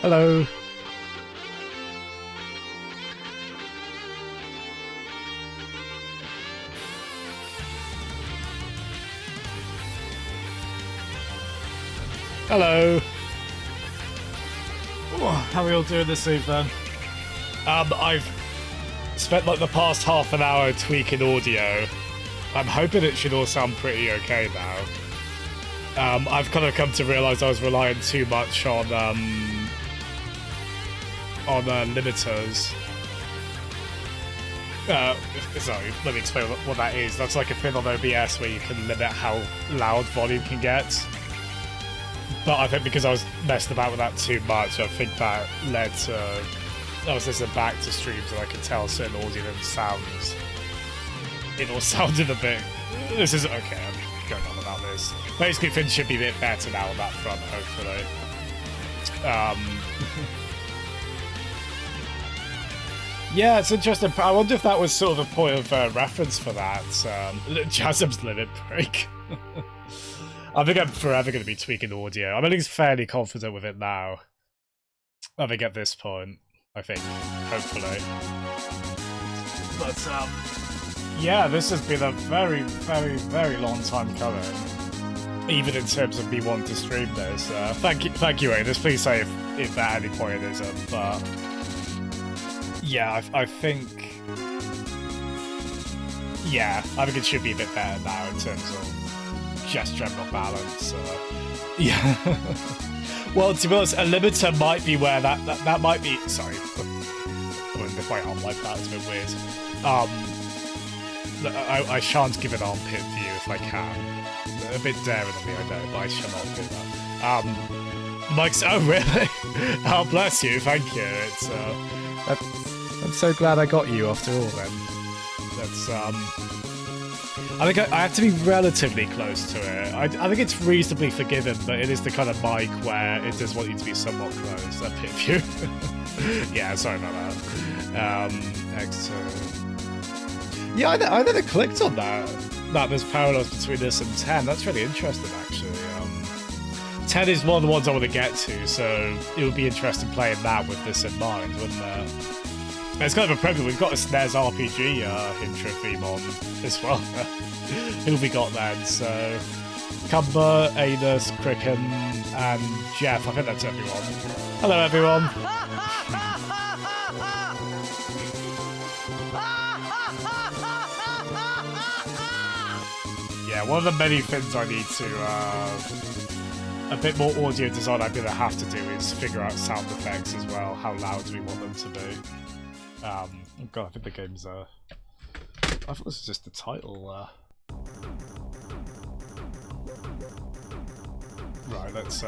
Hello. Hello. Oh, how are we all doing this evening? I've spent like the past half an hour tweaking audio. I'm hoping it should all sound pretty okay now. I've kind of come to realise I was relying too much on limiters. Sorry, let me explain what that is. That's like a thing on OBS where you can limit how loud volume can get. But I think because I was messing about with that too much, I think that led to... I was listening back to streams and I could tell certain audio and sounds. It all sounded a bit... This is... Okay, I'm going on about this. Basically, things should be a bit better now on that front, hopefully. Yeah, it's interesting. I wonder if that was sort of a point of reference for that. Jasm's limit break. I think I'm forever going to be tweaking audio. I'm at least fairly confident with it now. I think at this point, I think, hopefully. But, yeah, this has been a very, very, very long time coming. Even in terms of me wanting to stream this. Thank you, Anus. Please say if at any point it isn't, but... Yeah, I think... Yeah, I think it should be a bit better now in terms of just general balance. Yeah. Well, to be honest, a limiter might be where that might be... Sorry. If I arm like that, it's a bit weird. I shan't give an armpit view if I can. A bit daring of me, I know, but I shall not do that. Mike's... Oh, really? Oh, bless you. Thank you. It's... I'm so glad I got you after all, then. That's, I think I have to be relatively close to it. I think it's reasonably forgiven, but it is the kind of mic where it does want you to be somewhat close. That pit view. Yeah, sorry about that. Yeah, I never clicked on that. That there's parallels between this and 10. That's really interesting, actually. 10 is one of the ones I want to get to, so it would be interesting playing that with this in mind, wouldn't it? It's kind of a problem. We've got a SNES RPG intro theme on as well. Who we got then? So, Cumber, Anus, Cricken, and Jeff. I think that's everyone. Hello, everyone. Yeah, one of the many things I need to... a bit more audio design I'm going to have to do is figure out sound effects as well. How loud do we want them to be? Oh god, I think the game's I thought this was just the title. Right, let's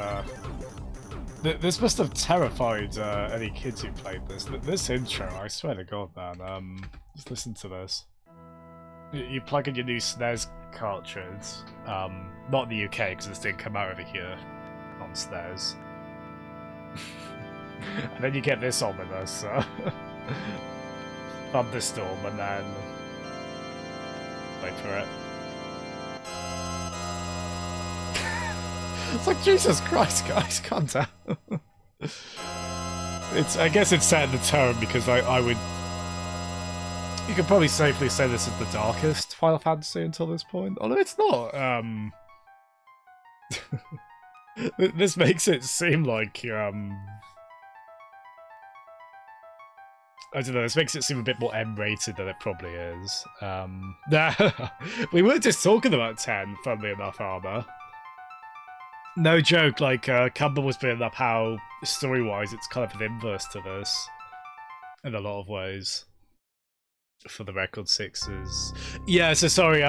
this must have terrified any kids who played this. This intro, I swear to god, man. Just listen to this. You plug in your new SNES cartridge, not in the UK because this didn't come out over here on SNES. And then you get this on with us, Thunderstorm, and then wait for it. It's like, Jesus Christ, guys, calm down. I guess it's setting the tone because I would... You could probably safely say this is the darkest Final Fantasy until this point. Although it's not, This makes it seem like, I don't know, this makes it seem a bit more M-rated than it probably is. We were just talking about 10, funnily enough, Armor. No joke, like, Cumber was bringing up how, story-wise, it's kind of an inverse to this. In a lot of ways. For the record, 6 is... Yeah, so sorry,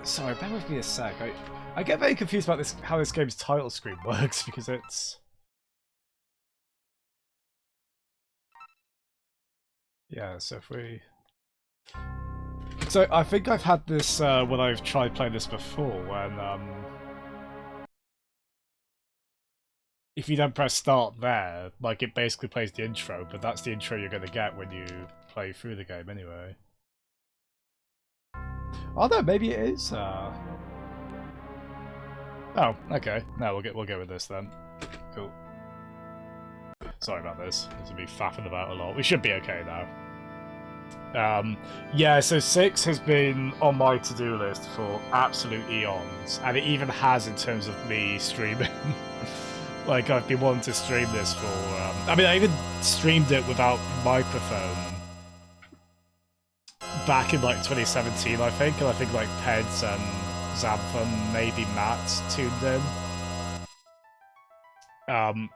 sorry, bear with me a sec. I get very confused about this, how this game's title screen works, because it's... Yeah, so if we... So, I think I've had this when I've tried playing this before, when, if you don't press start there, like, it basically plays the intro, but that's the intro you're gonna get when you play through the game anyway. Oh no, maybe it is, Oh, okay. No, we'll go with this then. cool. Sorry about this. This will be faffing about a lot. We should be okay now. Yeah, so 6 has been on my to-do list for absolute eons, and it even has in terms of me streaming. Like, I've been wanting to stream this for... I mean, I even streamed it without microphone back in, like, 2017, I think, and I think, like, Peds and Xanthan, maybe Matt tuned in.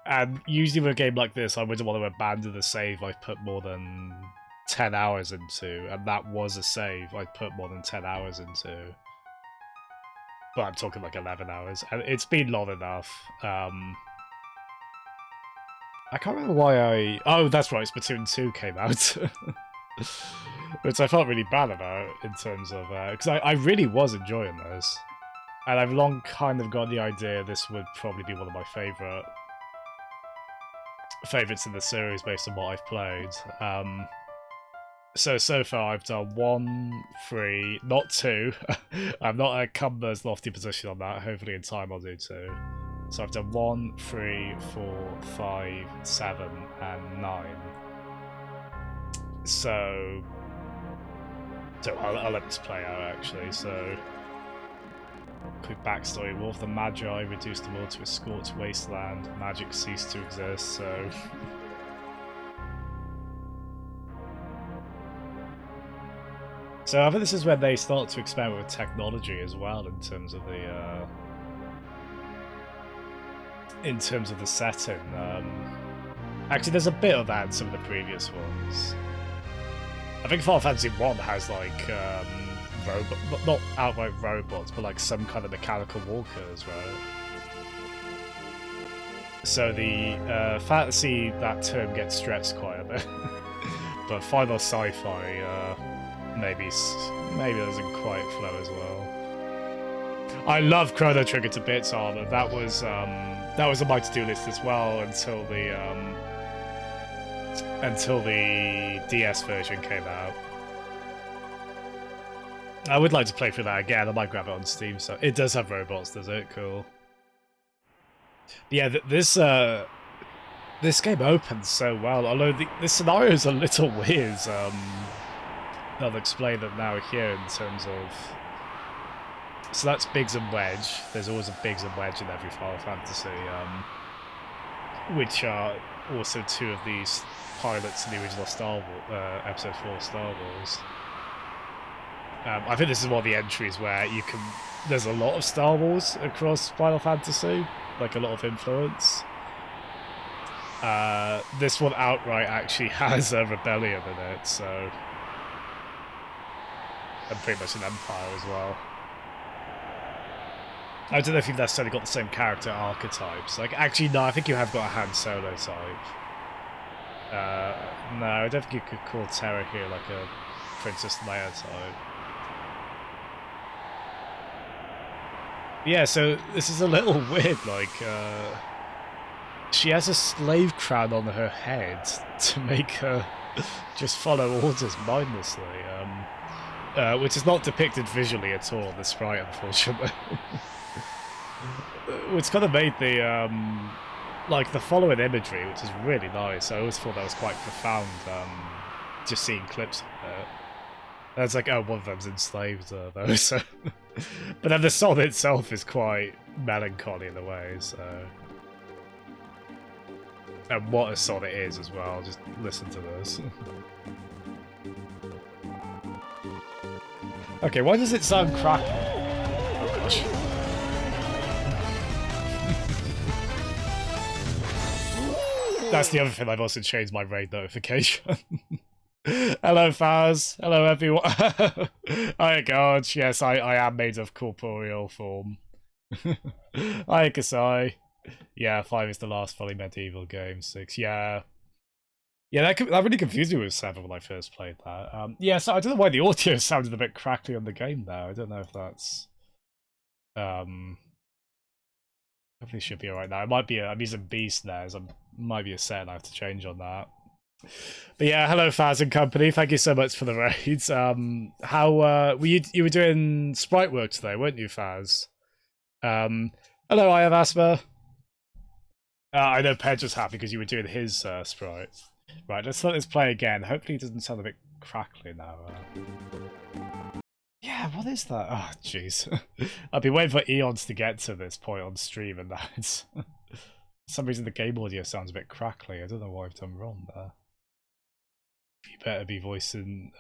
And usually with a game like this, I wouldn't want to abandon a save I've put more than 10 hours into, and that was a save I'd put more than 10 hours into. But I'm talking like 11 hours, and it's been long enough. I can't remember why I... Oh, that's right, Splatoon 2 came out. Which I felt really bad about, in terms of... Because I really was enjoying this. And I've long kind of got the idea this would probably be one of my favourites in the series based on what I've played. So far I've done 1, 3, not 2. I'm not at Cumber's lofty position on that. Hopefully in time I'll do 2. So I've done 1, 3, 4, 5, 7, and 9. So I'll let this play out actually. So, quick backstory: War of the Magi reduced the world to a scorched wasteland. Magic ceased to exist. So. So I think this is where they start to experiment with technology as well, in terms of the setting. Actually, there's a bit of that in some of the previous ones. I think Final Fantasy 1 has like not outright robots, but like some kind of mechanical walkers, right? So the fantasy, that term gets stretched quite a bit, but Final Sci-Fi maybe doesn't quite flow as well. I love Chrono Trigger to bits, Armor. That was on my to-do list as well until the DS version came out. I would like to play through that again. I might grab it on Steam. So it does have robots, does it? Cool. But yeah, this game opens so well. Although the scenario is a little weird. I'll explain that now here in terms of. So that's Biggs and Wedge. There's always a Biggs and Wedge in every Final Fantasy, which are also 2 of these pilots in the original Episode 4 Star Wars. I think this is one of the entries where you can... There's a lot of Star Wars across Final Fantasy, like a lot of influence. This one outright actually has a rebellion in it, so... And pretty much an empire as well. I don't know if you've necessarily got the same character archetypes. Like, actually, no, I think you have got a Han Solo type. No, I don't think you could call Terra here like a Princess Leia type. Yeah, so this is a little weird, like, she has a slave crown on her head to make her just follow orders mindlessly, which is not depicted visually at all, the sprite, unfortunately. Which kind of made the, like, the following imagery, which is really nice. I always thought that was quite profound, just seeing clips of it. And it's like, oh, one of them's enslaved, though, so... But then the song itself is quite melancholy in a way, so... And what a song it is as well, just listen to this. Okay, why does it sound crackly? Oh gosh. That's the other thing, I've also changed my raid notification. Hello, Faz. Hello, everyone. Oh, God. Yes, I am made of corporeal form. Hi, Kasai. Yeah, 5 is the last fully medieval game. 6, yeah. Yeah, that really confused me with 7 when I first played that. Yeah, so I don't know why the audio sounded a bit crackly on the game there. I don't know if that's... Hopefully should be alright now. It might be I'm using Beast there, so might be a set I have to change on that. But yeah, hello Faz and company. Thank you so much for the raids. How were you were doing sprite work today, weren't you, Faz? Hello, I have asthma. I know Pedge was happy because you were doing his sprite. Right, let's let this play again. Hopefully it doesn't sound a bit crackly now. Yeah, what is that? Oh, jeez. I've been waiting for eons to get to this point on stream, and that's... For some reason the game audio sounds a bit crackly. I don't know what I've done wrong there. You better be voicing...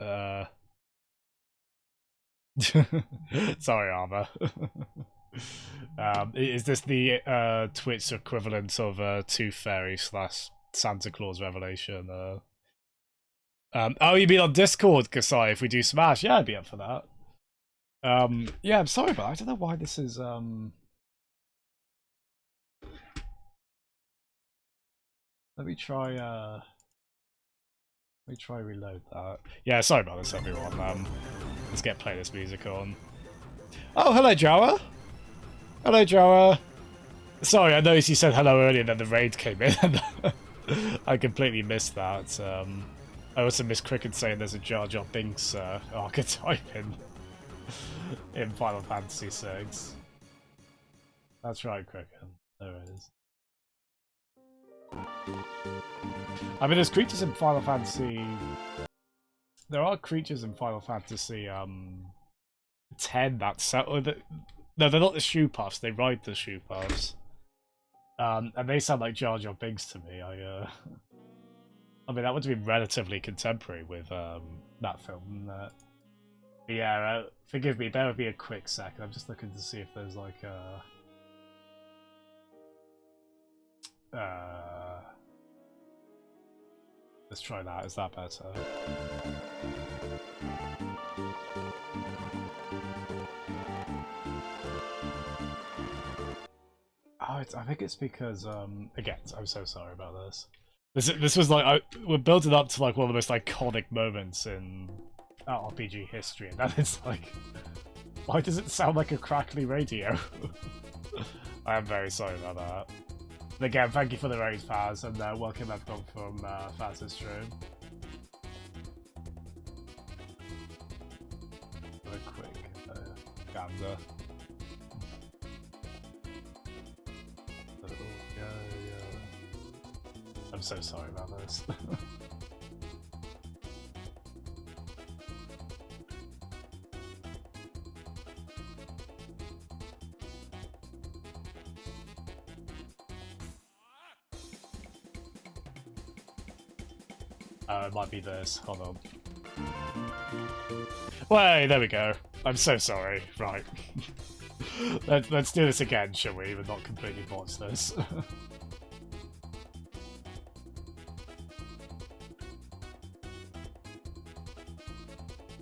Sorry, Armor. Is this the Twitch equivalent of Tooth Fairy / Santa Claus Revelation? Oh, you mean on Discord, Kasai, if we do Smash? Yeah, I'd be up for that. Yeah, I'm sorry, but I don't know why this is, Let me try, reload that. Yeah, sorry about this, everyone. Let's get playlist music on. Oh, hello, Jawa! Hello, Jawa! Sorry, I noticed you said hello earlier and then the raid came in. I completely missed that. I also missed Cricket saying there's a Jar Jar Binks archetype in Final Fantasy VI. That's right, Cricket. There it is. I mean, there's creatures in Final Fantasy... There are creatures in Final Fantasy 10 that settle... No, they're not the shoe puffs, they ride the shoe puffs. And they sound like Jar Jar Binks to me. I mean, that would have been relatively contemporary with that film. But yeah, forgive me, bear with me a quick second. I'm just looking to see if there's like let's try that. Is that better? Oh, I think it's because again, I'm so sorry about this. This was like we're building up to like one of the most iconic moments in RPG history, and that is like, why does it sound like a crackly radio? I am very sorry about that. And again, thank you for the raid, Faz, and welcome everyone from Faz's stream. Very quick gander. I'm so sorry about this. It might be this. Hold on. Well, there we go. I'm so sorry. Right. Let's do this again, shall we? But not completely botch this.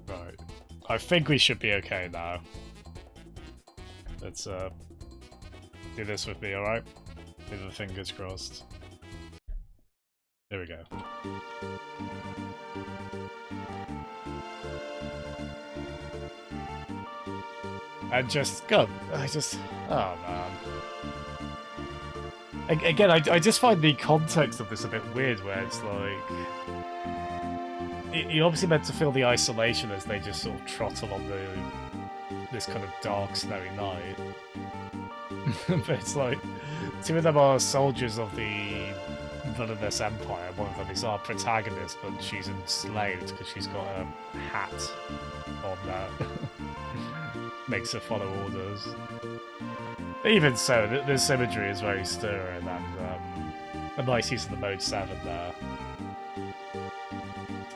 Right. I think we should be okay now. Let's do this with me, alright? With the fingers crossed. There we go. And just go. Oh man. Again, I just find the context of this a bit weird, where it's like you're obviously meant to feel the isolation as they just sort of trot along this kind of dark, snowy night. But it's like two of them are soldiers of the villainous empire. One of them is our protagonist, but she's enslaved because she's got a hat on that. Makes her follow orders. Even so, the symmetry is very stirring, and a nice use of the Mode 7 there.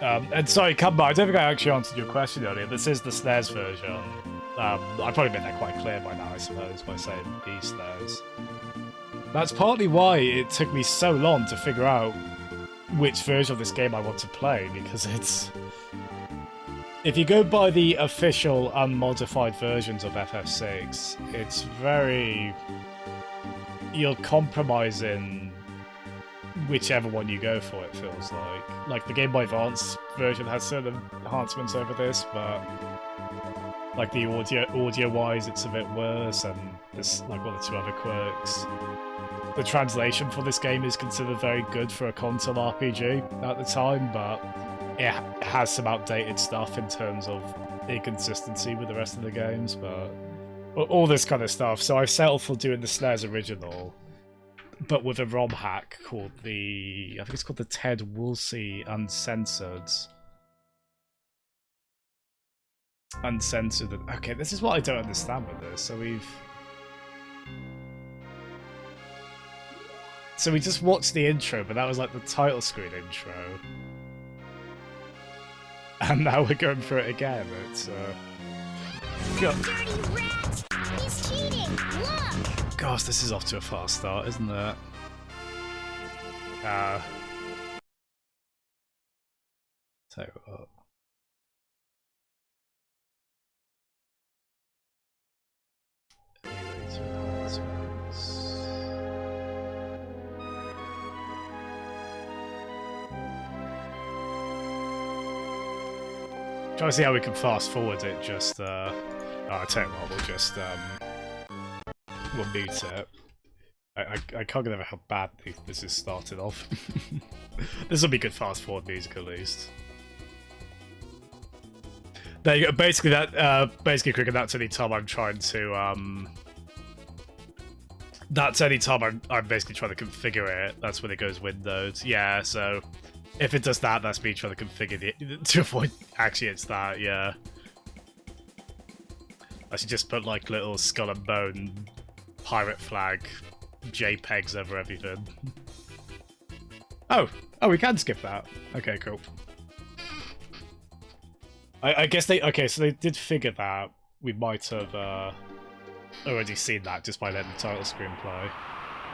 And sorry, come back. I don't think I actually answered your question earlier. This is the SNES version. I probably made that quite clear by now, I suppose, by saying the SNES. That's partly why it took me so long to figure out which version of this game I want to play, because it's... If you go by the official unmodified versions of FF6, it's very... You're compromising whichever one you go for, it feels like. Like, the Game Boy Advance version has certain enhancements over this, but... Like, the audio-wise, it's a bit worse, and there's, like, one or two other quirks. The translation for this game is considered very good for a console RPG at the time, but it has some outdated stuff in terms of inconsistency with the rest of the games, but all this kind of stuff. So I've settled for doing the SNES original, but with a ROM hack called I think it's called the Ted Woolsey Uncensored. Okay, this is what I don't understand with this. So we just watched the intro, but that was like the title screen intro. And now we're going through it again. It's God. Dirty rat! He's cheating! Look! Gosh, this is off to a fast start, isn't it? Tell you what. Trying to see how we can fast forward it. Just I'll tell you what, we'll mute it. I can't get over how bad this is started off. This will be good fast forward music at least. There you go. Basically Cricket, that's any time I'm trying to that's any time I'm basically trying to configure it. That's when it goes Windows. Yeah, so if it does that, that's me trying to configure to avoid. Actually, it's that. Yeah. I should just put like little skull and bone pirate flag JPEGs over everything. Oh, we can skip that. Okay, cool. I guess so they did figure that. We might have already seen that just by letting the title screen play.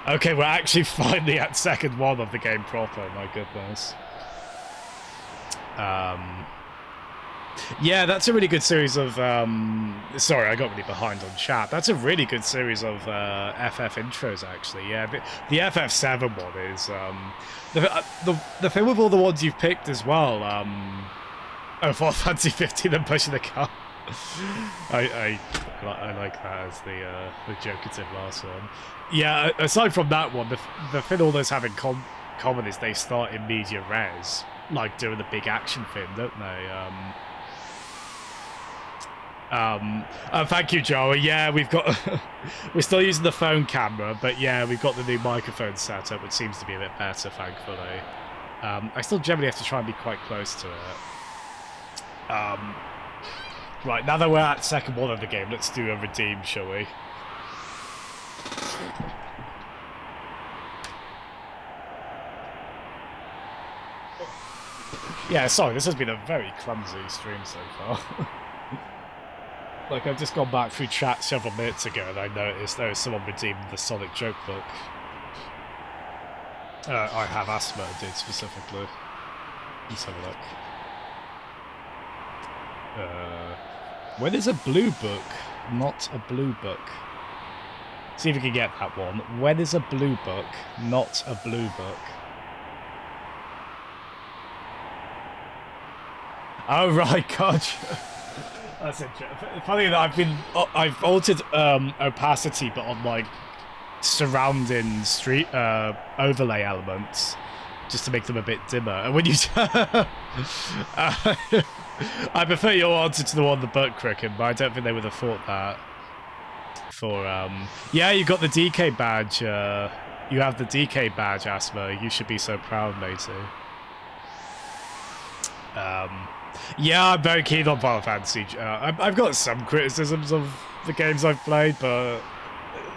Okay, we're actually finally at second one of the game proper. My goodness. Yeah, that's a really good series of sorry, I got really behind on chat. That's a really good series of FF intros, actually. Yeah, the FF7 one is the thing with all the ones you've picked as well. Final Fantasy 15 and pushing the car. I like that as the jokative last one. Yeah, aside from that one, the thing all those have in common is they start in media res, like doing the big action thing, don't they? Thank you, Joey. Yeah, we've got we're still using the phone camera, but yeah, we've got the new microphone setup, which seems to be a bit better, thankfully. I still generally have to try and be quite close to it. Right, now that we're at second one of the game, let's do a redeem, shall we? Yeah, sorry, this has been a very clumsy stream so far. Like, I've just gone back through chat several minutes ago and I noticed there was someone redeeming the Sonic joke book. I have asthma, did specifically. Let's have a look. When is a blue book not a blue book? See if we can get that one. When is a blue book not a blue book? Oh right, gotcha. That's interesting. Funny that I've altered opacity, but on like surrounding street overlay elements, just to make them a bit dimmer. And when you, I prefer your answer to the one the butt cricket, but I don't think they would have thought that. For yeah, you got the DK badge. You have the DK badge, Asma. You should be so proud, matey. Yeah, I'm very keen on Final Fantasy. I've got some criticisms of the games I've played, but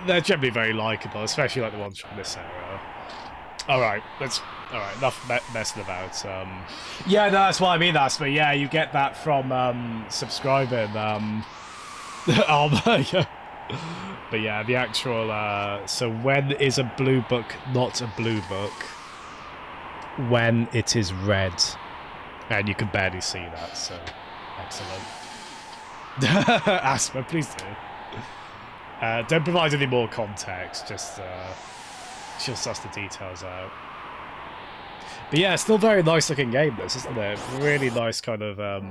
they're generally very likable, especially like the ones from this era. Alright, enough messing about. Yeah, no, that's what I mean, Asma. Yeah, you get that from subscribing. Yeah. But yeah, the actual, so when is a blue book not a blue book? When it is red. And you can barely see that, so excellent. Asma, please do. Don't provide any more context, just she'll suss the details out. But yeah, still very nice looking game, this, isn't it? Really nice kind of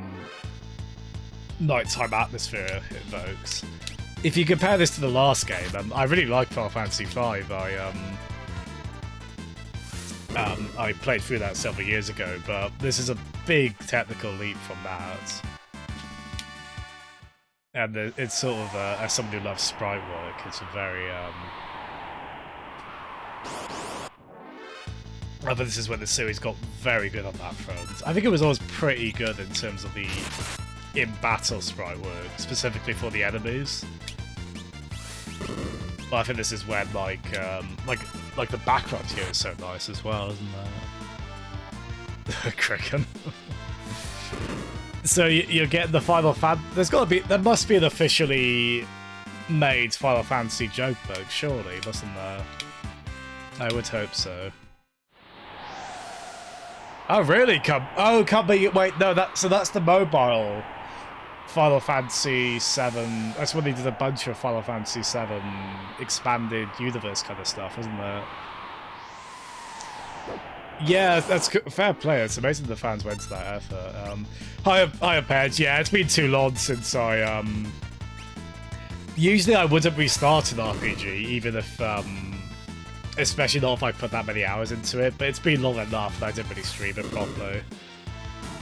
nighttime atmosphere it evokes. If you compare this to the last game, I really like Final Fantasy V. I played through that several years ago, but this is a big technical leap from that. And it's sort of, as someone who loves sprite work, it's a very, but this is when the series got very good on that front. I think it was always pretty good in terms of the in-battle sprite work, specifically for the enemies. But I think this is when like the background here is so nice as well, isn't there? Kraken. So you're getting the Final Fantasy. There must be an officially made Final Fantasy joke book, surely, mustn't there? I would hope so. Oh really? Can't be. Wait, no. That's the mobile Final Fantasy VII. That's when they did a bunch of Final Fantasy VII expanded universe kind of stuff, isn't there? Yeah, that's fair play. It's amazing the fans went to that effort. Hiya, Peds. Yeah, it's been too long since I Usually I wouldn't restart an RPG, even if especially not if I put that many hours into it. But it's been long enough that I didn't really stream it properly,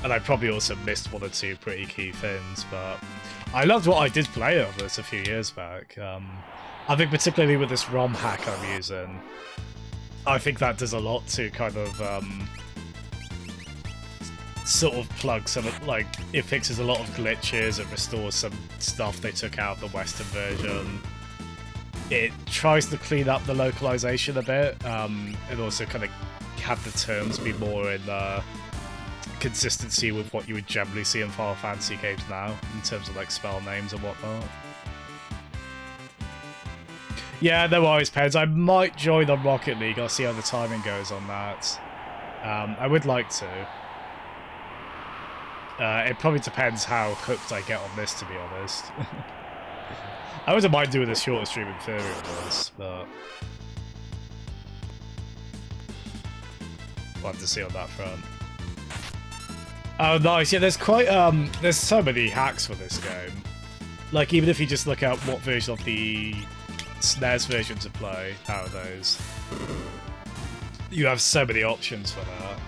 and I probably also missed one or two pretty key things. But I loved what I did play on this a few years back. I think particularly with this ROM hack I'm using, I think that does a lot to kind of sort of plug some, like, it fixes a lot of glitches, it restores some stuff they took out of the Western version. It tries to clean up the localization a bit, and also kind of have the terms be more in consistency with what you would generally see in Final Fantasy games now, in terms of like spell names and whatnot. Yeah, no worries, Peds. I might join on Rocket League. I'll see how the timing goes on that. I would like to. It probably depends how hooked I get on this, to be honest. I wouldn't mind doing a shorter stream in theory on this, but we'll have to see on that front. Oh, nice. Yeah, there's quite there's so many hacks for this game. Like, even if you just look at what version of the SNES version to play nowadays, you have so many options for that.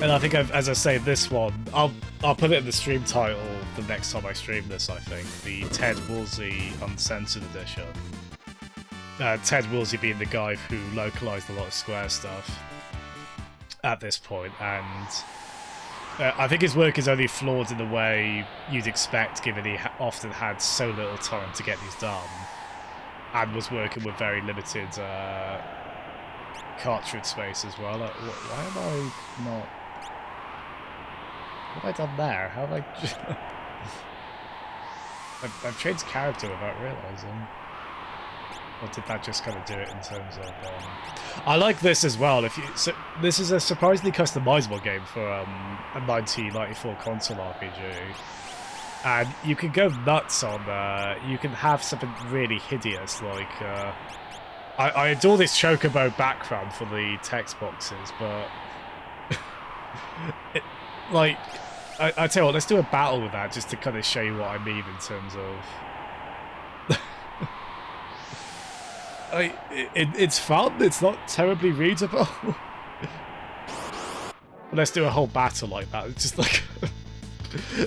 And I think, as I say, this one, I'll put it in the stream title the next time I stream this, I think. The Ted Woolsey Uncensored Edition. Ted Woolsey being the guy who localized a lot of Square stuff at this point, and I think his work is only flawed in the way you'd expect, given he often had so little time to get these done, and was working with very limited cartridge space as well. Like, why am I not... What have I done there? How have I... I've changed character without realising. Or did that just kind of do it in terms of... I like this as well. So this is a surprisingly customizable game for a 1994 console RPG. And you can go nuts on... you can have something really hideous, like... I adore this Chocobo background for the text boxes, but... like, I tell you what, let's do a battle with that just to kind of show you what I mean in terms of... it's fun, it's not terribly readable. Let's do a whole battle like that. It's just like...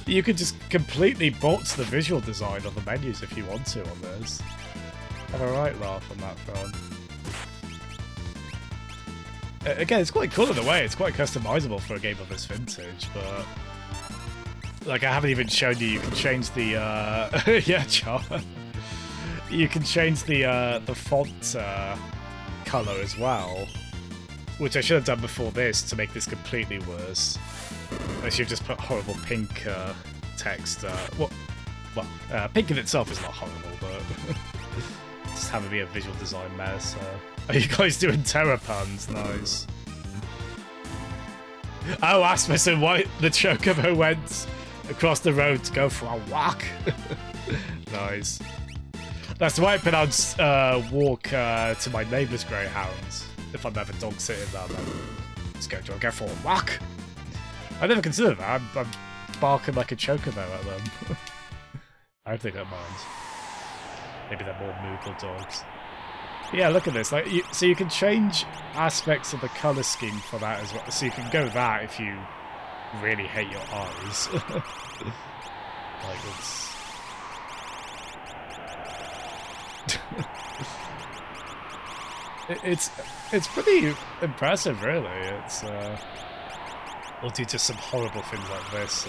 you could just completely botch the visual design of the menus if you want to on this. Have a right laugh on that front. Again, it's quite cool in a way. It's quite customizable for a game of this vintage, but... like, I haven't even shown you can change the... yeah, Char. You can change the font colour as well, which I should have done before this to make this completely worse. I should have just put horrible pink text. Well, pink in itself is not horrible, but just having me a visual design mess. Are you guys doing terror puns? Nice. Oh, Asmussen, why the Chocobo went across the road to go for a walk. Nice. That's the way I pronounce walk to my neighbour's greyhounds. If I'm ever dog sitting down there, let's go for a walk. I never considered that. I'm barking like a Chocobo at them. I hope they don't mind. Maybe they're more Moogle dogs. Yeah, look at this. Like, so you can change aspects of the colour scheme for that as well. So you can go that if you really hate your eyes. Like, it's... It's pretty impressive, really. It's or due to some horrible things like this.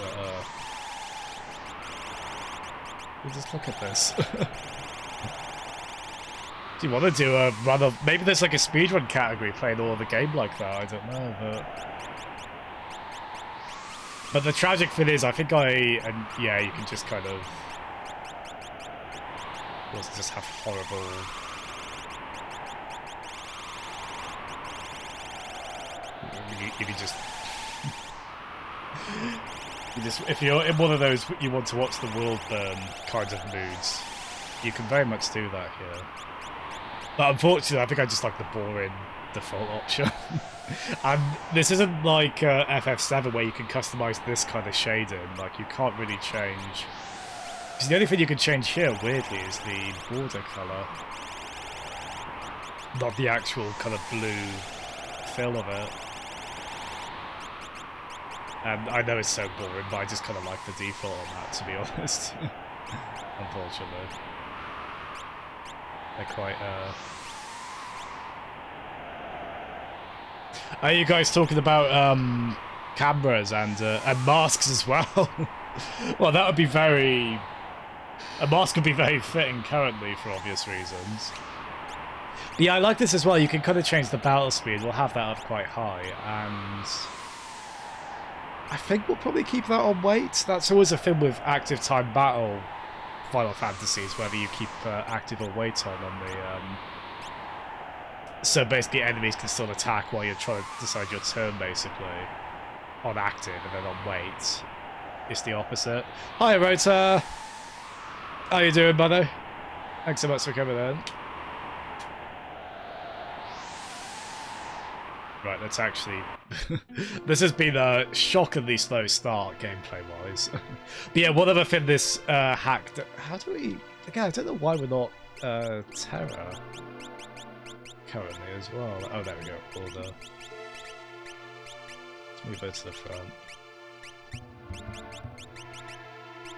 Just look at this. Do you want to do a run of... Maybe there's like a speedrun category playing all the game like that, I don't know, but the tragic thing is, I think yeah, you can just kind of... just have horrible... You can just... if you're in one of those you want to watch the world burn kind of moods, you can very much do that here. But unfortunately, I think I just like the boring default option. And this isn't like FF7 where you can customize this kind of shading. Like, you can't really change... Because the only thing you can change here, weirdly, is the border colour. Not the actual kind of blue fill of it. And I know it's so boring, but I just kind of like the default on that, to be honest. Unfortunately. They're quite, Are you guys talking about, cameras and masks as well? Well, that would be very... A mask would be very fitting currently, for obvious reasons. But yeah, I like this as well. You can kind of change the battle speed. We'll have that up quite high, and... I think we'll probably keep that on weight. That's always a thing with active time battle Final Fantasies, whether you keep active or weight on the... So basically enemies can still attack while you're trying to decide your turn, basically. On active, and then on weight, it's the opposite. Hi, Rota! How you doing, buddy? Thanks so much for coming in. Right, let's actually... This has been a shockingly slow start, gameplay-wise. But yeah, one other thing this hacked... How do we... Again, I don't know why we're not Terra currently as well. Oh, there we go. Order. Let's move it to the front.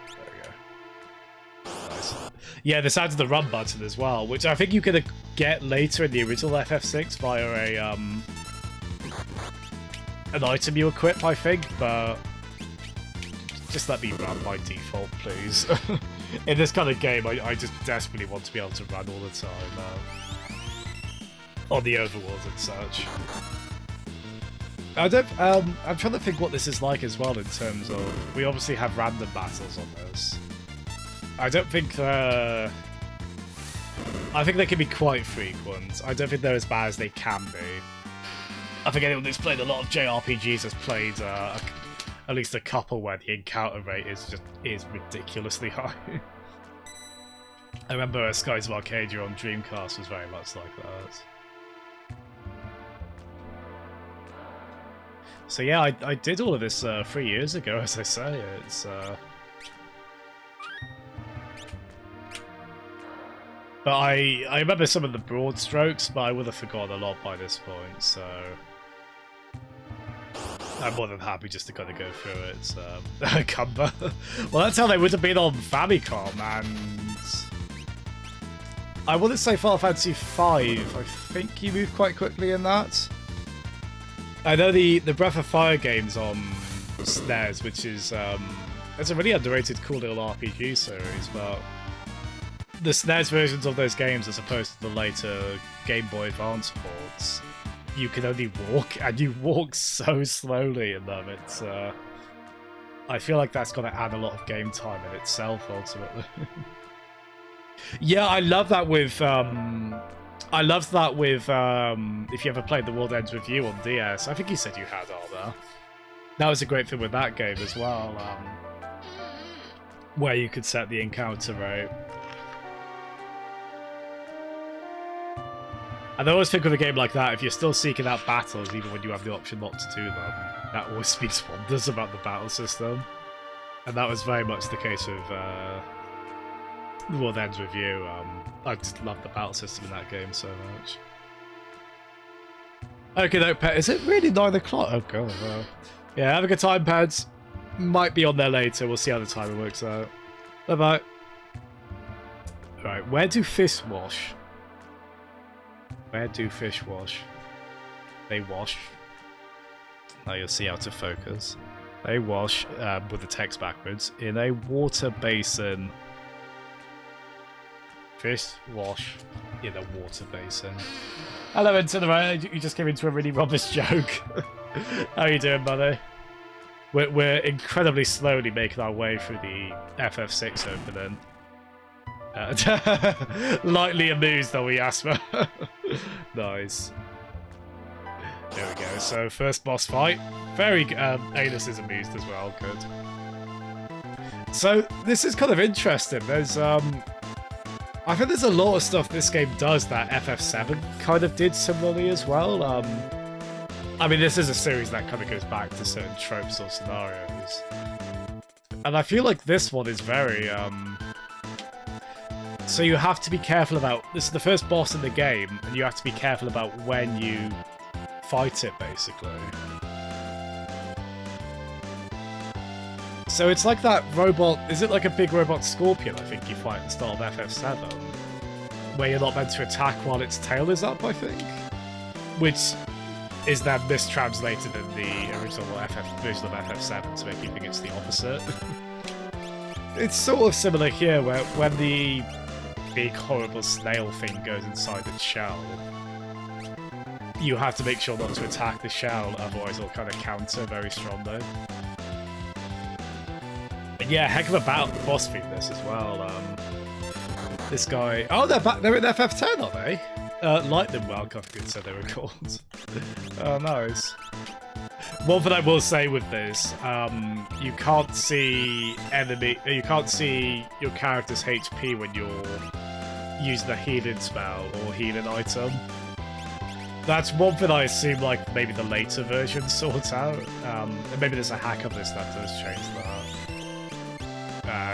There we go. Nice. Yeah, this adds the run button as well, which I think you could get later in the original FF6 via a... an item you equip, I think, but just let me run by default, please. In this kind of game, I just desperately want to be able to run all the time on the overworld and such. I don't. I'm trying to think what this is like as well in terms of we obviously have random battles on this. I don't think. I think they can be quite frequent. I don't think they're as bad as they can be. I think anyone who's played a lot of JRPGs has played at least a couple where the encounter rate is ridiculously high. I remember Skies of Arcadia on Dreamcast was very much like that. So yeah, I did all of this 3 years ago, as I say. It's but I remember some of the broad strokes, but I would have forgotten a lot by this point, so I'm more than happy just to kind of go through it. Cumber. Well, that's how they would have been on Famicom, and I wouldn't say Final Fantasy V. I think you move quite quickly in that. I know the Breath of Fire games on SNES, which is it's a really underrated, cool little RPG series, but the SNES versions of those games, as opposed to the later Game Boy Advance ports, you can only walk, and you walk so slowly in them. It's I feel like that's going to add a lot of game time in itself, ultimately. Yeah, I love that with if you ever played The World Ends With You on DS. I think you said you had, Arda. That was a great thing with that game as well, where you could set the encounter rate. And I always think with a game like that, if you're still seeking out battles, even when you have the option not to do them, that always speaks wonders about the battle system. And that was very much the case with The World Ends With You. I just love the battle system in that game so much. Okay, no, Pet, is it really 9 o'clock? Oh god, wow. Yeah, have a good time, Peds. Might be on there later, we'll see how the timer works out. Bye-bye. Right, where do fists wash? Where do fish wash? They wash. Now you'll see how to focus. They wash, with the text backwards, in a water basin. Fish wash in a water basin. Hello, Incineroar. You just came into a really rubbish joke. How you doing, buddy? We're incredibly slowly making our way through the FF6 opening. Lightly amused, are we, Asma? Nice. There we go. So, first boss fight. Very good. Anus is amused as well. Good. So, this is kind of interesting. There's, I think there's a lot of stuff this game does that FF7 kind of did similarly as well. I mean, this is a series that kind of goes back to certain tropes or scenarios. And I feel like this one is very, so you have to be careful about... This is the first boss in the game, and you have to be careful about when you fight it, basically. So it's like that robot... Is it like a big robot scorpion, I think, you fight at the start of FF7? Where you're not meant to attack while its tail is up, I think? Which is then mistranslated in the original version of FF7 to make you think it's the opposite. It's sort of similar here, where when the big horrible snail thing goes inside its shell, you have to make sure not to attack the shell, otherwise it'll kind of counter very strongly. And yeah, heck of a boss fight this as well. This guy... Oh, they're in FF10, are they? Lightning Welk, I think it said they were called. Oh, nice. One thing I will say with this, you can't see you can't see your character's HP when you're using a healing spell or healing item. That's one thing I assume, like, maybe the later version sorts out. And maybe there's a hack of this that does change that.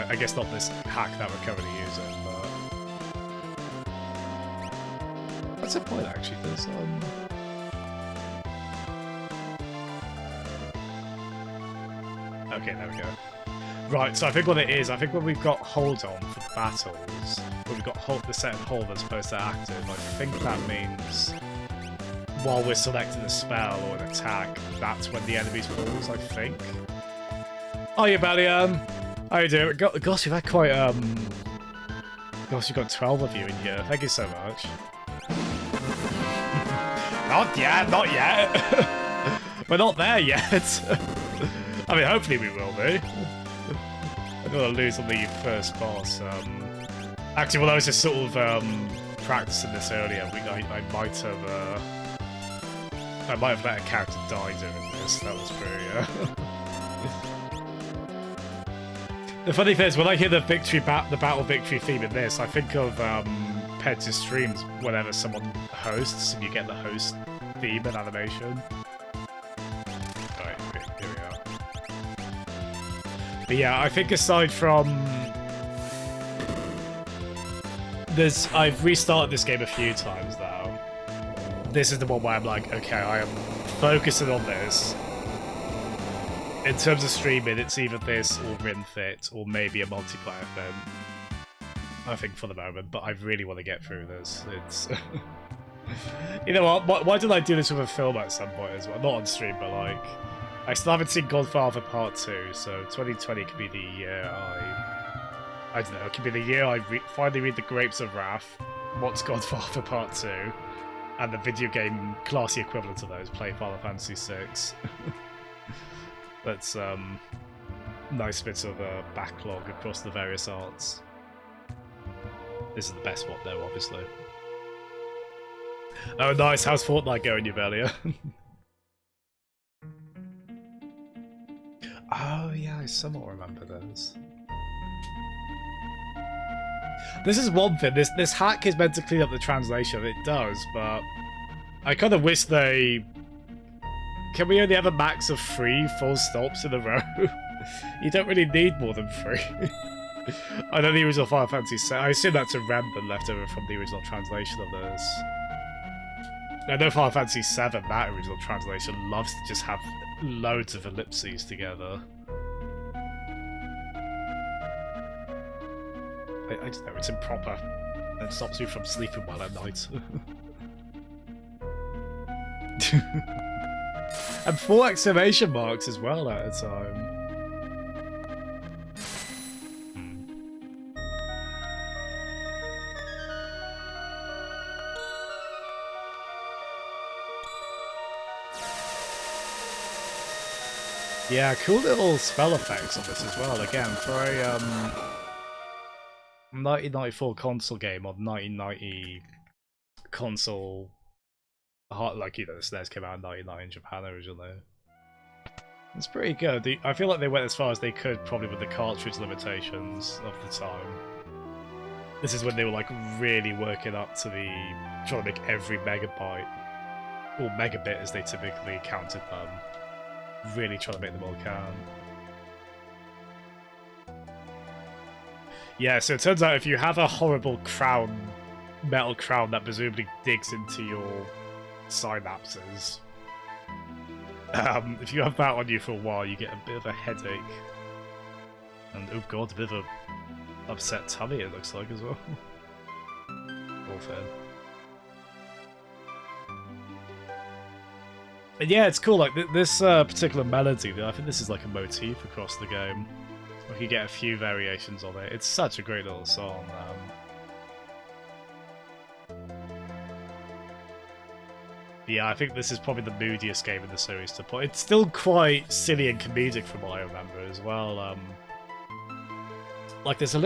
I guess not this hack that we're currently using, but... That's a point, actually. There's, Okay, there we go. Right, so I think what it is, I think when we've got hold on for battles, when we've got the set of hold as opposed to active, I think that means while we're selecting a spell or an attack, that's when the enemy's pulls, I think. Oh, yeah, Belly, how you doing? Gosh, you've had quite, Gosh, you've got 12 of you in here. Thank you so much. Not yet, not yet. We're not there yet. I mean, hopefully we will be. I don't want to lose on the first boss. Actually, while I was just sort of practicing this earlier, I might have let a character die doing this. That was pretty. The funny thing is, when I hear the battle victory theme in this, I think of Ped's streams whenever someone hosts, and you get the host theme and animation. But yeah, I think aside from... I've restarted this game a few times now. This is the one where I'm like, okay, I am focusing on this. In terms of streaming, it's either this or Ring Fit, or maybe a multiplayer thing. I think for the moment, but I really want to get through this. It's... You know what? Why didn't I do this with a film at some point as well? Not on stream, but like... I still haven't seen Godfather Part 2, so 2020 could be the year I don't know, it could be the year I finally read The Grapes of Wrath, watch Godfather Part 2, and the video game classy equivalent of those, play Final Fantasy VI. That's, nice bits of backlog across the various arts. This is the best one though, obviously. Oh nice, how's Fortnite going, Uvelia? Oh yeah, I somewhat remember those. This is one thing, this hack is meant to clean up the translation, it does, but I kind of wish they... Can we only have a max of 3 full stops in a row? You don't really need more than 3. I know the original Final Fantasy VII, I assume that's a random leftover from the original translation of this. I know Final Fantasy VII, that original translation, loves to just have loads of ellipses together. I just know it's improper and stops me from sleeping well at night. And 4 exclamation marks as well at a time. Yeah, cool little spell effects on this as well. Again, for a 1994 console game or 1990 console, like, you know, the SNES came out in 99 in Japan originally. It's pretty good. I feel like they went as far as they could, probably with the cartridge limitations of the time. This is when they were like really working up to the trying to make every megabyte or megabit as they typically counted them. Really trying to make them all count. Yeah, so it turns out if you have a horrible crown, metal crown that presumably digs into your synapses, if you have that on you for a while, you get a bit of a headache. And, oh god, a bit of a upset tummy it looks like as well. All fair. And yeah, it's cool, like, this particular melody, I think this is like a motif across the game. Like, you get a few variations on it. It's such a great little song. Yeah, I think this is probably the moodiest game in the series to play. It's still quite silly and comedic from what I remember as well. Like, there's a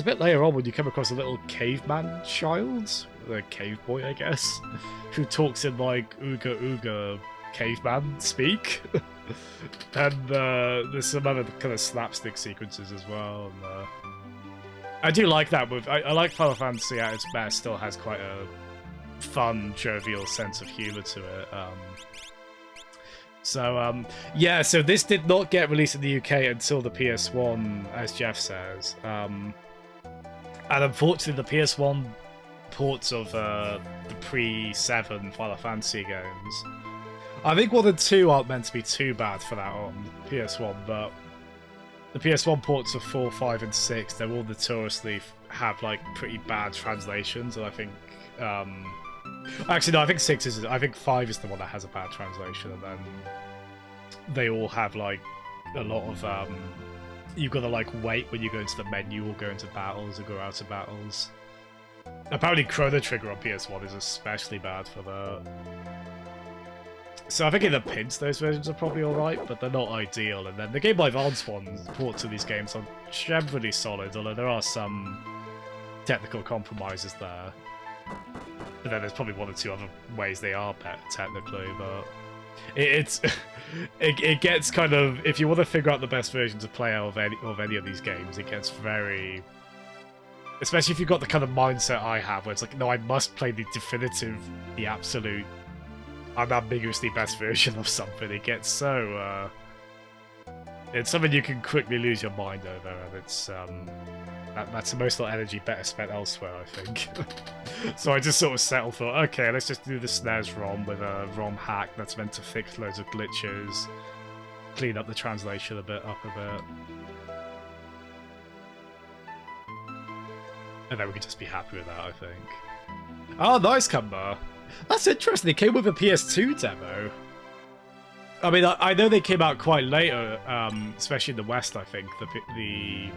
bit later on when you come across a little caveman child, a cave boy, I guess, who talks in, like, ooga ooga caveman speak. And there's some other kind of slapstick sequences as well. And, I do like that move. I like Final Fantasy at its best, still has quite a fun, jovial sense of humor to it. Yeah, so this did not get released in the UK until the PS1, as Jeff says. And unfortunately, the PS1 ports of the pre-7 Final Fantasy games, I think 1 and 2 aren't meant to be too bad for that on PS1, but the PS1 ports of 4, 5, and 6, they're all notoriously have like pretty bad translations, and I think actually no, I think 6 is. I think 5 is the one that has a bad translation, and then they all have like a lot of you've got to like wait when you go into the menu or go into battles or go out of battles. Apparently, Chrono Trigger on PS1 is especially bad for that. So I think in the pinch those versions are probably alright, but they're not ideal. And then the Game Boy Advance ones, ports of these games are generally solid, although there are some technical compromises there. And then there's probably 1 or 2 other ways they are better technically, but it gets kind of, if you want to figure out the best version to play out of any of these games, it gets very, especially if you've got the kind of mindset I have, where it's like, no, I must play the definitive, the absolute, unambiguously best version of something. It gets so it's something you can quickly lose your mind over, and it's that's emotional energy better spent elsewhere, I think. So I just sort of settled for, okay, let's just do the SNES ROM with a ROM hack that's meant to fix loads of glitches, clean up the translation up a bit, and then we could just be happy with that, I think. Oh, nice comeback. That's interesting. They came with a PS2 demo. I mean, I know they came out quite later, especially in the West, I think, the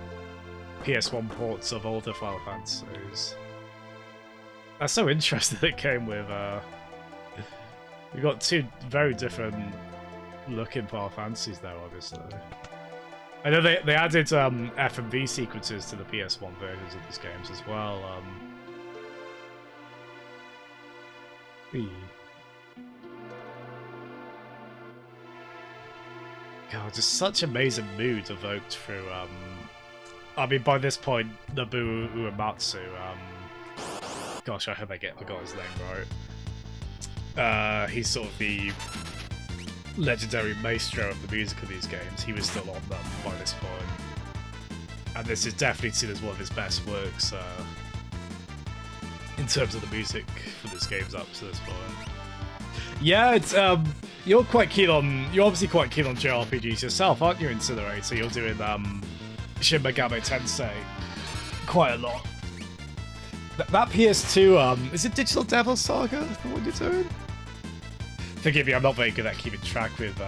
PS1 ports of older Final Fantasies. That's so interesting that it came with, we got 2 very different looking Final Fantasies there, obviously. I know they added FMV sequences to the PS1 versions of these games as well. God, just such amazing mood evoked through, I mean, by this point, Nobuo Uematsu, gosh, I hope I got his name right. He's sort of the legendary maestro of the music of these games. He was still on them by this point. And this is definitely seen as one of his best works, in terms of the music for this game's up to this point. Yeah, it's you're obviously quite keen on JRPGs yourself, aren't you, Incinerator? You're doing Shin Megami Tensei quite a lot. That PS2, is it Digital Devil Saga, the one you're doing? Forgive me, I'm not very good at keeping track with.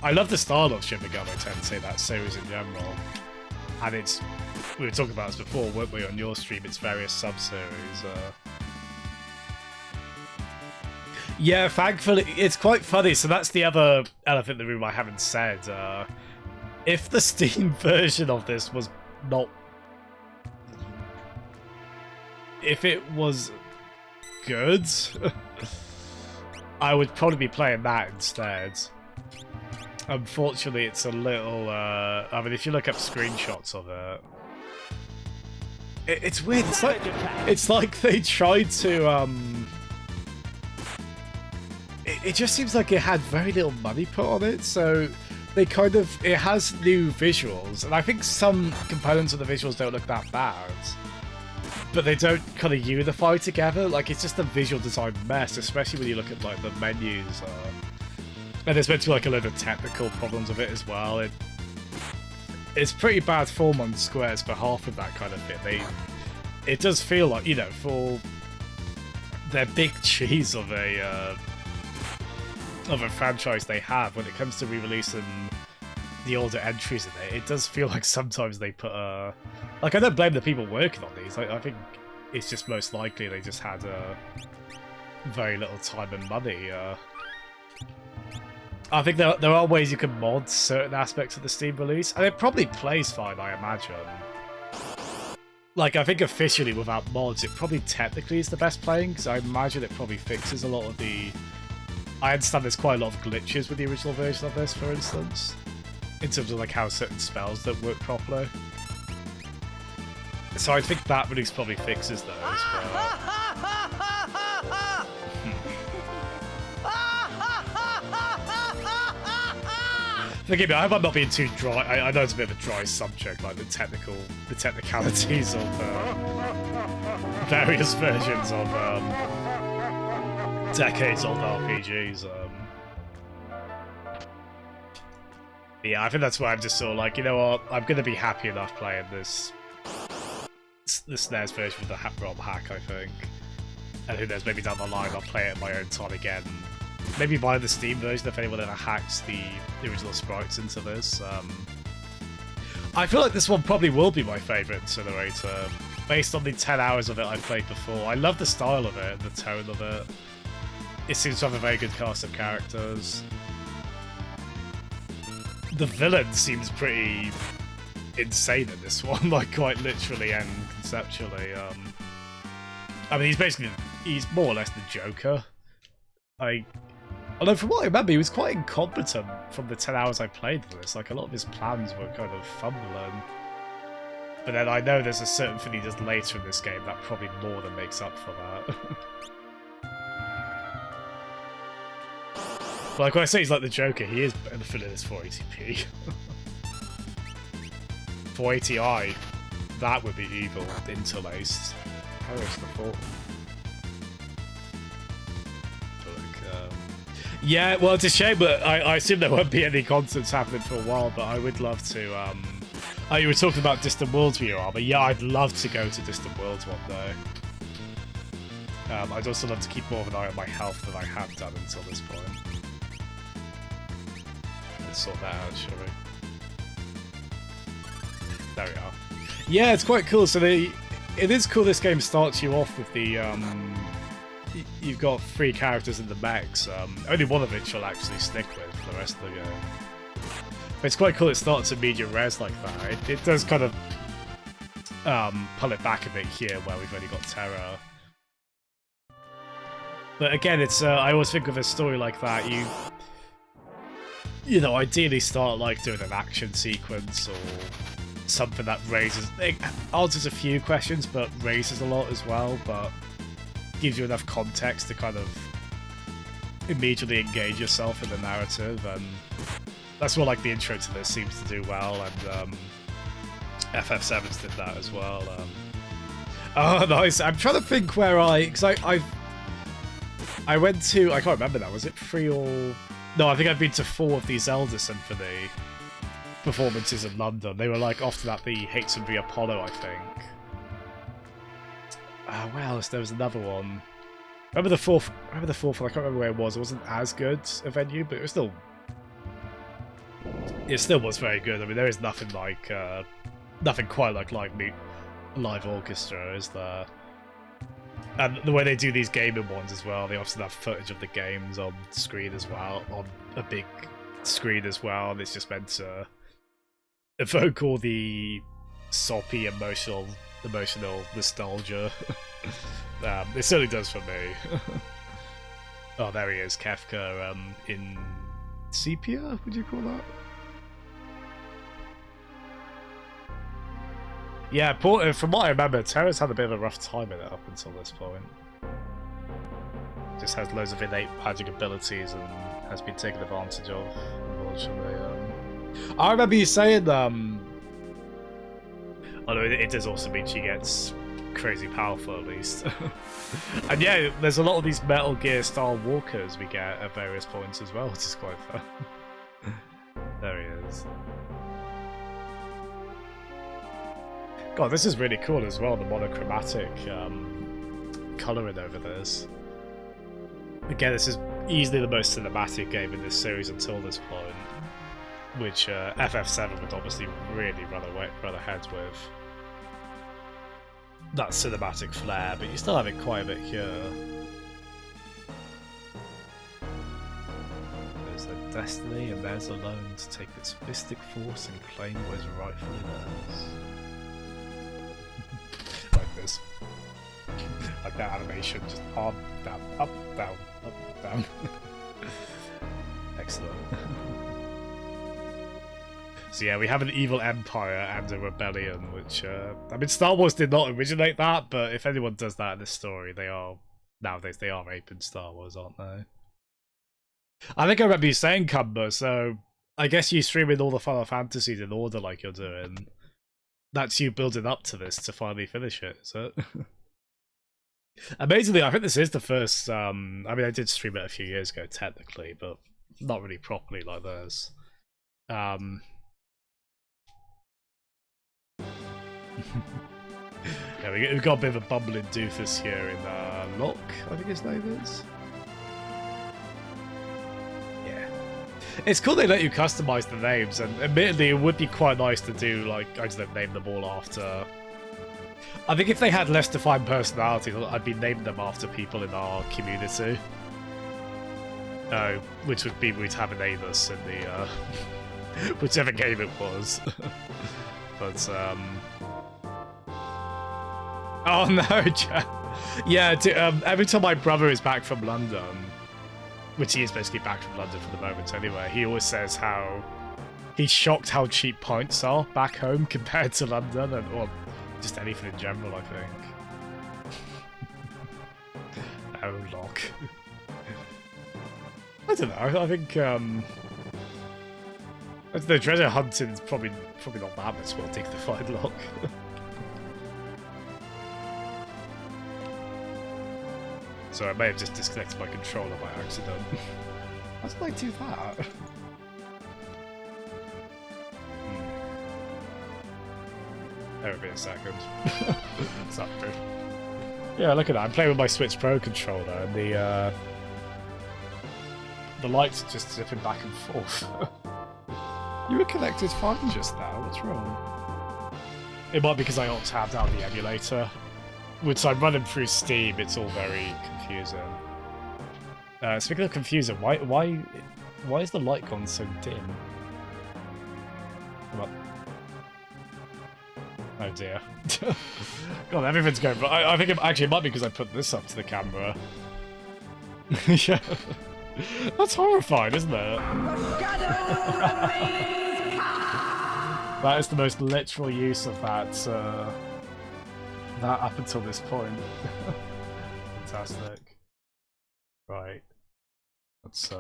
I love the style of Shin Megami Tensei, that series in general, and it's. We were talking about this before, weren't we, on your stream? Its various sub-series. Yeah, thankfully, it's quite funny. So that's the other elephant in the room I haven't said. If the Steam version of this was not... If it was good, I would probably be playing that instead. Unfortunately, it's a little... I mean, if you look up screenshots of it... It's weird. It's like they tried to... It just seems like it had very little money put on it, so they kind of... It has new visuals, and I think some components of the visuals don't look that bad, but they don't kind of unify together. Like, it's just a visual design mess, especially when you look at, like, the menus. And there's meant to be, like, a load of technical problems with it as well. It's pretty bad form on Square's behalf with that kind of thing. It does feel like, you know, for their big cheese of a franchise they have, when it comes to re-releasing the older entries in it, it does feel like sometimes they put like, I don't blame the people working on these. I think it's just most likely they just had very little time and money. I think there are ways you can mod certain aspects of the Steam release, and it probably plays fine, I imagine. Like, I think officially without mods, it probably technically is the best playing, because I imagine it probably fixes a lot of the... I understand there's quite a lot of glitches with the original version of this, for instance, in terms of like how certain spells don't work properly. So I think that release probably fixes those, but... Forgive me, I hope I'm not being too dry. I know it's a bit of a dry subject, like the technicalities of various versions of decades-old RPGs. Yeah, I think that's why I'm just sort of like, you know what, I'm going to be happy enough playing this SNES version with the ROM hack, I think. And who knows, maybe down the line I'll play it at my own time again. Maybe buy the Steam version if anyone ever hacks the original sprites into this. I feel like this one probably will be my favourite Incinerator, based on the 10 hours of it I've played before. I love the style of it, the tone of it. It seems to have a very good cast of characters. The villain seems pretty insane in this one, like quite literally and conceptually. I mean, he's more or less the Joker. Although from what I remember, he was quite incompetent from the 10 hours I played with this. Like, a lot of his plans were kind of fumbling. But then I know there's a certain thing he does later in this game that probably more than makes up for that. But like when I say he's like the Joker, he is better than this 480p. 480i, that would be evil, interlaced. Perish the fall. Yeah, well, it's a shame, but I assume there won't be any concerts happening for a while, but I would love to, Oh, you were talking about Distant Worlds VR, but yeah, I'd love to go to Distant Worlds one day. I'd also love to keep more of an eye on my health than I have done until this point. Let's sort that out, shall we? There we are. Yeah, it's quite cool. So it is cool this game starts you off with the, you've got 3 characters in the mechs. Only one of which you'll actually stick with for the rest of the game. But it's quite cool it starts at medium res like that. It does kind of pull it back a bit here where we've only got Terra. But again, it's I always think of a story like that, you know, ideally start like doing an action sequence or something that raises, it answers a few questions but raises a lot as well, but gives you enough context to kind of immediately engage yourself in the narrative, and that's what like the intro to this seems to do well, and FF7's did that as well. Oh, nice. I'm trying to think where because I went to, I can't remember now, was it 3 or... No, I think I've been to 4 of the Zelda Symphony performances in London. They were like often at the Hexenbury Apollo, I think. Where else? There was another one. Remember the fourth one, I can't remember where it was. It wasn't as good a venue, but it still was very good. I mean, there is nothing like nothing quite like live orchestra, is there? And the way they do these gaming ones as well, they often have footage of the games on screen as well, on a big screen as well, and it's just meant to evoke all the soppy, emotional nostalgia. It certainly does for me. Oh, there he is, Kefka, in sepia, would you call that? Yeah, from what I remember, Terra's had a bit of a rough time in it up until this point. Just has loads of innate magic abilities and has been taken advantage of, unfortunately. I remember you saying, although it does also mean she gets crazy powerful at least. And yeah, there's a lot of these Metal Gear style walkers we get at various points as well, which is quite fun. There he is. God, this is really cool as well, the monochromatic colouring over this. Again, this is easily the most cinematic game in this series until this point, which FF7 would obviously really run ahead with that cinematic flair, but you still have it quite a bit here. There's the destiny and theirs alone to take this mystic force and claim what is rightfully theirs. Like this. Like that animation, just up, down, up, down, up, down. Excellent. So yeah, we have an evil empire and a rebellion, which, I mean, Star Wars did not originate that, but if anyone does that in this story, nowadays they are aping Star Wars, aren't they? I think I remember you saying, Cumber, so I guess you streaming all the Final Fantasies in order like you're doing. That's you building up to this to finally finish it, is it? Amazingly, I think this is the first, I mean, I did stream it a few years ago, technically, but not really properly like this. Yeah, we've got a bit of a bumbling doofus here in Locke, I think his name is. Yeah. It's cool they let you customize the names, and admittedly it would be quite nice to do, like, I just don't name them all after... I think if they had less defined personalities, I'd be naming them after people in our community. Which would be we'd have an Amos in the, whichever game it was. But, oh no, Jack. Yeah, every time my brother is back from London, which he is basically back from London for the moment anyway, he always says how he's shocked how cheap pints are back home compared to London, and or just anything in general, I think. Oh, Locke. I don't know, I think, the treasure hunting is probably not that much more dignified, Locke. So I may have just disconnected my controller by accident. How did I do that? There will be a second. It's not true. Yeah, look at that. I'm playing with my Switch Pro controller, and the lights are just zipping back and forth. You were connected fine just now. What's wrong? It might be because I alt-tabbed out the emulator. Which I'm running through Steam, it's all very confusing. Speaking of confusing, why is the light gone so dim? Come on. Oh dear. God, everything's going wrong. I think it might be because I put this up to the camera. Yeah. That's horrifying, isn't it? That is the most literal use of that up until this point. Fantastic. Right. Let's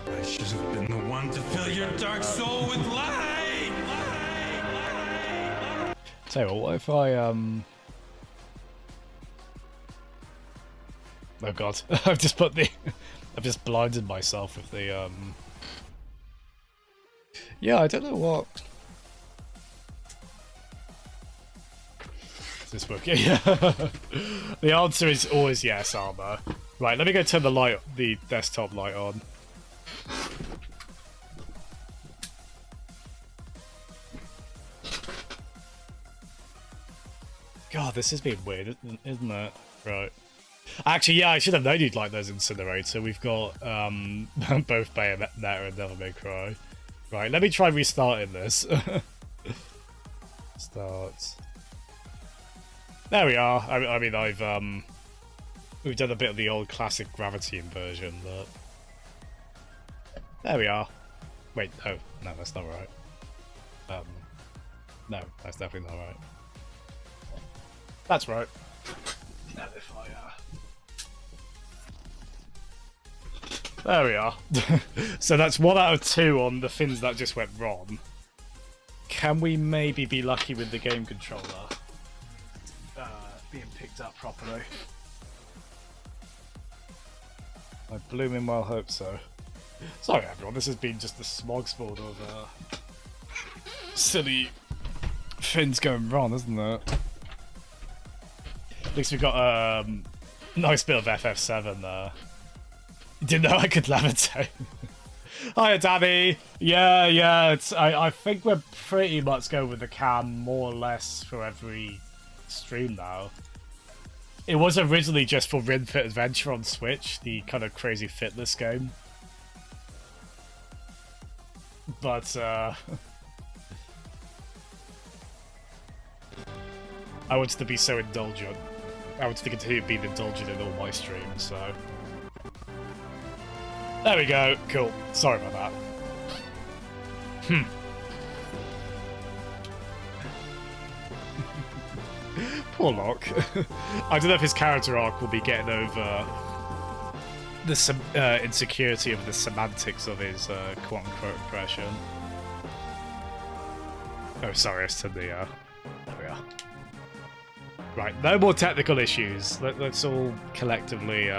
I should have been the one to fill your dark soul with light! Tell you what if I oh god, I've just blinded myself with the yeah, I don't know what. Is this working? Yeah. The answer is always yes, Armor. Right, let me go turn the desktop light on. God, this has been weird, isn't it? Right. Actually, yeah, I should have known you'd like those Incinerator. We've got both Bayonetta and Devil May Cry. Right, let me try restarting this. Start. There we are. I mean, we've done a bit of the old classic gravity inversion, but there we are. Wait, oh no, that's not right. No, that's definitely not right. That's right. Now if I there we are. So that's 1 out of 2 on the things that just went wrong. Can we maybe be lucky with the game controller being picked up properly? I blooming well hope so. Sorry everyone, this has been just a smorgasbord of silly things going wrong, isn't it? At least we've got a nice bit of FF7 there. Didn't know I could levitate. Hiya, Danny. Yeah. I think we're pretty much going with the cam more or less for every stream now. It was originally just for Ring Fit Adventure on Switch, the kind of crazy fitness game. But I wanted to be so indulgent. I wanted to continue being indulgent in all my streams, so... There we go. Cool. Sorry about that. Poor Locke. I don't know if his character arc will be getting over the insecurity of the semantics of his quote-unquote impression. Oh, sorry, it's to the... There we are. Right, no more technical issues. Let's all collectively...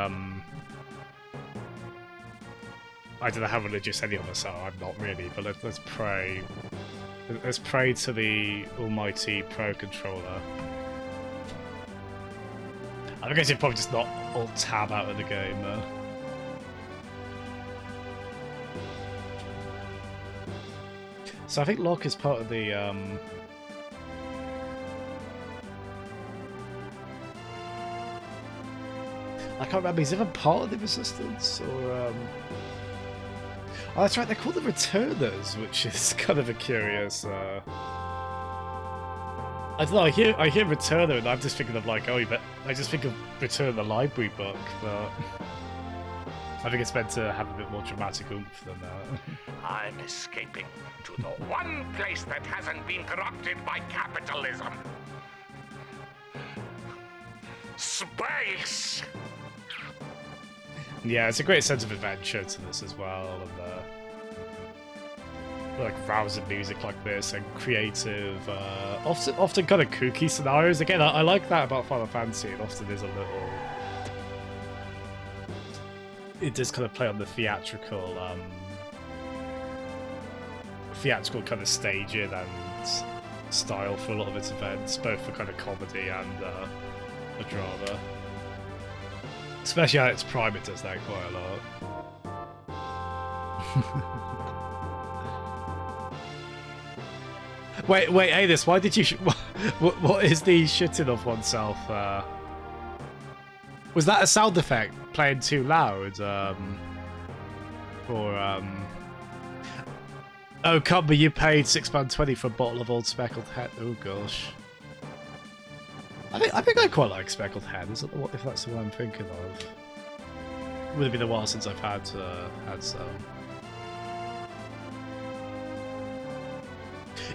I don't know how religious any of us are, I'm not really, but let's pray. Let's pray to the almighty Pro Controller. I guess you'd probably just not alt-tab out of the game, though. So I think Locke is part of the, I can't remember, he's either part of the Resistance, or, Oh, that's right, they're called the Returners, which is kind of a curious, I don't know, I hear Returner and I'm just thinking of like, I just think of Return the Library book, but I think it's meant to have a bit more dramatic oomph than that. I'm escaping to the one place that hasn't been corrupted by capitalism. Space! Yeah, it's a great sense of adventure to this as well, and like rousing music like this and creative, often kind of kooky scenarios. Again, I like that about Final Fantasy. It often is a little. It does kind of play on the theatrical kind of staging and style for a lot of its events, both for kind of comedy and a drama. Especially at its prime, it does that quite a lot. Wait, Adis, why did you... what is the shitting of oneself? Was that a sound effect playing too loud? Oh, Cumber, you paid £6.20 for a bottle of Old Speckled Hen. Oh, gosh. I think I quite like Speckled Hen. Is that if that's the one I'm thinking of? Would have been a while since I've had some.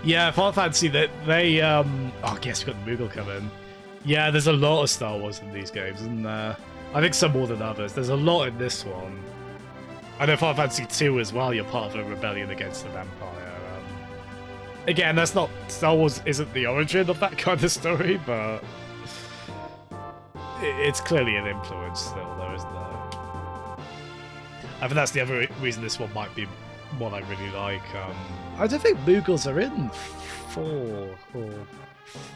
Yeah, Final Fantasy. They oh, yes, we've got the Moogle coming. Yeah, there's a lot of Star Wars in these games, isn't there? I think some more than others. There's a lot in this one. I know Final Fantasy 2 as well. You're part of a rebellion against the Empire. Again, that's not Star Wars. Isn't the origin of that kind of story, but. It's clearly an influence still, though, isn't there? I think that's the other reason this one might be one I really like. I don't think Moogles are in 4 or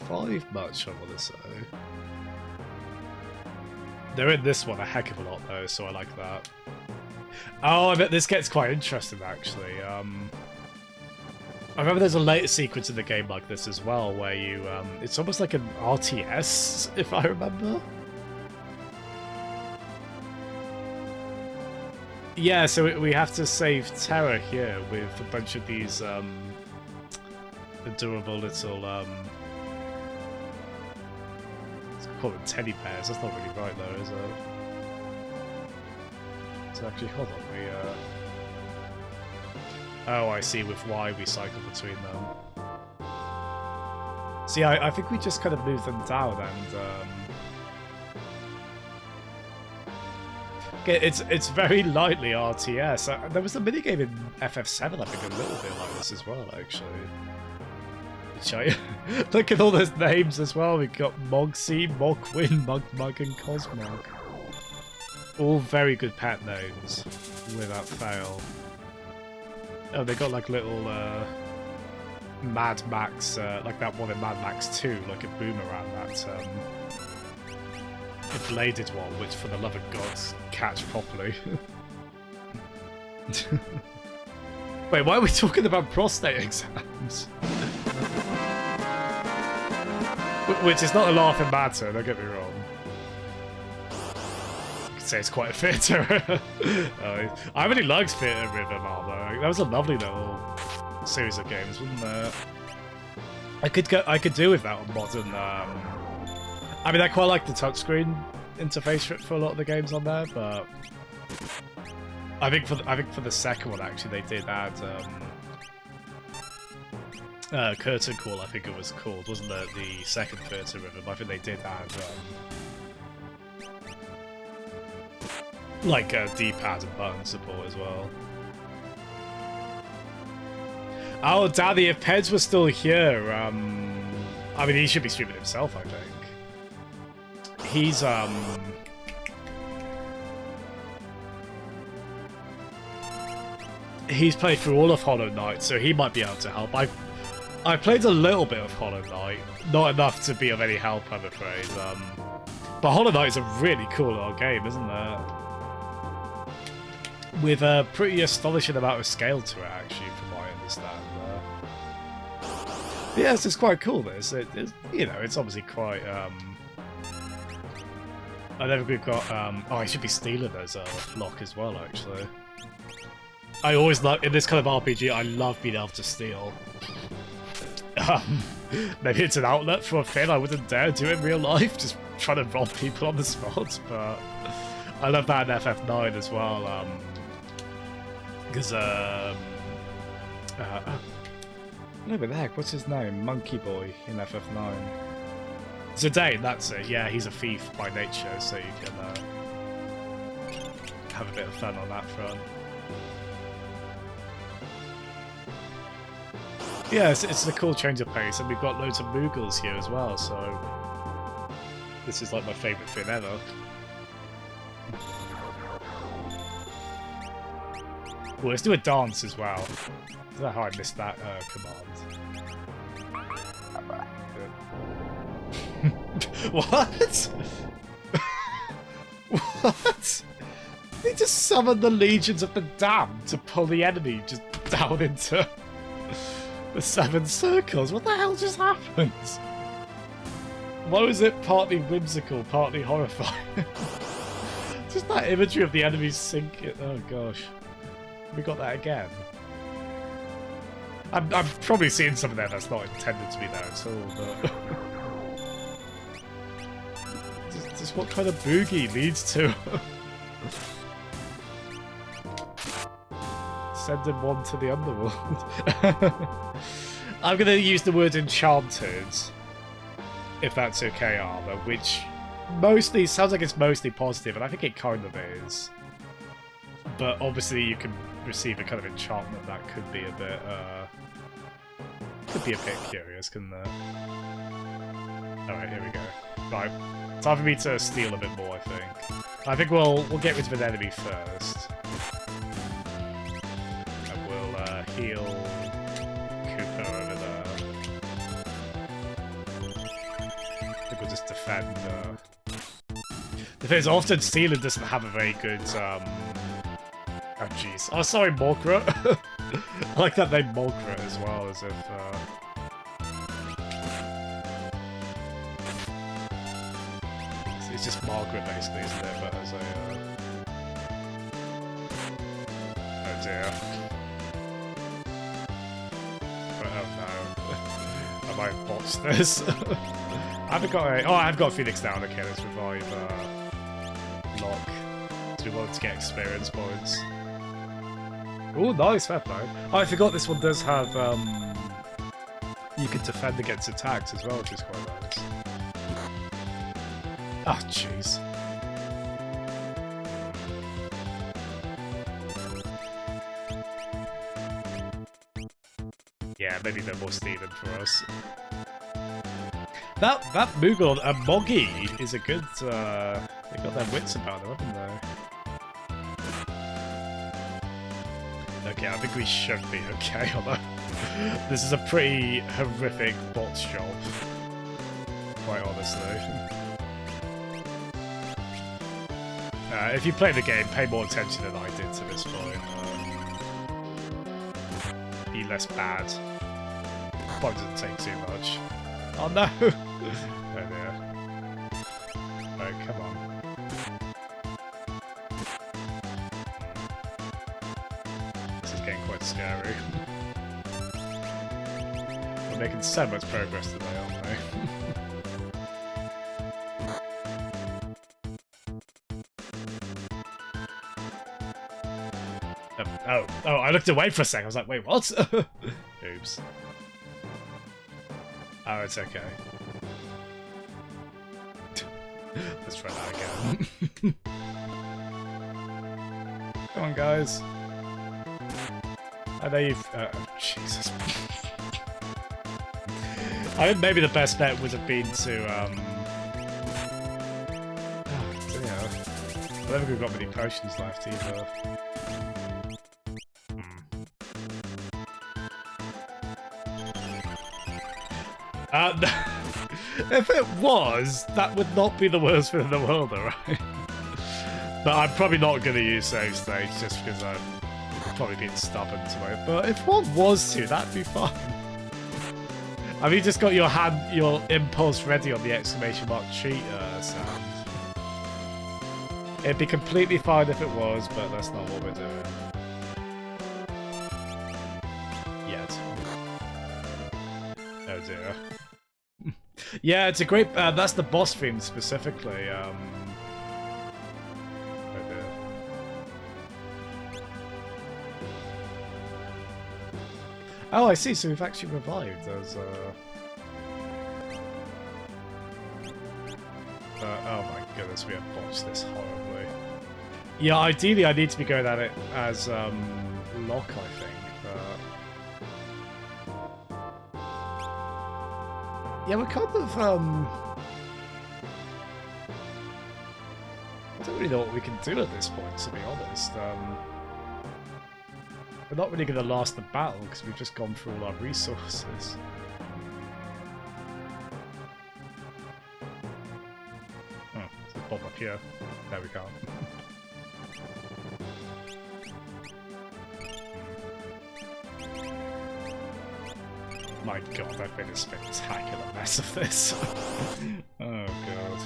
5 much, I want to say. They're in this one a heck of a lot though, so I like that. Oh, I bet this gets quite interesting actually. I remember there's a later sequence in the game like this as well, where you, it's almost like an RTS, if I remember. Yeah, so we have to save Terra here with a bunch of these, adorable little, let's call them teddy bears. That's not really right though, is it? So actually, hold on, oh, I see, with Y we cycle between them. See, I think we just kind of move them down and, it's very lightly RTS. There was a minigame in FF7, I think, a little bit like this as well, actually. Which look at all those names as well. We've got Mogsy, Mogwin, Mugmug, and Cosmog. All very good pet names, without fail. Oh, they got like little Mad Max, like that one in Mad Max 2, like a boomerang, that a bladed one, which for the love of God, catch properly. Wait, why are we talking about prostate exams? Which is not a laughing matter, don't get me wrong. You could say it's quite a theatre. I really liked Theatre Rhythm Armor. That was a lovely little series of games, wasn't it? I could do with that on modern. I mean, I quite like the touchscreen interface for a lot of the games on there, but I think for the second one actually they did add Curtain Call, I think it was called, wasn't it? The second Theatre Rhythm. I think they did add like D-pad and button support as well. Oh, Daddy, if Peds was still here, I mean, he should be streaming himself, I think. He's played through all of Hollow Knight, so he might be able to help. I played a little bit of Hollow Knight, not enough to be of any help, I'm afraid. But Hollow Knight is a really cool little game, isn't it? With a pretty astonishing amount of scale to it, actually, from what I understand. Yes, it's quite cool. This, you know, it's obviously quite. I know we've got. Oh, I should be stealing those lock as well. Actually, I always love in this kind of RPG. I love being able to steal. Maybe it's an outlet for a thing I wouldn't dare do in real life, just trying to rob people on the spot. But I love that in FF9 as well. Because no, but the heck, what's his name? Monkey Boy in FF9. Zidane, that's it. Yeah, he's a thief by nature, so you can have a bit of fun on that front. Yeah, it's a cool change of pace, and we've got loads of Moogles here as well, so this is like my favourite thing ever. Well, let's do a dance as well. I don't know how I missed that command. What? What? They just summoned the legions of the damned to pull the enemy just down into the 7 circles. What the hell just happened? Why was it partly whimsical, partly horrifying? Just that imagery of the enemies sinking. Oh gosh. We got that again. I'm probably seeing something there that's not intended to be there at all, but just what kind of boogie leads to sending one to the underworld? I'm gonna use the word enchanted, if that's okay, Armor, which mostly sounds like it's mostly positive, and I think it kind of is. But obviously you can receive a kind of enchantment that could be a bit curious, couldn't it? Alright, here we go. Right. Time for me to steal a bit more, I think. I think we'll get rid of an enemy first. And we'll heal Cooper over there. I think we'll just defend. The thing is, often Steelan doesn't have a very good. Oh jeez. Oh, sorry, Morkra. I like that name Morkra as well, as if. It's just Margaret, basically, isn't it? But as a. Oh dear. But, oh no. I might have botched this. I haven't got a. Oh, I've got a Phoenix down. Okay, let's revive Locke. So we want to get experience points. Oh, nice, fair play. Oh, I forgot this one does have. You can defend against attacks as well, which is quite nice. Oh, jeez. Yeah, maybe they're more Steelan for us. That Moogle, Moggy is a good. They got their wits about them, haven't they? Okay, I think we should be okay, although this is a pretty horrific bot job. Quite honestly. If you play the game, pay more attention than I did to this point. Be less bad. Probably doesn't take too much. Oh no! Oh dear. Oh, come on. This is getting quite scary. We're making so much progress today, aren't we? Oh, I looked away for a second. I was like, wait, what? Oops. Oh, it's okay. Let's try that again. Come on, guys. I know you've... oh, Jesus. I think maybe the best bet would have been to, Oh, dear. I don't think we've got many potions left either. If it was, that would not be the worst thing in the world, alright? But I'm probably not going to use save stage just because I'm probably being stubborn to it. But if one was to, that'd be fun. Have you just got your impulse ready on the exclamation mark cheat sound? It'd be completely fine if it was, but that's not what we're doing. Yet. Oh dear. Yeah, it's a great... that's the boss theme specifically. Oh dear. Oh, I see. So we've actually revived as... oh my goodness, we have botched this horribly. Yeah, ideally I need to be going at it as Locke, I think. Yeah, we're kind of, I don't really know what we can do at this point, to be honest. We're not really going to last the battle, because we've just gone through all our resources. Oh, there's a bomb up here. There we go. My god, I've made a spectacular mess of this. Oh god.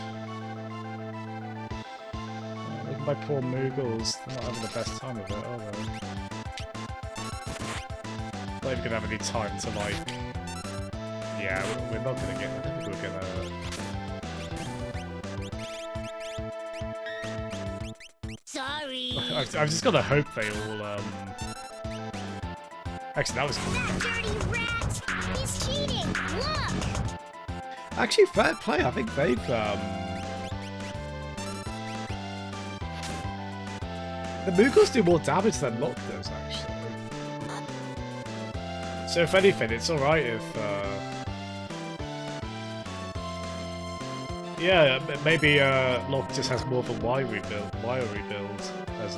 Oh, look at my poor Moogles. They're not having the best time of it, are they? Not even gonna have any time to, like... Yeah, we're not gonna get... I don't think we're gonna... Sorry. I've just gotta hope they all, Actually, that was cool. Dirty rat! He's cheating! Look! Actually, fair play. I think they've, the Moogles do more damage than Locke does, actually. So if anything, it's alright if, yeah, maybe, Locke just has more of a wire rebuild as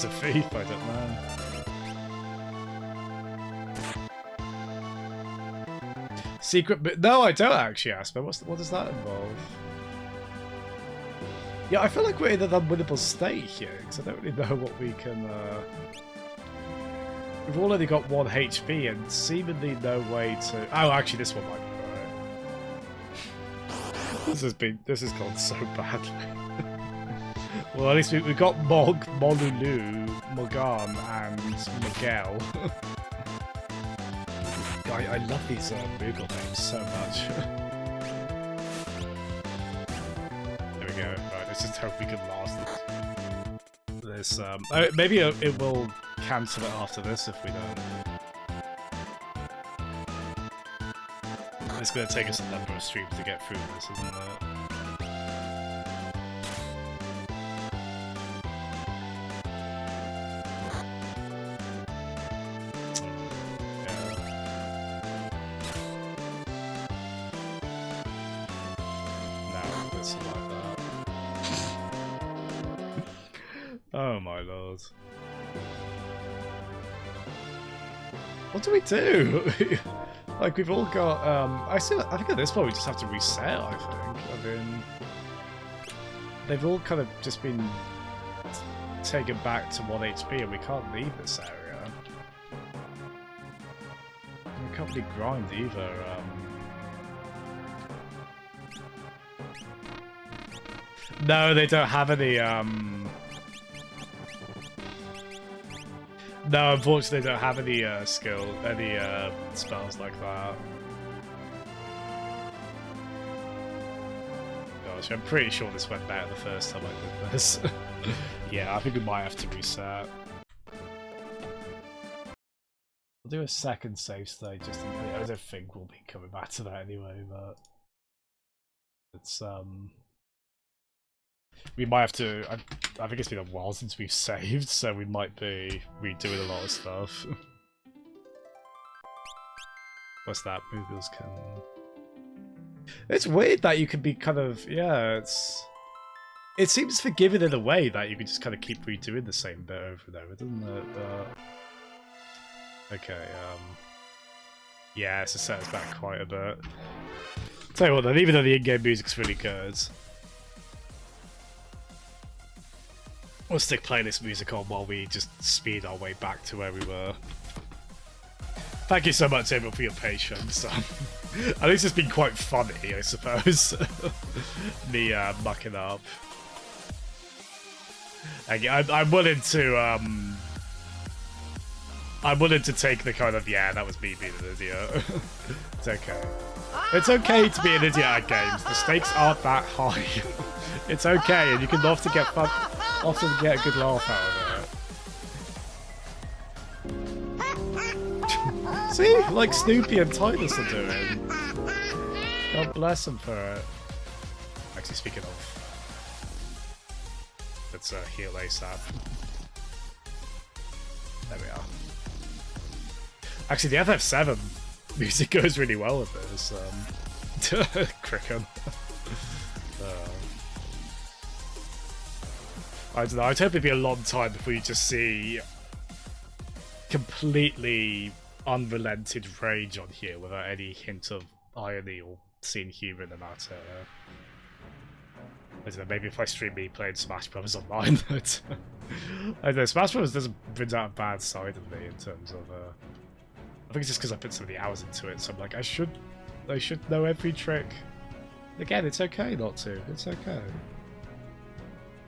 a thief, I don't know. Secret, but no, I don't actually, Asper. What does that involve? Yeah, I feel like we're in an unwinnable state here, because I don't really know what we can... We've already got 1 HP and seemingly no way to... Oh, actually, this one might be alright. This has gone so badly. Well, at least we've got Mog, Molulu, Morgan, and Miguel. I love these Google names so much. There we go. Right, let's just hope we can last this. Maybe it will cancel it after this if we don't. It's going to take us a number of streams to get through this, isn't it? Oh my lord. What do we do? Like, we've all got, I think at this point we just have to reset, I think. I mean, they've all kind of just been taken back to 1 HP and we can't leave this area. We can't really grind either. No, they don't have any, No, unfortunately, they don't have any spells like that. Gosh, I'm pretty sure this went better the first time I did this. Yeah, I think we might have to reset. I'll do a second save state just in case. I don't think we'll be coming back to that anyway, but it's we might have to. I think it's been a while since we've saved, so we might be redoing a lot of stuff. What's that? Moogles can. It's weird that you can be kind of It seems forgiving in a way that you can just kind of keep redoing the same bit over and over, doesn't it? Okay. Yeah, it's set us back quite a bit. Tell you what, then, even though the in-game music's really good. We'll stick playlist music on while we just speed our way back to where we were. Thank you so much, everyone, for your patience. At least it's been quite funny, I suppose. Me mucking up. I'm willing to take the kind of that was me being an idiot. It's okay. It's okay to be an idiot at games. The stakes aren't that high. It's okay, and you can often get a good laugh out of it. See, like Snoopy and Titus are doing. God bless them for it. Actually, speaking of, let's heal ASAP. There we are. Actually, the FF7 music goes really well with this. Cricken. I don't know, I'd hope it'd be a long time before you just see completely unrelented rage on here without any hint of irony or seeing humour in the matter. I don't know, maybe if I stream me playing Smash Bros. Online, but I don't know, Smash Bros. Doesn't bring out a bad side of me in terms of, I think it's just because I put so many hours into it, so I'm like, I should know every trick. Again, it's okay not to, it's okay.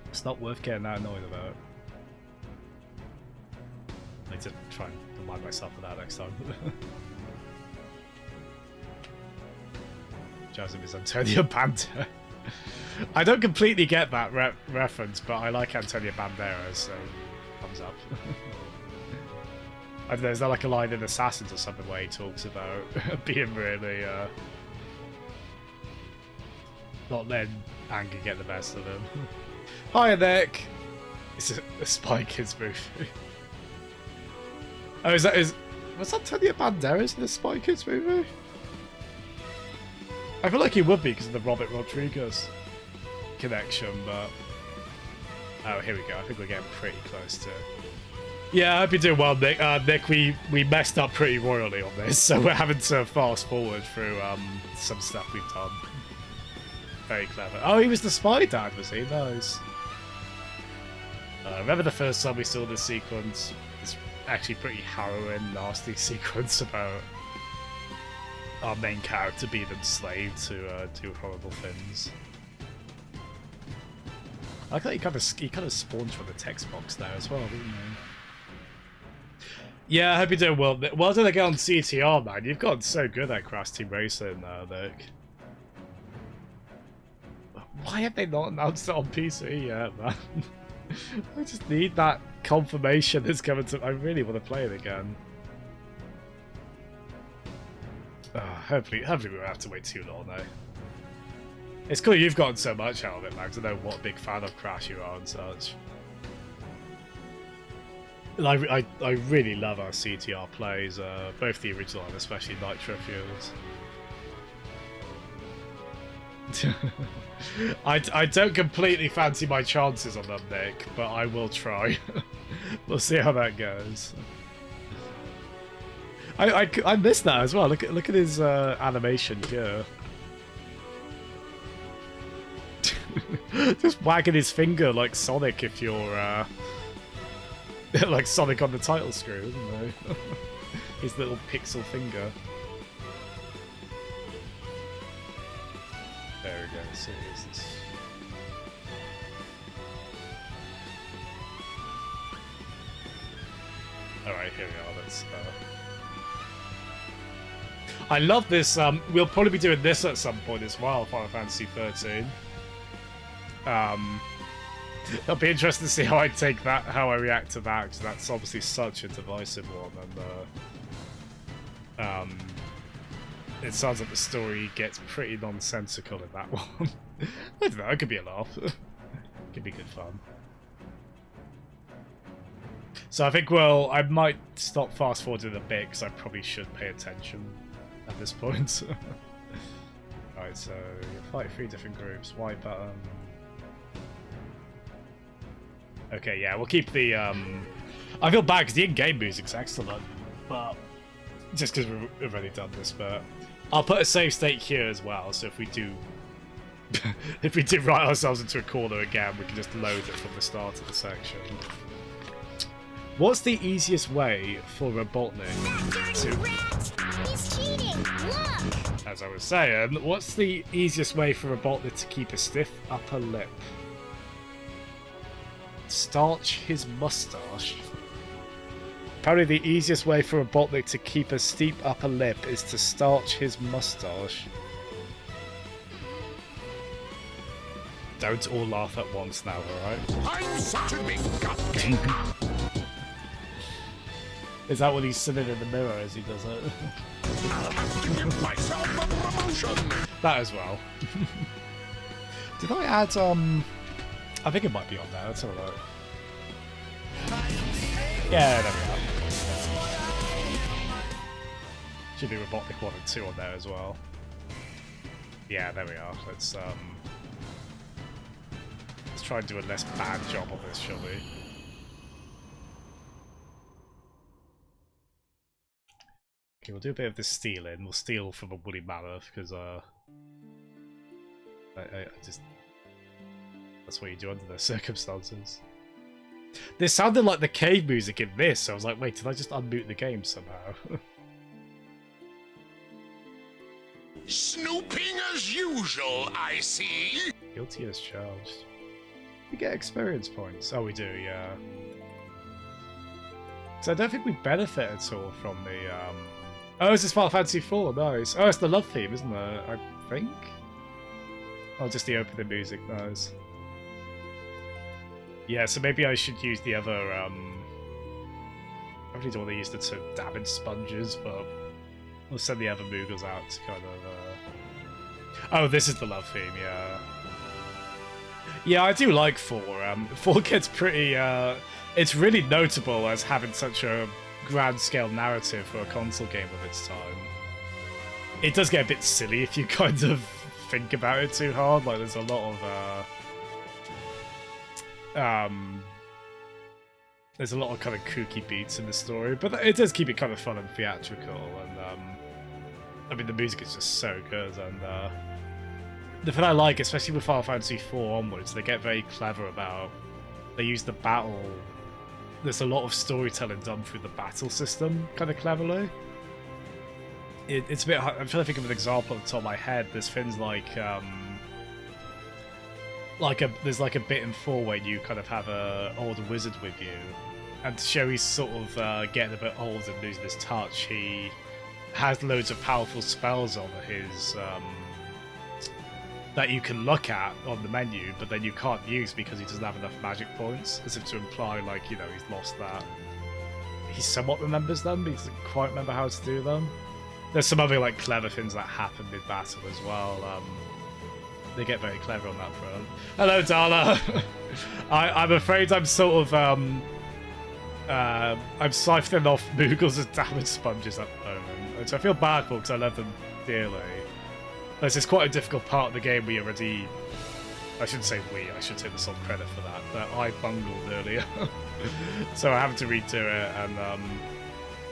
It's not worth getting that annoyed about. I need to try and remind myself of that next time. Jasmine is Antonio Banderas. I don't completely get that reference, but I like Antonio Banderas, so thumbs up. I don't know, is there like a line in Assassins or something where he talks about being really, not letting anger get the best of him? Hiya, Nick! It's a Spy Kids movie. Oh, was that Antonio Banderas in the Spy Kids movie? I feel like he would be because of the Robert Rodriguez connection, but... Oh, here we go. I think we're getting pretty close to Yeah, I hope you're doing well, Nick. Nick, we messed up pretty royally on this, so we're having to fast forward through some stuff we've done. Very clever. Oh, he was the spy dad, was he? Nice. Remember the first time we saw this sequence? It's actually pretty harrowing, nasty sequence about our main character being enslaved to do horrible things. I like that he kind of spawned from the text box there as well, didn't he? Yeah, I hope you're doing well. Well done again on CTR, man. You've gotten so good at Crash Team Racing, Nick. Why have they not announced it on PC yet, man? I just need that confirmation that's coming to... I really want to play it again. Hopefully we won't have to wait too long, though. It's cool you've gotten so much out of it, man, because I know what a big fan of Crash you are and such. I really love our CTR plays, both the original and especially Nitro Fuels. I don't completely fancy my chances on them, Nick, but I will try. We'll see how that goes. I missed that as well. Look at his animation here. Just wagging his finger like Sonic if you're like Sonic on the title screen, isn't he? His little pixel finger. There we go. So here's this. Alright, here we are. Let's I love this. We'll probably be doing this at some point as well, Final Fantasy 13. It'll be interesting to see how I take that, how I react to that, because that's obviously such a divisive one, and it sounds like the story gets pretty nonsensical in that one. I don't know, it could be a laugh. Could be good fun. So I think, well, I might stop fast forwarding a bit, because I probably should pay attention at this point. Alright, so you fight 3 different groups, Y button. Okay, yeah, we'll keep the, I feel bad because the in-game music's excellent, but just because we've already done this, but I'll put a save state here as well, so if we do if we do write ourselves into a corner again, we can just load it from the start of the section. What's the easiest way for Robotnik to... He's cheating! Look! As I was saying, what's the easiest way for Robotnik to keep a stiff upper lip? Starch his mustache. Apparently the easiest way for Robotnik to keep a steep upper lip is to starch his mustache. Don't all laugh at once now, alright? I'm such a big cupcake. Is that what he's sitting in the mirror as he does it? I'll have to give myself a promotion. That as well. Did I add, I think it might be on there, let's have a look. Yeah, there we are. Should be Robotnik 1 and 2 on there as well. Yeah, there we are. Let's try and do a less bad job on this, shall we? Okay, we'll do a bit of this stealing. We'll steal from a woolly mammoth, because I just... That's what you do under those circumstances. This sounded like the cave music in this, so I was like, wait, did I just unmute the game somehow? Snooping as usual, I see. Guilty as charged. We get experience points. Oh, we do, yeah. So I don't think we benefit at all from the, Oh, this is Final Fantasy IV, nice. Oh, it's the love theme, isn't it? I think? Oh, just the opening music, nice. Yeah, so maybe I should use the other, I really don't want to use the two damage sponges, but we'll send the other Moogles out to kind of, Oh, this is the love theme, yeah. Yeah, I do like 4. 4 gets pretty, it's really notable as having such a grand-scale narrative for a console game of its time. It does get a bit silly if you kind of think about it too hard, like there's a lot of, there's a lot of kind of kooky beats in the story, but it does keep it kind of fun and theatrical. And I mean, the music is just so good, and the thing I like, especially with Final Fantasy IV onwards, they get very clever about. They use the battle. There's a lot of storytelling done through the battle system, kind of cleverly. It's a bit hard. I'm trying to think of an example at the top of my head. There's things like there's like a bit in 4 where you kind of have a older wizard with you, and to show he's sort of getting a bit old and losing his touch, he has loads of powerful spells over his that you can look at on the menu, but then you can't use because he doesn't have enough magic points, as if to imply, like, you know, he's lost that. He somewhat remembers them, but he doesn't quite remember how to do them. There's some other, like, clever things that happen mid-battle as well. They get very clever on that front. Hello, Dala! I'm afraid I'm sort of, I'm siphoning off Moogles as damage sponges at the moment. So I feel bad for because I love them dearly. This is quite a difficult part of the game we already... I shouldn't say we, I should take the sole credit for that I bungled earlier. So I have to redo it, and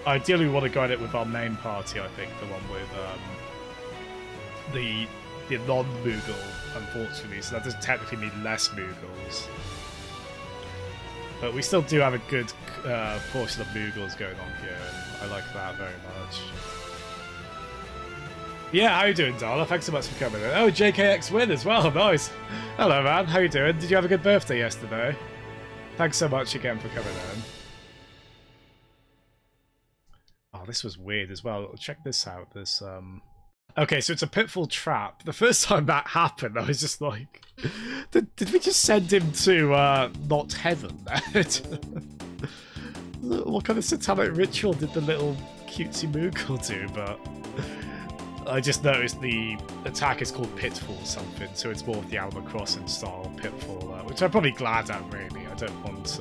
ideally we want to go at it with our main party, I think, the one with the non-Moogle, unfortunately, so that does technically need less Moogles. But we still do have a good portion of Moogles going on here, and I like that very much. Yeah, how you doing, Darla? Thanks so much for coming in. Oh, JKX win as well, nice. Hello, man, how you doing? Did you have a good birthday yesterday? Thanks so much again for coming in. Oh, this was weird as well. Check this out, this, Okay, so it's a pitfall trap. The first time that happened, I was just like, did we just send him to, not heaven? What kind of satanic ritual did the little cutesy Moogle do? But I just noticed the attack is called Pitfall something, so it's more of the Animal Crossing style Pitfall, which I'm probably glad at, really. I don't want,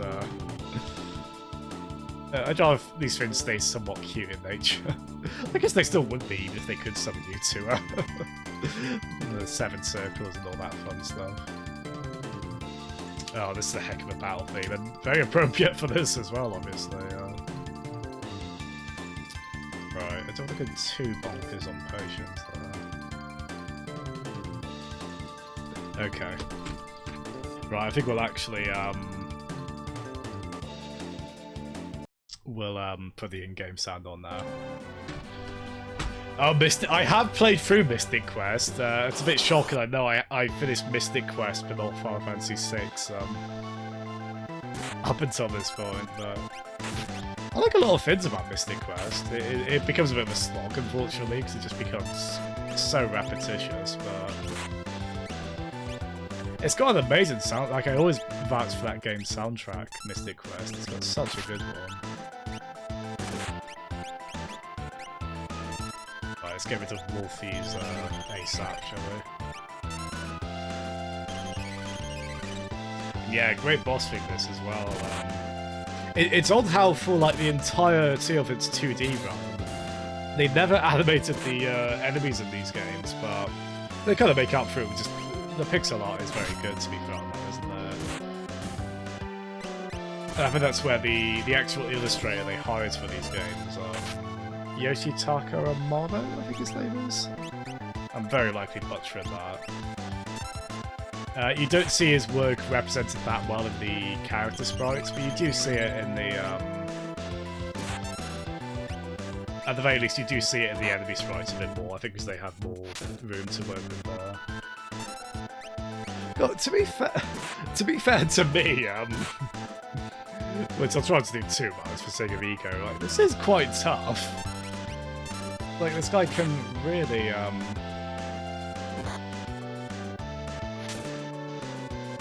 I'd rather these things stay somewhat cute in nature. I guess they still would be, even if they could summon you to the 7 circles and all that fun stuff. Oh, this is a heck of a battle theme, and very appropriate for this as well, obviously. Right, I don't want to go too bonkers on potions, though. Okay. Right, I think we'll actually, we'll put the in-game sound on now. Oh, I have played through Mystic Quest. It's a bit shocking, I know. I finished Mystic Quest but not Final Fantasy VI up until this point, but I like a lot of things about Mystic Quest. It becomes a bit of a slog, unfortunately, because it just becomes so repetitious, but it's got an amazing sound. Like, I always vouch for that game's soundtrack, Mystic Quest. It's got such a good one. Right, let's get rid of Wolfie's ASAP, shall we? Yeah, great boss thing this as well. It's odd how for like the entirety of its 2D run, they never animated the enemies in these games, but they kind of make up for it. Just the pixel art is very good, to be fair on that, isn't it? And I think that's where the actual illustrator they hired for these games, Yoshitaka Amano, I think his name is. I'm very likely butchering that. You don't see his work represented that well in the character sprites, but you do see it in the, at the very least, you do see it in the enemy sprites a bit more, I think, because they have more room to work with there. No, to be fair to me, which I'll try to do too much for sake of ego, like, this is quite tough. Like, this guy can really,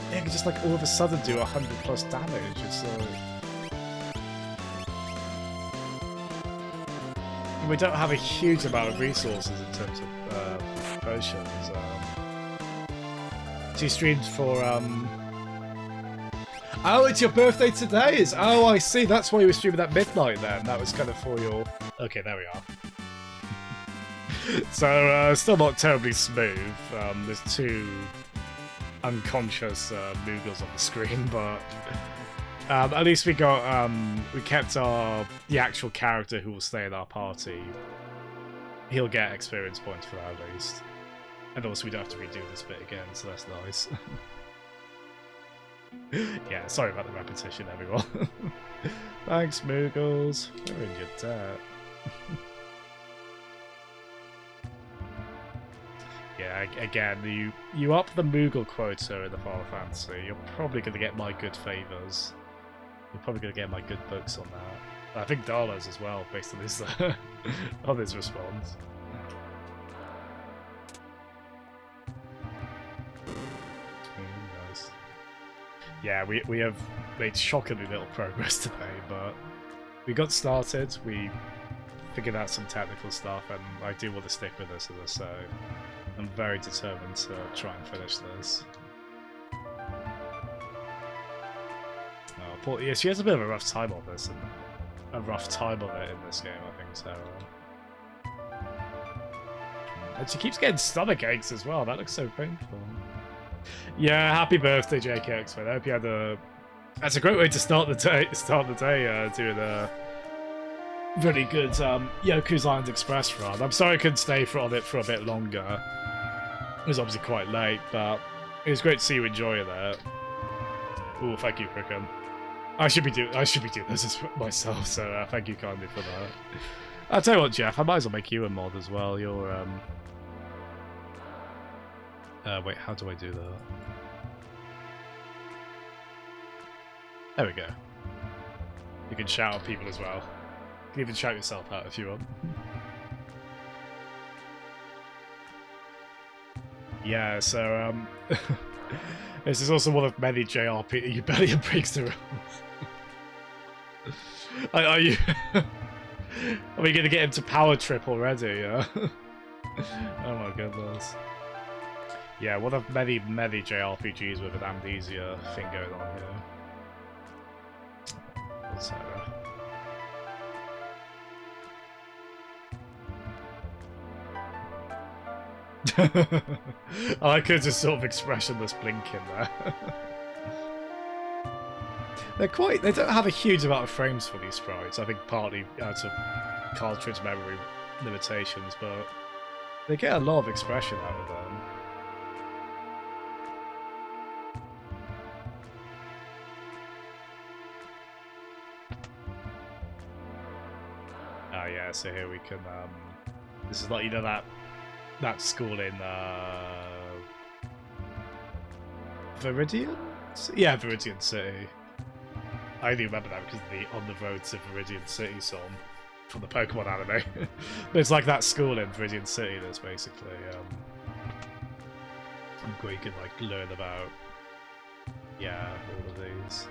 he can just, like, all of a sudden do 100+ damage. It's like... We don't have a huge amount of resources in terms of potions. She streamed for, Oh, it's your birthday today! Oh, I see, that's why you were streaming at midnight then. That was kind of for your... Okay, there we are. So, still not terribly smooth. There's 2... unconscious Moogles on the screen, but At least we got we kept the actual character who will stay in our party. He'll get experience points for that at least. And also we don't have to redo this bit again, so that's nice. Yeah, sorry about the repetition, everyone. Thanks, Moogles. We're in your debt. Yeah, again, you up the Moogle quota in the Final Fantasy, you're probably going to get my good favours. You're probably going to get my good books on that. I think Darla's as well, based on his, on his response. Nice. Yeah, we have made shockingly little progress today, but we got started, we figured out some technical stuff, and I do want to stick with this, as I say. I'm very determined to try and finish this. Oh, yeah, she has a bit of a rough time on this, and a rough time of it in this game, I think, Sarah. And she keeps getting stomach aches as well. That looks so painful. Yeah, happy birthday, JKX. I hope you had a. That's a great way to start the day. Doing a really good Yoku's Island Express run. I'm sorry I couldn't stay on it for a bit longer. It was obviously quite late, but it was great to see you enjoy that. Oh, thank you, Crickham. I should be doing this myself, so thank you kindly for that. I'll tell you what, Jeff, I might as well make you a mod as well. You're wait, how do I do that? There we go. You can shout at people as well. You can even shout yourself out if you want. Yeah, so this is also one of many JRPG. You barely breaks the rules. Are you? Are we gonna get into Power Trip already? Yeah. Oh my goodness. Yeah, one of many JRPGs with an amnesia thing going on here. Sarah. I like her just sort of expressionless blinking there. They don't have a huge amount of frames for these sprites. I think partly out of cartridge memory limitations, but they get a lot of expression out of them. Oh yeah, so here we can this is like, you know, that school in Viridian? Yeah, Viridian City. I only remember that because of the On the Road to Viridian City song from the Pokemon anime. But it's like that school in Viridian City that's basically where you can like learn about, yeah, all of these.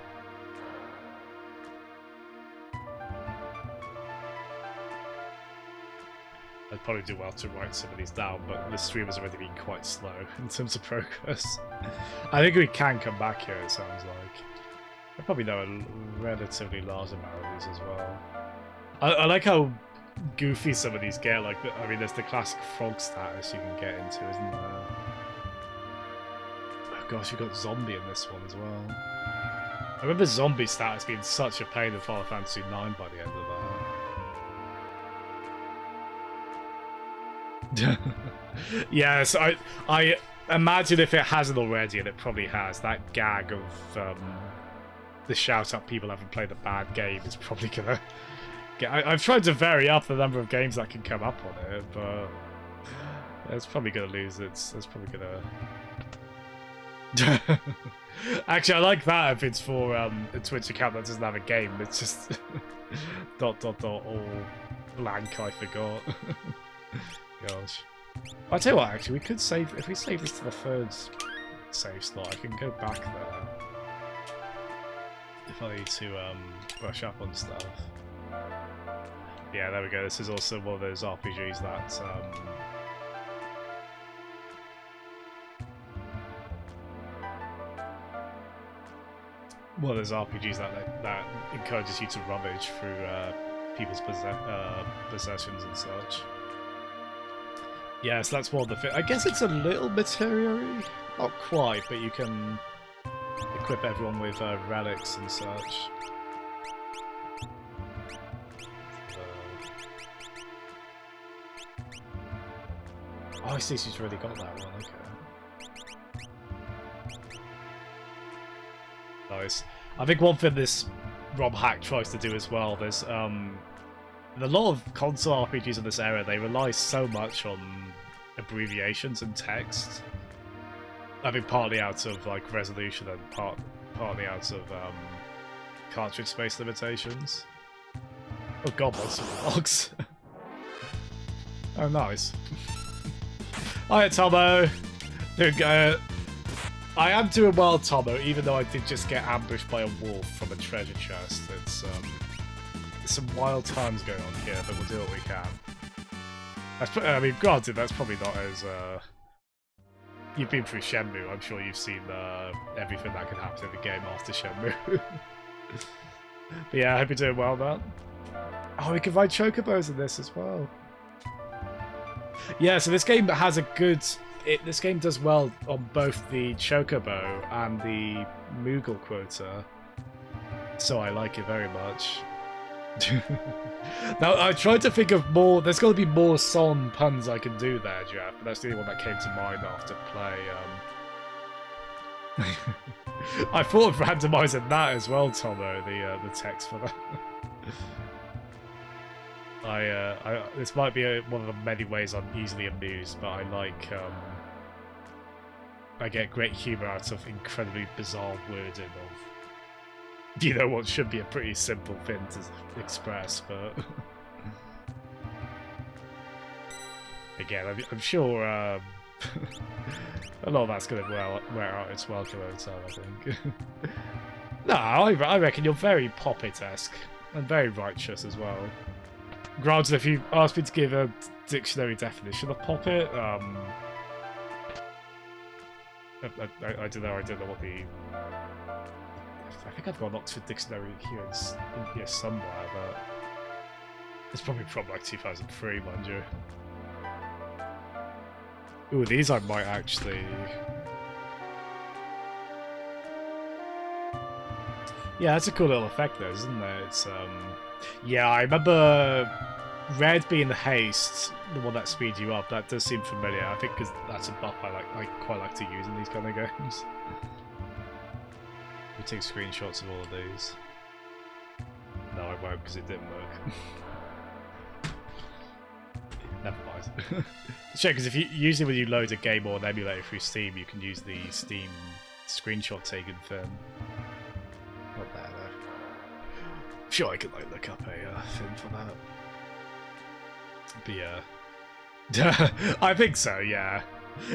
I'd probably do well to write some of these down, but the stream has already been quite slow in terms of progress. I think we can come back here, it sounds like. I probably know a relatively large amount of these as well. I like how goofy some of these get. Like, I mean, there's the classic frog status you can get into, isn't there? Oh gosh, you've got zombie in this one as well. I remember zombie status being such a pain in Final Fantasy IX by the end of that. Yes, I imagine if it hasn't already, and it probably has, that gag of the shout out people haven't played a bad game is probably gonna get. I've tried to vary up the number of games that can come up on it, but it's probably gonna lose its. It's probably gonna. Actually, I like that if it's for a Twitch account that doesn't have a game. It's just ... all blank. I forgot. Gosh. I'll tell you what, actually, we could save... If we save this to the third save slot, I can go back there. If I need to brush up on stuff. Yeah, there we go. This is also one of those RPGs that... one of those RPGs that encourages you to rummage through people's possessions and such. Yes, that's one of the I guess it's a little materia-y. Not quite, but you can equip everyone with relics and such. Oh, I see she's really got that one, okay. Nice. I think one thing this ROM hack tries to do as well, there's a lot of console RPGs in this era, they rely so much on abbreviations and text. I think partly out of like resolution and partly out of cartridge space limitations. Oh god, what's in the box? Oh, nice. Hiya, Tomo! I am doing well, Tomo, even though I did just get ambushed by a wolf from a treasure chest. It's some wild times going on here, but we'll do what we can. I mean, granted, that's probably not as... You've been through Shenmue, I'm sure you've seen everything that can happen in the game after Shenmue. But yeah, I hope you're doing well, man. Oh, we can ride chocobos in this as well. Yeah, so this game has a good... This game does well on both the chocobo and the Moogle quota. So I like it very much. Now, I tried to think of more... There's got to be more Son puns I can do there, Jeff, but that's the only one that came to mind after play. I thought of randomizing that as well, Tomo, the text for that. This might be one of the many ways I'm easily amused, but I like... I get great humour out of incredibly bizarre wording of, you know, what should be a pretty simple thing to express, but... Again, I'm sure a lot of that's going to wear out its welcome over time, I think. No, I reckon you're very Poppet-esque, and very righteous as well. Granted, if you asked me to give a dictionary definition of Poppet, I don't know what the... I think I've got an Oxford Dictionary here, in here somewhere, but... It's probably from like 2003, mind you. Ooh, these I might actually... Yeah, that's a cool little effect though, isn't it? It's, yeah, I remember red being the haste, the one that speeds you up. That does seem familiar. I think because that's a buff I quite like to use in these kind of games. We take screenshots of all of these. No, I won't because it didn't work. Never mind. Sure, because if you usually when you load a game or an emulator through Steam, you can use the Steam screenshot taken thing. Not there though. I'm sure I could like look up a thing for that. But yeah, I think so. Yeah,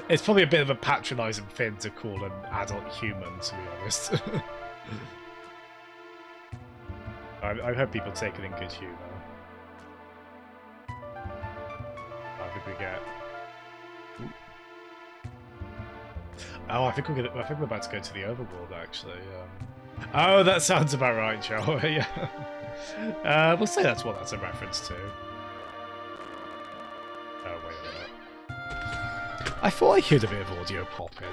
it's probably a bit of a patronising thing to call an adult human, to be honest. I hope people take it in good humour. I think we get. Oh, I think we're about to go to the overworld actually. Oh, that sounds about right, Joe. Yeah. We'll say that's what that's a reference to. Oh wait a minute. I thought I heard a bit of audio popping.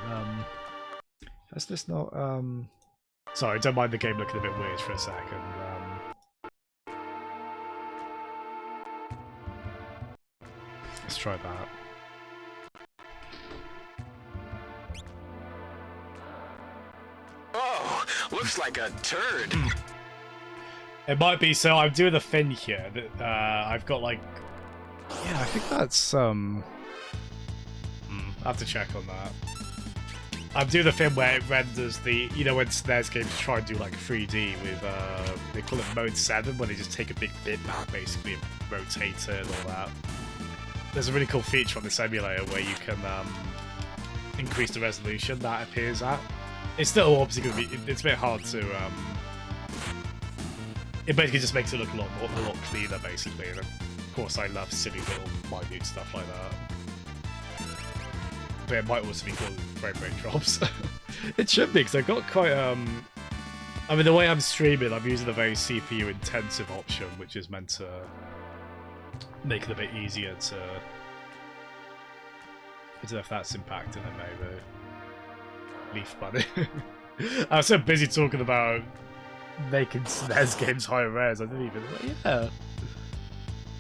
Has this not? Sorry, don't mind the game looking a bit weird for a second. Let's try that. Oh, looks like a turd. It might be. So I'm doing a thing here that I've got like. Yeah, I think that's I have to check on that. I'm doing the thing where it renders the, you know, when SNES games try and do like 3D with they call it Mode 7, where they just take a big bitmap basically and rotate it and all that. There's a really cool feature on this emulator where you can increase the resolution that appears at. It's still obviously going to be, it's a bit hard to, it basically just makes it look a lot cleaner basically, and of course I love silly little minute stuff like that. But it might also be called frame rate drops. It should be, because I've got quite, I mean the way I'm streaming, I'm using a very CPU intensive option, which is meant to make it a bit easier to, I don't know if that's impacting it maybe. Leaf bunny. I was so busy talking about making SNES games higher res, I didn't even... Yeah.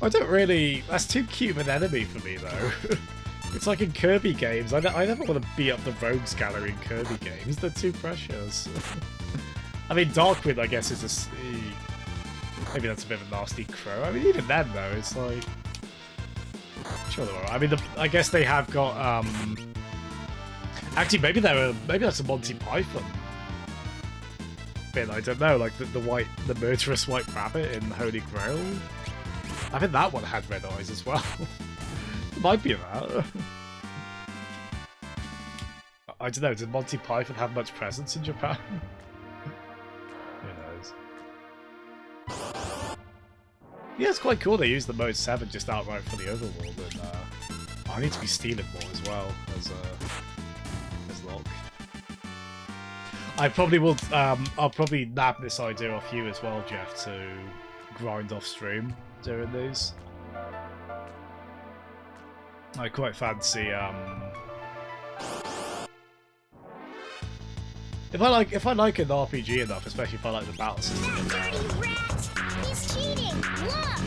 I don't really... That's too cute of an enemy for me, though. It's like in Kirby games. I never want to beat up the Rogues Gallery in Kirby games. They're too precious. I mean, Darkwind, I guess, is a... Maybe that's a bit of a nasty crow. I mean, even then, though, it's like... Sure, they're alright. I mean, I guess they have got... Actually, maybe that's a Monty Python bit. I don't know, like the murderous white rabbit in Holy Grail. I think that one had red eyes as well. Might be that. I don't know. Did Monty Python have much presence in Japan? Who knows? Yeah, it's quite cool. They use the Mode 7 just outright for the overworld, and I need to be stealing more as well as Locke. I probably will. I'll probably nab this idea off you as well, Jeff, to grind off stream during these. I quite fancy. If I like an RPG enough, especially if I like the battle system. Dirty rat! He's cheating! Look!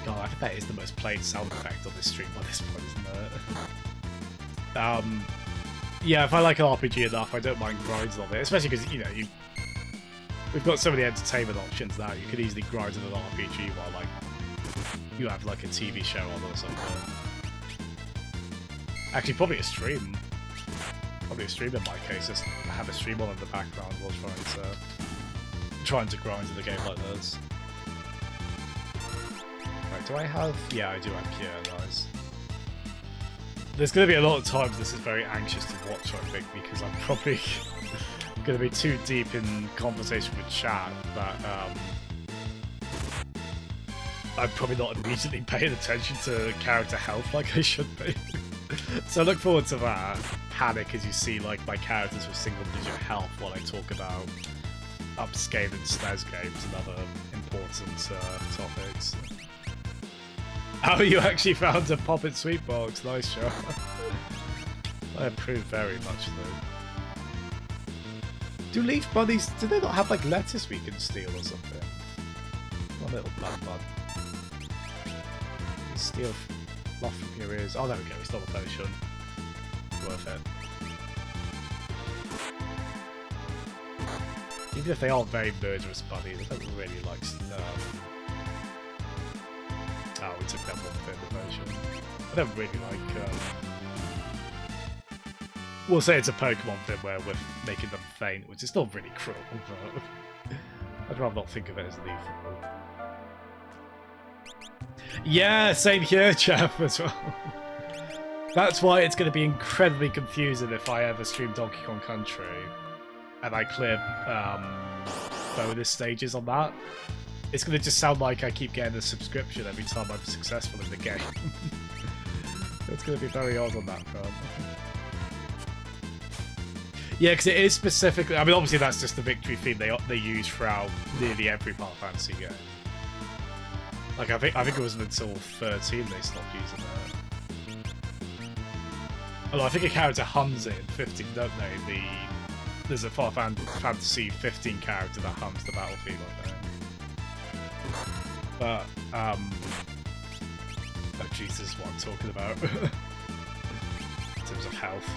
God, I think that is the most played sound effect on this stream by this point, isn't it? Yeah, if I like an RPG enough, I don't mind grinds of it, especially because, you know, we've got so many entertainment options now. You could easily grind in an RPG while, like, you have, like, a TV show on or something. Actually, probably a stream. Probably a stream in my case, just have a stream on in the background while trying to grind in a game like this. Right, do I have... Yeah, I do have Kier, nice. There's going to be a lot of times this is very anxious to watch, I think, because I'm probably going to be too deep in conversation with chat that I'm probably not immediately paying attention to character health like I should be. So I look forward to that. Panic as you see like my characters with single-digit health while I talk about upscaling SNES games and other important topics. Oh, you actually found a Poppet Sweet Box. Nice shot. I approve very much, though. Do leaf bunnies... Do they not have, like, lettuce we can steal or something? One little bun bun. Steal fluff from your ears. Oh, there we go. We stole the potion. Worth it. Even if they are very murderous bunnies, I don't really like... Oh, we took that one bit of the potion. I don't really like... We'll say it's a Pokemon thing where we're making them faint, which is still really cruel, but... I'd rather not think of it as lethal. Yeah, same here, Jeff, as well. That's why it's going to be incredibly confusing if I ever stream Donkey Kong Country and I clear bonus stages on that. It's going to just sound like I keep getting a subscription every time I'm successful in the game. It's going to be very odd on that front. Yeah, because it is specifically... I mean, obviously that's just the victory theme they use throughout nearly every Final Fantasy game. Like, I think it was until 13 they stopped using it. Although I think a character hums it in 15, don't they? There's a Final Fantasy 15 character that hums the battle theme, I think. But, oh Jesus, what I'm talking about. In terms of health.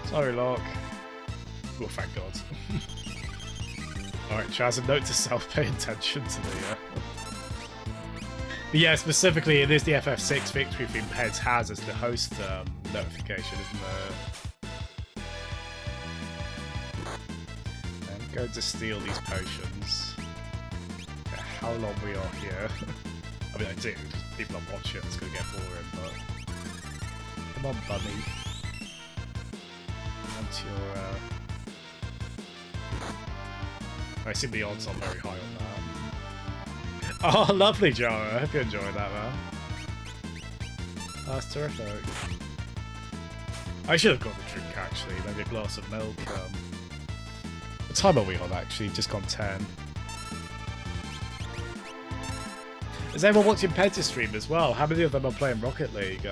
Sorry, Locke. Oh, thank God. Alright, Chaz, a note to self, pay attention to the... But yeah, specifically, it is the FF6 victory theme Peds has as the host notification, isn't there? I'm going to steal these potions. How long we are here. I mean, I do, because people are watching, it's going to get boring, but... Come on, bunny. Onto your, I assume the odds are very high on that. Oh, lovely, Jara. I hope you enjoyed that, man. That's terrific. I should have got the drink, actually. Maybe a glass of milk. What time are we on, actually? Just gone 10. Is everyone watching Penta stream as well? How many of them are playing Rocket League?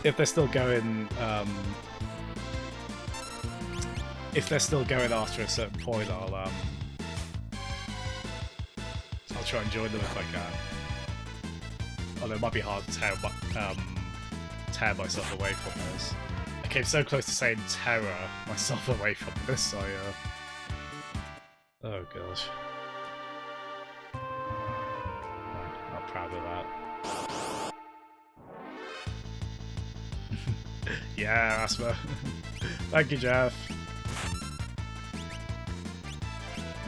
If they're still going if they're still going after a certain point, I'll try and join them if I can. Although it might be hard to tear myself away from this. I came so close to saying terror myself away from this, oh gosh. Not proud of that. Yeah, Asma. Thank you, Jeff.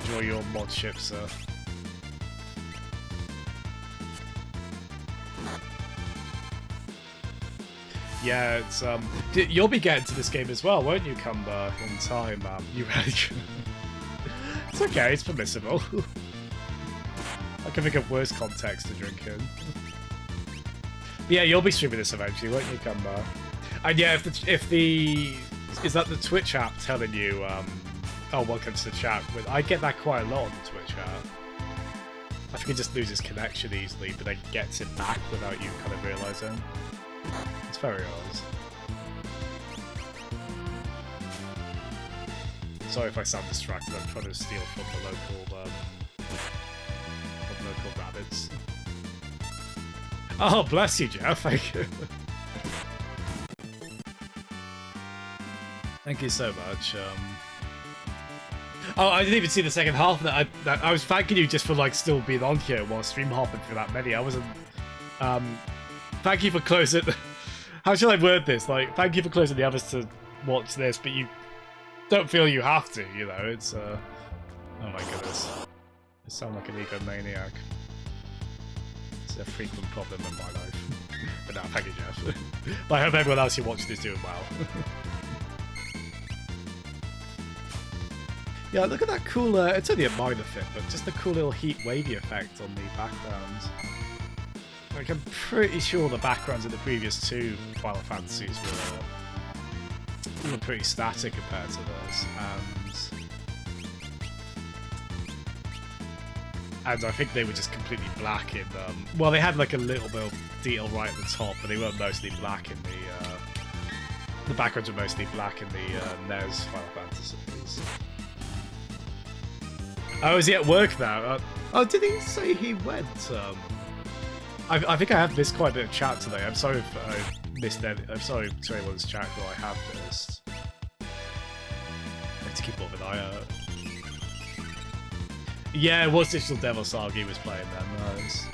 Enjoy your mod ship, sir. Yeah, it's you'll be getting to this game as well, won't you, Cumber? In time, you ready? It's okay, it's permissible. I can think of worse context to drink in. Yeah, you'll be streaming this eventually, won't you, Cumber? And yeah, if the is that the Twitch app telling you oh, welcome to the chat? I get that quite a lot on the Twitch app. I think it just loses connection easily, but then gets it back without you kind of realizing. It's very odd. Sorry if I sound distracted. I'm trying to steal from the local rabbits. Oh, bless you, Jeff. Thank you. Thank you so much. Oh, I didn't even see the second half of that. I was thanking you just for like still being on here while stream hopping for that many. I wasn't. Thank you for closing. How should I word this? Like, thank you for closing the others to watch this, but you don't feel you have to. You know, it's oh my goodness, I sound like an egomaniac. It's a frequent problem in my life. But no, thank you, Jeff. But I hope everyone else who watched is doing well. Yeah, look at that cool, it's only a minor thing, but just the cool little heat wavy effect on the background. Like, I'm pretty sure the backgrounds in the previous two Final Fantasies were pretty static compared to this, and I think they were just completely black in well, they had like a little bit of detail right at the top, but they were mostly black in the backgrounds were mostly black in the NES Final Fantasies. Oh, is he at work now? Oh, did he say he went? I think I have missed quite a bit of chat today. I'm sorry if I missed any. I'm sorry to anyone's chat who I have missed. I have to keep up with an eye out. Yeah, it was Digital Devil Saga he was playing then. Nice.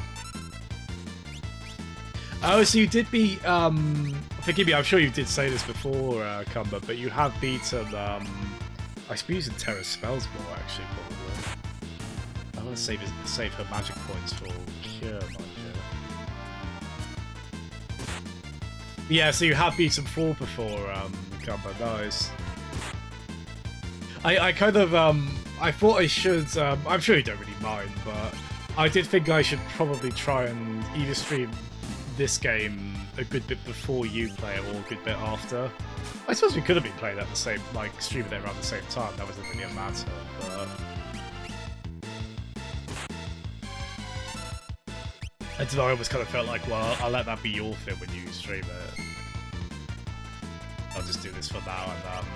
Oh, so you did beat. Forgive me, I'm sure you did say this before, Cumber, but you have beaten. I suppose in Terra Spellsmore, actually, probably. I want to save her magic points for Cure, mind you. Yeah, so you have beaten 4 before, Cumber, nice. I kind of, I thought I should, I'm sure you don't really mind, but I did think I should probably try and either stream this game a good bit before you play it or a good bit after. I suppose we could have been playing at the same, like, streaming it around the same time, that wasn't really a matter, but... I don't know, I almost kind of felt like, well, I'll let that be your thing when you stream it. I'll just do this for now and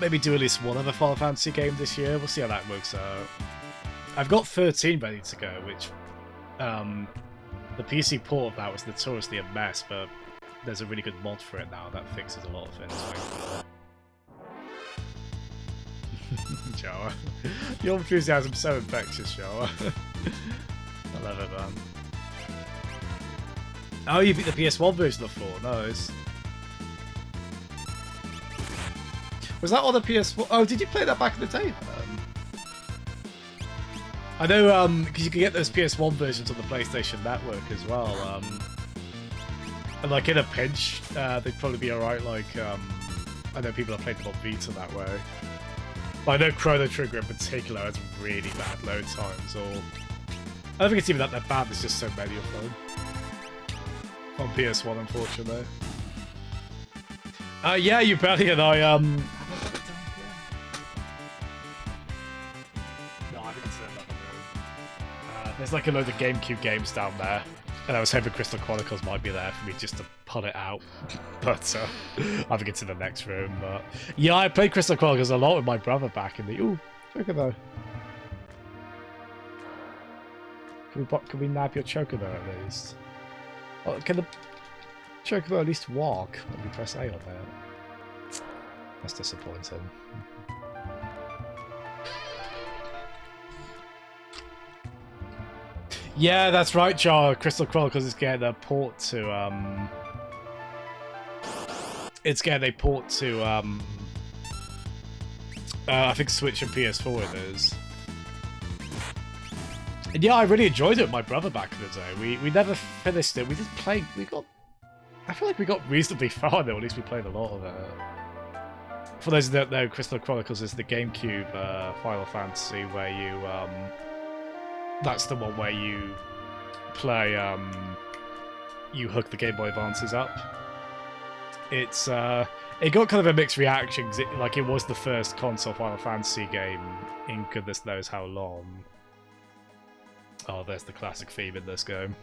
maybe do at least one other Final Fantasy game this year. We'll see how that works out. I've got 13 ready to go, which the PC port of that was notoriously a mess, but there's a really good mod for it now that fixes a lot of things. Joa. Your enthusiasm's so infectious, Joa. I love it, man. Oh, you beat the PS1 version of 4, nice. Was that on the PS4? Oh, did you play that back in the day? I know, because you can get those PS1 versions on the PlayStation Network as well. And like in a pinch, they'd probably be alright. Like, I know people have played them on Vita that way. But I know Chrono Trigger in particular has really bad load times, or I don't think it's even that bad. There's just so many of them on PS1, unfortunately. Yeah, you barely and I No, I think it's in another room. There's like a load of GameCube games down there. And I was hoping Crystal Chronicles might be there for me just to pull it out. But I'll get to the next room. But yeah, I played Crystal Chronicles a lot with my brother back in the... Ooh, look at that. Can we nab your Chocobo at least? Oh, can the Chocobo at least walk when we press A on it? That's disappointing. Yeah, that's right, Jar. Crystal Chronicles is getting a port to it's getting a port to I think Switch and PS4 it is. And yeah, I really enjoyed it with my brother back in the day. We never finished it. We just played. I feel like we got reasonably far though. At least we played a lot of it. For those that don't know, Crystal Chronicles is the GameCube Final Fantasy where you that's the one where you play you hook the Game Boy Advances up. It's it got kind of a mixed reaction because it was the first console Final Fantasy game in goodness knows how long. Oh, there's the classic theme in this game.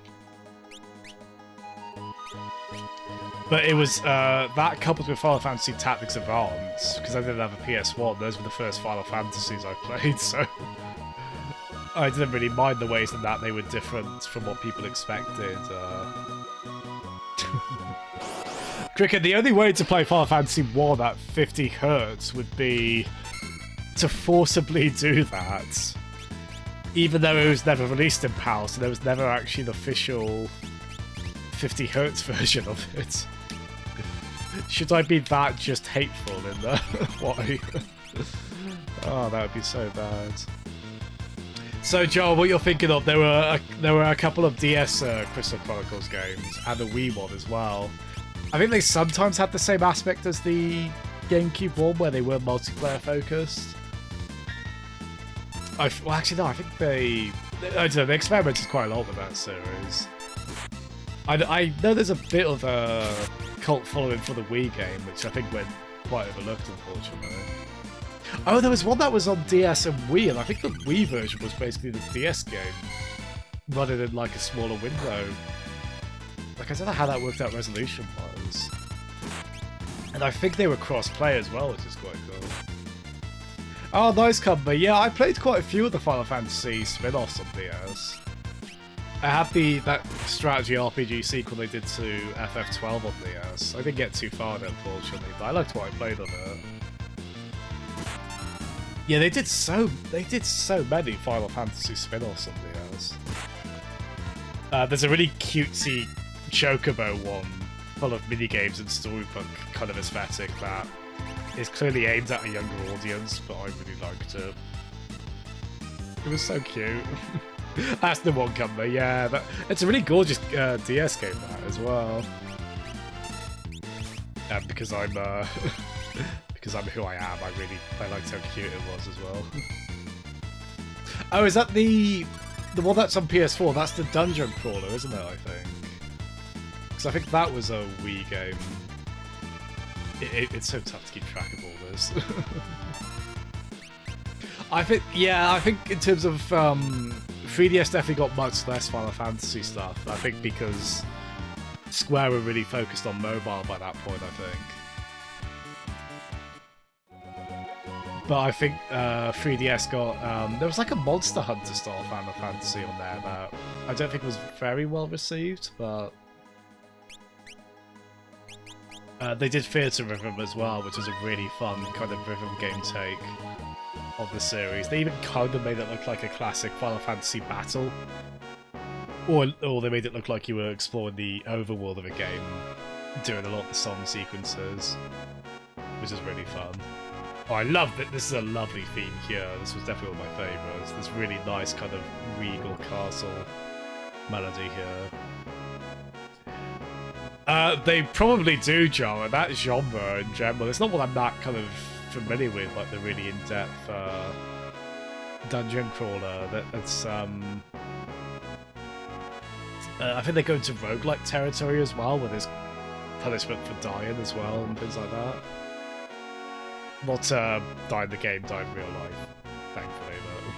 But it was that coupled with Final Fantasy Tactics Advance, because I didn't have a PS1, those were the first Final Fantasies I played, so I didn't really mind the ways that they were different from what people expected. Cricket, the only way to play Final Fantasy 1 at 50 Hz would be to forcibly do that. Even though it was never released in PAL, so there was never actually an official 50 Hz version of it. Should I be that just hateful in there? Why? Oh, that would be so bad. So, Joel, what you're thinking of? There were a couple of DS Crystal Chronicles games and a Wii one as well. I think they sometimes had the same aspect as the GameCube one, where they were multiplayer focused. Well, actually, no. I think I don't know. They experimented quite a lot with that series. I know there's a bit of a cult following for the Wii game, which I think went quite overlooked, unfortunately. Oh, there was one that was on DS and Wii, and I think the Wii version was basically the DS game, running in like a smaller window. Like, I don't know how that worked out resolution-wise. And I think they were cross-play as well, which is quite cool. Oh, nice cover. Yeah, I played quite a few of the Final Fantasy spin-offs on DS. I have that strategy RPG sequel they did to FF12 on DS. I didn't get too far, unfortunately, but I liked what I played on it. Yeah, they did so many Final Fantasy spin-offs on DS. There's a really cutesy Chocobo one, full of minigames and storybook kind of aesthetic that is clearly aimed at a younger audience, but I really liked it. It was so cute. That's the one cover, yeah. It's a really gorgeous DS game, that, as well. And because I'm because I'm who I am, I liked how cute it was as well. Oh, is that the one that's on PS4? That's the Dungeon Crawler, isn't it, I think? Because I think that was a Wii game. It's so tough to keep track of all this. I think in terms of 3DS definitely got much less Final Fantasy stuff. I think because Square were really focused on mobile by that point, I think. But I think 3DS got... there was like a Monster Hunter style Final Fantasy on there that I don't think was very well received, but... they did Theatre Rhythm as well, which was a really fun kind of rhythm game take of the series. They even kind of made it look like a classic Final Fantasy battle. Or they made it look like you were exploring the overworld of a game, doing a lot of the song sequences, which is really fun. Oh, I love that. This is a lovely theme here. This was definitely one of my favourites. This really nice kind of regal castle melody here. They probably do, Joe, and that genre in general. It's not what I'm that kind of familiar with, like the really in-depth dungeon crawler. That's I think they go into roguelike territory as well, where there's punishment for dying as well and things like that. Not die in the game, die in real life, thankfully, though.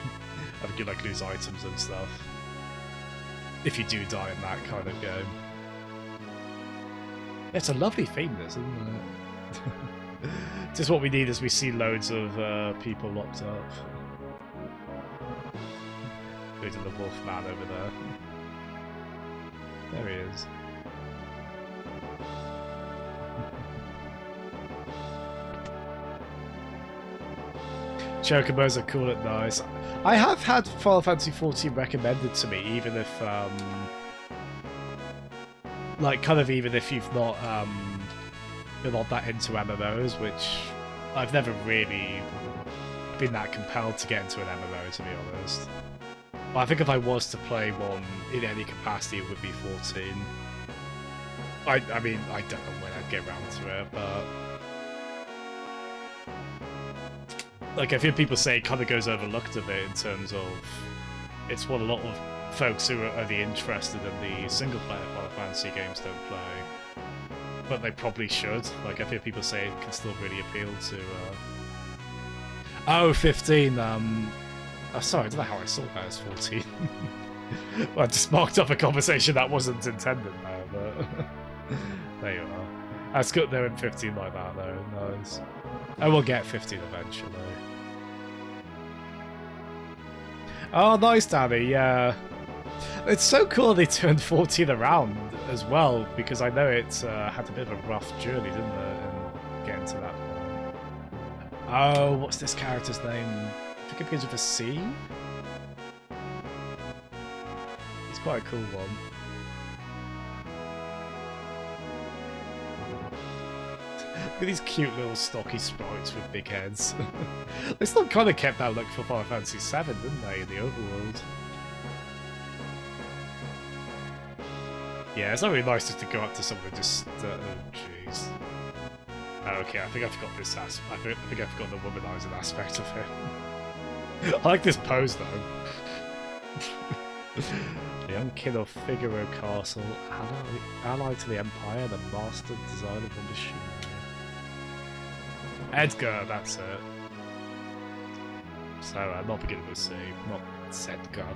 I think you like lose items and stuff. if you do die in that kind of game. It's a lovely theme, this, isn't it? Just what we need is we see loads of people locked up. Go to the wolf man over there. There he is. Chocobos are cool at nice. I have had Final Fantasy XIV recommended to me, even if, like, kind of even if you've not, you're not that into MMOs, which I've never really been that compelled to get into an MMO, to be honest. But I think if I was to play one in any capacity, it would be 14. I mean, I don't know when I'd get around to it, but... like, I hear people say it kind of goes overlooked a bit in terms of it's what a lot of folks who are only interested in the single-player Final Fantasy games don't play. But they probably should. Like, I hear people say it can still really appeal to... Oh, 15, Oh, sorry, I don't know how I saw that as 14. Well, I just marked up a conversation that wasn't intended there, but... there you are. That's good they're in 15 like that, though. Nice. I will get 15 eventually. Oh, nice, Danny, yeah. It's so cool they turned 14 around as well, because I know it had a bit of a rough journey, didn't it, in getting to that point. Oh, what's this character's name? I think it begins with a C? He's quite a cool one. Look at these cute little stocky sprites with big heads. They still kind of kept that look for Final Fantasy VII, didn't they, in the overworld? Yeah, it's not really nice just to go up to someone and just... oh, jeez. Okay, I think I forgot this aspect. I think I forgot the womanizing aspect of him. I like this pose, though. The young king of Figaro Castle, allied to the Empire, the master designer of the machinery. Edgar, that's it. So, not beginning with C, not Sedgar.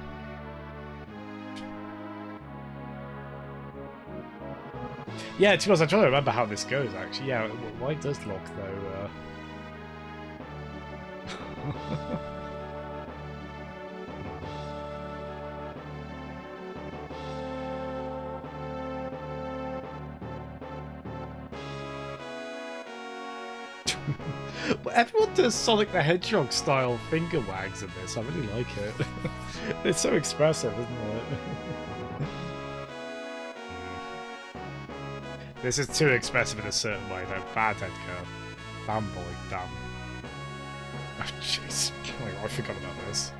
Yeah, to be honest, I'm trying to remember how this goes, actually. Yeah, why does Locke, though, But everyone does Sonic the Hedgehog style finger wags in this. I really like it. It's so expressive, isn't it? This is too expressive in a certain way, though. Bad Edgar. Damn boy, damn. Oh jeez. Oh my god, I forgot about this.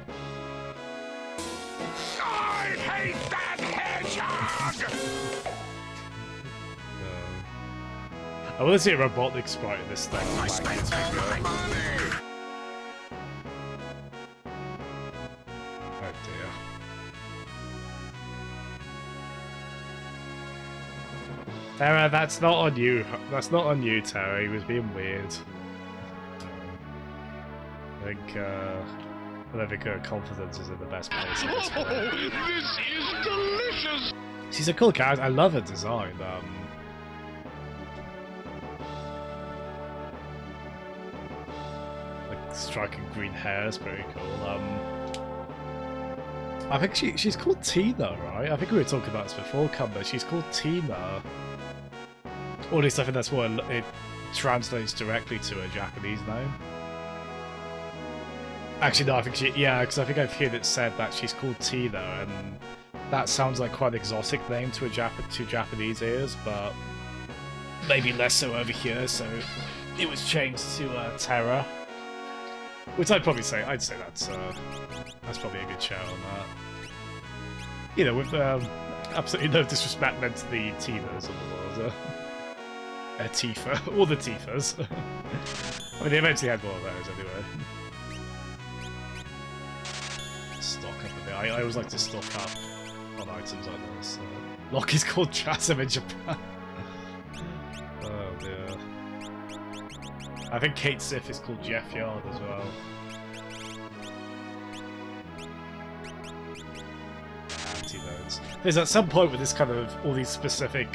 I hate that hedgehog! I want to see a robotic sprite in this thing. I spent all my money. Oh dear. Tara, that's not on you. That's not on you, Tara. He was being weird. I don't think her confidence is in the best place at this point. This is delicious! She's a cool character. I love her design. Striking green hair is very cool. I think she's called Tina, right? I think we were talking about this before, Cumber. She's called Tina. Or at least I think that's what it translates directly to a Japanese name. Actually, no, I think because I think I've heard it said that she's called Tina, and that sounds like quite an exotic name to Japanese ears, but maybe less so over here, so it was changed to Terra. Which I'd probably say, that's probably a good shout on that. You know, with absolutely no disrespect meant to the Tinas of the world. Tifa, all the Tifas. I mean, they eventually had more of those anyway. Stock up a bit. I always like to stock up on items like this. Locke is called Chasm in Japan. Oh dear. I think Kate Sif is called Jeff Yard as well. Anti-though. items. There's at some point with this kind of all these specific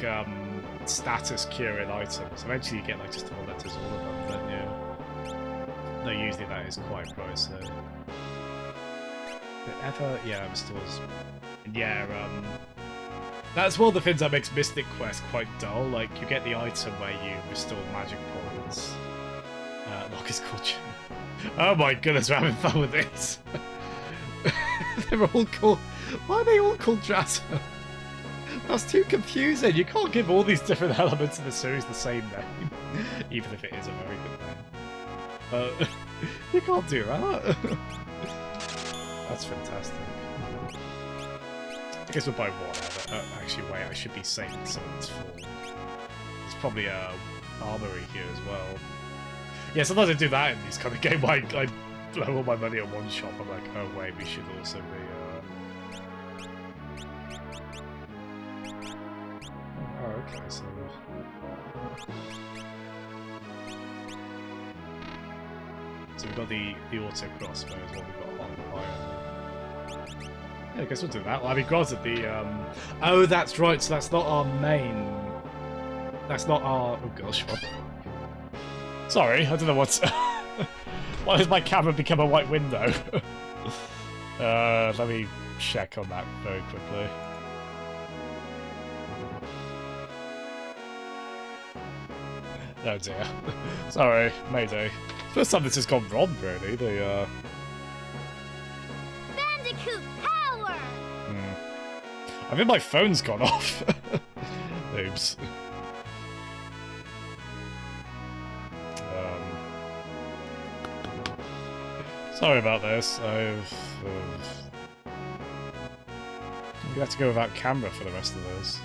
status curing items. Eventually, you get like just all letters, all of them. Then yeah, no, usually that is quite pricey. Yeah, restores. Yeah, that's one of the things that makes Mystic Quest quite dull. Like, you get the item where you restore magic points. Look, it's called. Oh my goodness, we're having fun with this. They're all called. Why are they all called Jazzo? That's too confusing. You can't give all these different elements of the series the same name, even if it is a very good name. You can't do that. That's fantastic. I guess we'll buy one. Actually, wait, I should be saving some of this full. There's probably a armory here as well. Yeah, sometimes I do that in these kind of games. I blow all my money on one shop. I'm like, oh wait, we should also be. Oh, okay, so. So we've got the auto crossbow is what we've got on fire. Yeah, I guess we'll do that. Well, I mean, granted, the oh, that's right. So that's not our main. That's not our. Oh gosh, what? Sorry, I don't know what's. Why has my camera become a white window? Let me check on that very quickly. Oh dear. Sorry, Mayday. First time this has gone wrong, really. Bandicoot power! I think my phone's gone off. Oops. Sorry about this. I'm gonna have to go without camera for the rest of this.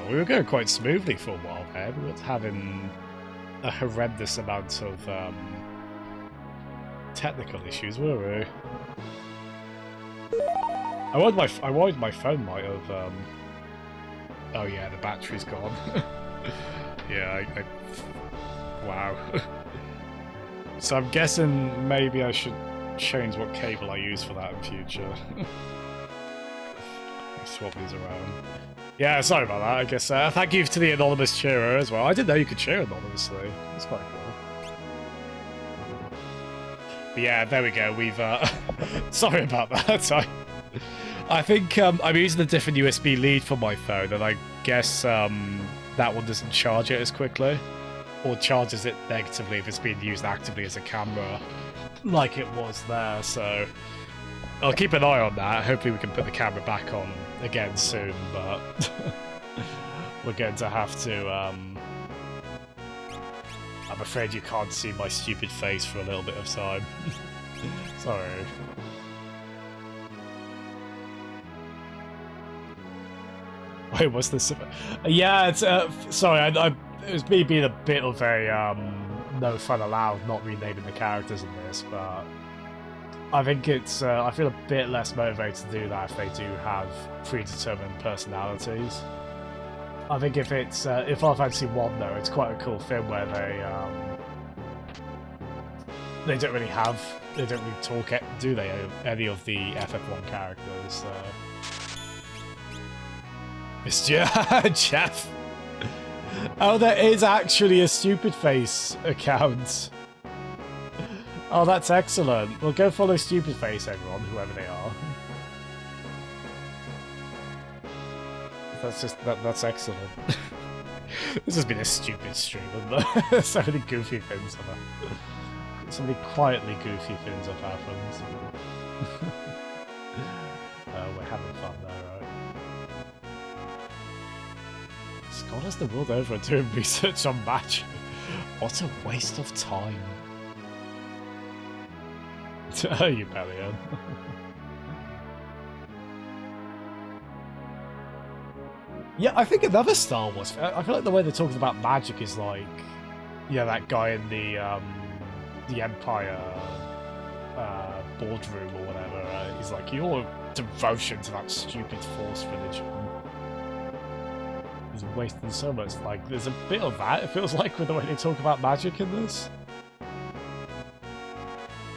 We were going quite smoothly for a while there. We weren't having a horrendous amount of technical issues, were we? I worried my phone might have. Oh yeah, the battery's gone. Yeah, wow. So I'm guessing maybe I should change what cable I use for that in future. Swap these around. Yeah, sorry about that. I guess thank you to the anonymous cheerer as well. I didn't know you could cheer anonymously. That's quite cool. But yeah, there we go. We've sorry about that. I think I'm using a different USB lead for my phone, and I guess that one doesn't charge it as quickly, or charges it negatively if it's being used actively as a camera, like it was there. So I'll keep an eye on that. Hopefully we can put the camera back on again soon, but we're going to have to. I'm afraid you can't see my stupid face for a little bit of time. Sorry. Wait, what's this? Yeah, it's sorry. It was me being a bit of a no fun allowed, not renaming the characters in this, but I think it's. I feel a bit less motivated to do that if they do have predetermined personalities. I think if it's if Final Fantasy 1 though, it's quite a cool thing where they don't really talk, do they? Any of the FF1 characters. Mr. Jeff. Oh, there is actually a Stupid Face account. Oh, that's excellent. Well, go follow Stupid Face, everyone, whoever they are. That's excellent. This has been a stupid stream, hasn't it? So many goofy things have happened. So many quietly goofy things have happened. We're having fun there, right? Scott has the world over doing research on Magic. What a waste of time. You Bellion. Yeah, I think another Star Wars. I feel like the way they're talking about magic is like, yeah, that guy in the Empire boardroom or whatever. He's like, your devotion to that stupid Force religion is wasting so much. Like, there's a bit of that. It feels like with the way they talk about magic in this.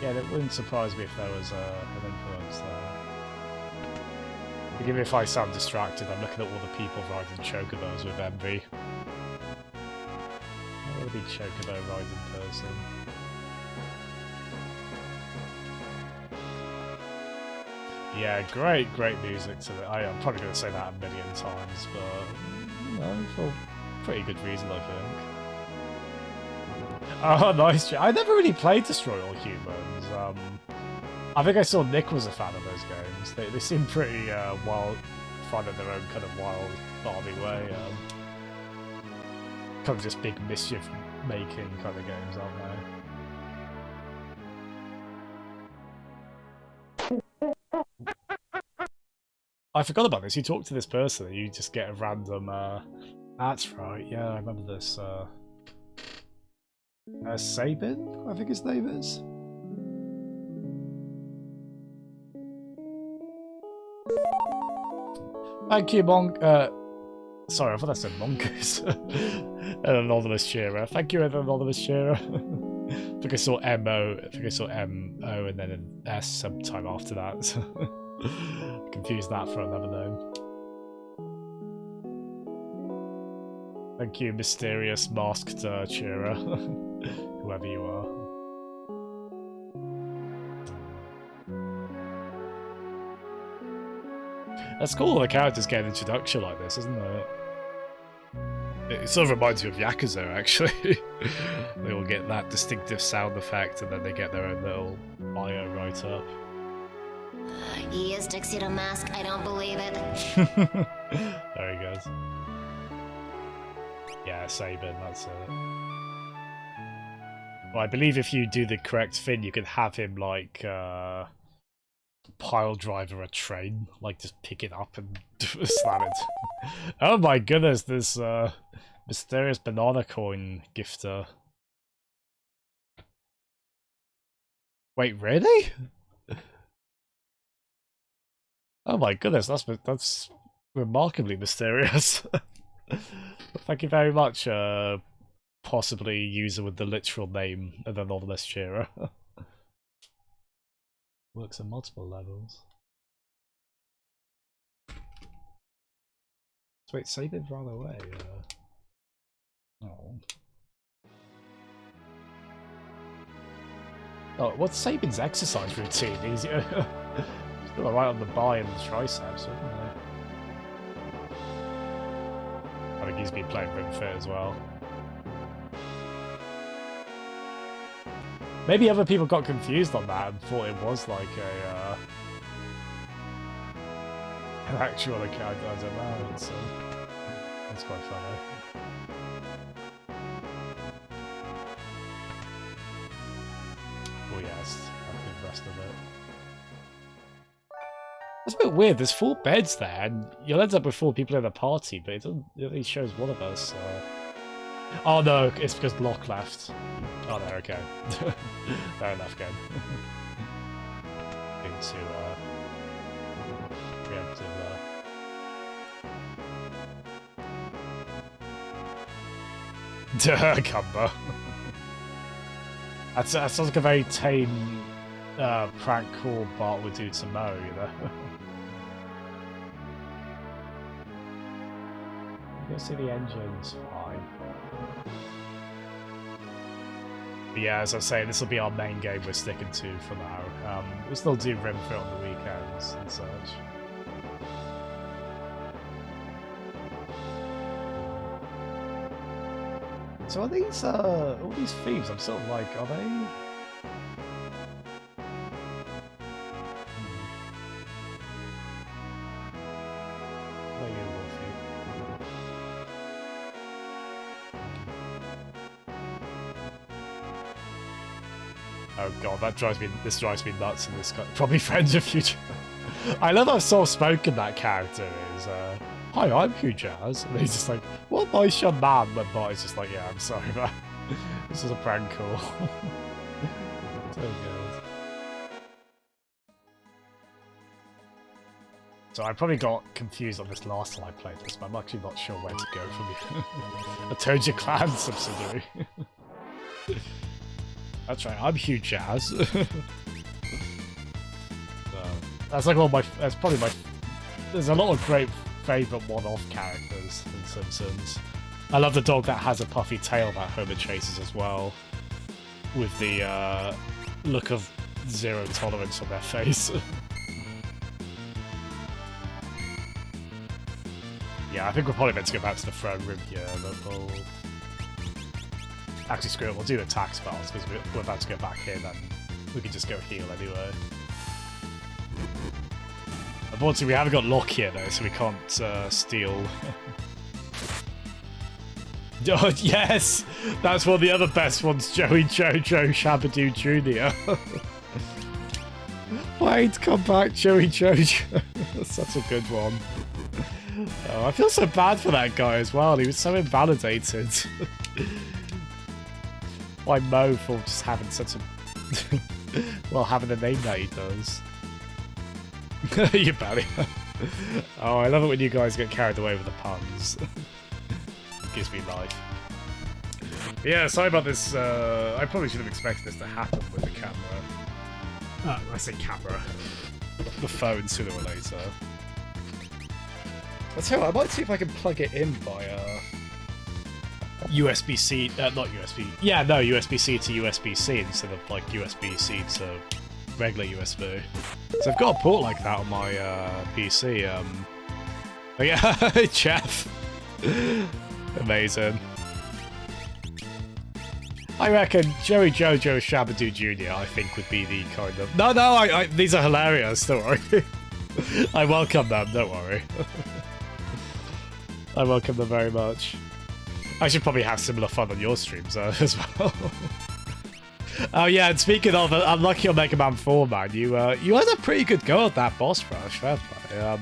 Yeah, it wouldn't surprise me if there was an influence there. Forgive me if I sound distracted, I'm looking at all the people riding chocobos with envy. I want to be chocobo riding person. Yeah, great music to it. I'm probably going to say that a million times, but you know, for pretty good reason, I think. Oh, nice. I never really played Destroy All Humans. I think I saw Nick was a fan of those games. They seem pretty wild, fun in their own kind of wild, Barbie way. Kind of just big mischief-making kind of games, aren't they? I forgot about this. You talk to this person and you just get a random... That's right, yeah, I remember this. Sabin, I think his name is. Thank you, Monk. Sorry, I thought I said Mongoose. An anonymous cheerer. Thank you, anonymous cheerer. I think I saw M-O, M-O and then an S sometime after that. Confused that for another name. Thank you, mysterious masked cheerer. Whoever you are. That's cool, the characters get an introduction like this, isn't it? It sort of reminds me of Yakuza, actually. They all get that distinctive sound effect and then they get their own little bio right up. He is Tuxedo Mask, I don't believe it. Very good. Yeah, Sabin, that's it. Well, I believe if you do the correct thing, you can have him, like, pile driver a train. Like, just pick it up and slam it. Oh my goodness, this, mysterious banana coin gifter. Wait, really? Oh my goodness, that's remarkably mysterious. Thank you very much, possibly user with the literal name of anonymous cheerer. Works on multiple levels. So wait, Sabin ran away. Oh, what's Sabin's exercise routine? He's still right on the bi and the triceps, isn't he? I think he's been playing Ring Fit as well. Maybe other people got confused on that and thought it was like an actual account. I don't know. It's quite funny. Oh yes, that's the rest of it. That's a bit weird. There's 4 beds there, and you'll end up with 4 people in the party, but it only shows one of us. Oh no, it's because Locke left. Oh, there, okay. Fair enough, game. Into preemptive Cumber. That sounds like a very tame prank call Bart would do to Mo, you know? You can see the engines fine. But yeah, as I say, this will be our main game we're sticking to for now. We'll still do Rim Fit on the weekends and such. So are these, all these thieves, I'm sort of like, are they... Oh god, this drives me nuts in this probably Friends of Future. I love how soft-spoken that character is. Hi, I'm Hugh Jazz. And he's just like, what nice young man? But Bart is just like, yeah, I'm sorry, man. This is a prank call. So good. So I probably got confused on this last time I played this, but I'm actually not sure where to go from here. A Toad Clan subsidiary. That's right, I'm Hugh Jazz. So, that's like one of my... That's probably my... There's a lot of great favourite one-off characters in Simpsons. I love the dog that has a puffy tail that Homer chases as well. With the look of zero tolerance on their face. Yeah, I think we're probably meant to go back to the throne room here, but we'll... Actually, screw it, we'll do the attack spells, because we're about to go back in, and we can just go heal anyway. Unfortunately, we haven't got Lock here, though, so we can't steal... Oh, yes! That's one of the other best ones, Joey Jojo Shabadoo Jr. Wait, come back, Joey Jojo. That's such a good one. Oh, I feel so bad for that guy as well. He was so invalidated. By Mo for just having such a... well, having the name that he does. You buddy. Oh, I love it when you guys get carried away with the puns. Gives me life. Yeah, sorry about this. I probably should have expected this to happen with the camera. I say camera. The phone sooner or later. I'll tell you what, I might see if I can plug it in via USB-C, not USB. Yeah, no, USB-C to USB-C instead of like USB-C to regular USB. So I've got a port like that on my PC. But yeah, Jeff. Amazing. I reckon Joey Jojo Shabadoo Jr. I think would be the kind of... No, these are hilarious, don't worry. I welcome them, don't worry. I welcome them very much. I should probably have similar fun on your streams as well. Oh yeah, and speaking of, I'm lucky on Mega Man 4, man. You had a pretty good go at that boss rush, fair play.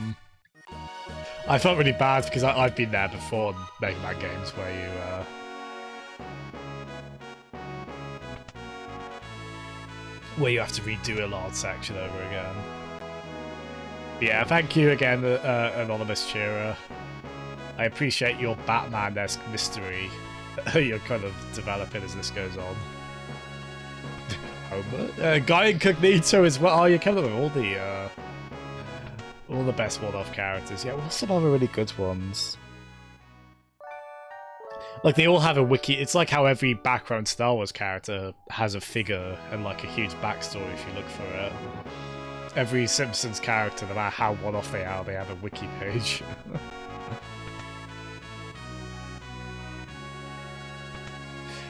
I felt really bad because I've been there before in Mega Man games where you have to redo a large section over again. But yeah, thank you again, Anonymous Cheerer. I appreciate your Batman-esque mystery you're kind of developing as this goes on. Homer? Guy Incognito as well. Oh, you're kind of all the best one-off characters. Yeah, what's some other really good ones? Like, they all have a wiki. It's like how every background Star Wars character has a figure and, like, a huge backstory if you look for it. Every Simpsons character, no matter how one-off they have a wiki page.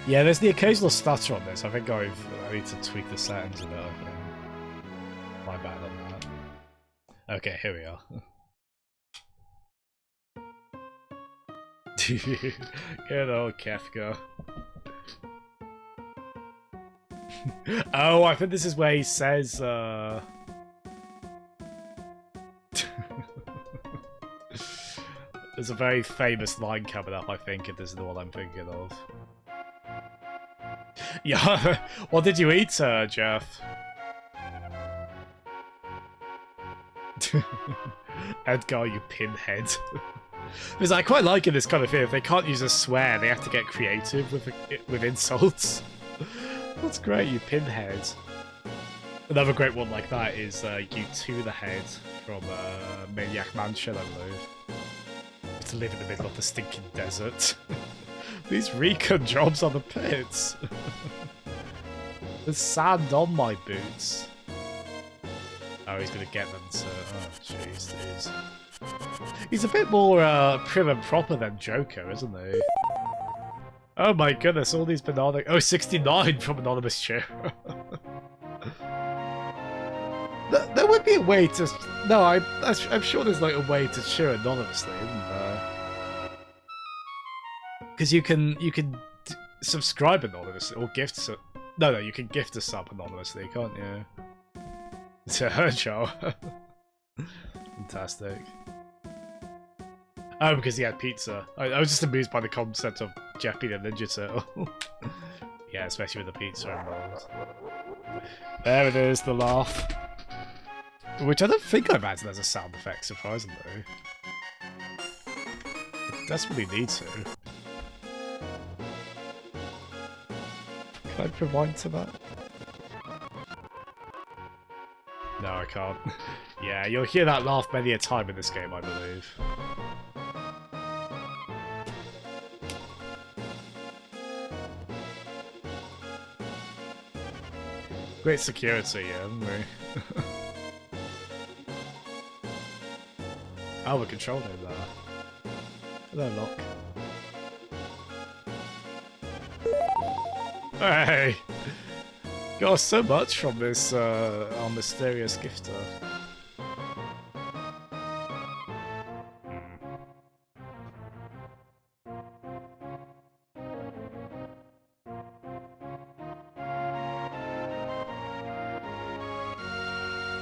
Yeah, there's the occasional stutter on this. I think I need to tweak the settings a bit, I think. My bad on that. Okay, here we are. Good old Kefka. Oh, I think this is where he says, There's a very famous line coming up, I think, if this is the one I'm thinking of. Yeah, what did you eat, Jeff? Edgar, you pinhead. Because I quite like in this kind of thing, if they can't use a swear, they have to get creative with insults. That's great, you pinhead. Another great one like that is you to the head from Maniac Mansion, I believe. To live in the middle of the stinking desert. These recon jobs are the pits. There's sand on my boots. Oh, he's gonna get them to... Oh, jeez. He's a bit more prim and proper than Joker, isn't he? Oh my goodness, all these banana... Oh, 69 from Anonymous Cheer. There would be a way to... No, I'm sure there's like a way to cheer anonymously, isn't there? Because you can subscribe anonymously or gift... No, you can gift a sub anonymously, can't you? To her show. Fantastic. Oh, because he had pizza. I was just amused by the concept of Jeff being a Ninja Turtle. Yeah, especially with the pizza involved. There it is, the laugh. Which I don't think I've added as a sound effect, surprisingly. It desperately need to. Can I rewind to that? No, I can't. Yeah, you'll hear that laugh many a time in this game, I believe. Great security, yeah, haven't we? Oh, we're controlling there. Hello, Locke. Hey! Got so much from this, our mysterious gifter.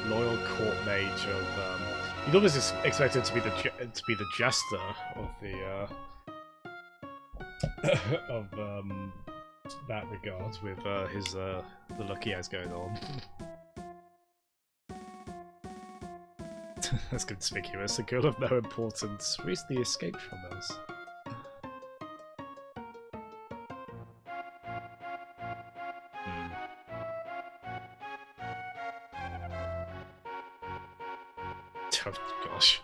Loyal court mage of you'd always expect it to be the jester of the of that regard with his the look he has going on. That's conspicuous. A girl of no importance recently escaped from us. Oh gosh.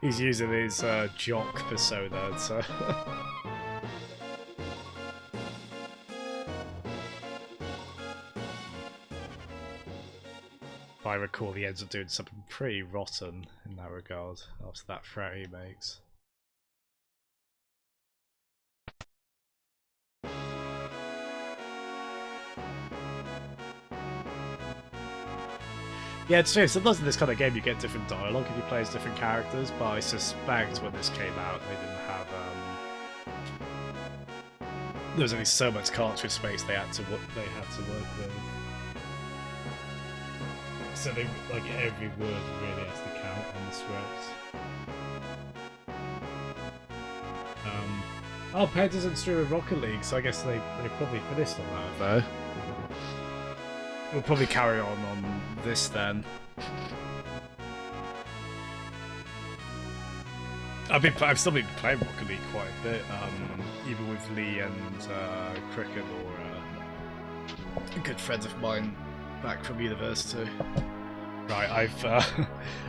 He's using his jock persona to... If I recall, he ends up doing something pretty rotten in that regard after that threat he makes. Yeah, it's true. Sometimes in this kind of game you get different dialogue if you play as different characters, but I suspect when this came out they didn't have there was only so much cartridge space they had to work with. So they like every word really has to count on the script. Oh, Ped isn't through with Rocket League, so I guess they probably finished on that though. We'll probably carry on this then. I've still been playing Rocket League quite a bit, even with Lee and Cricket or good friends of mine back from university. Right,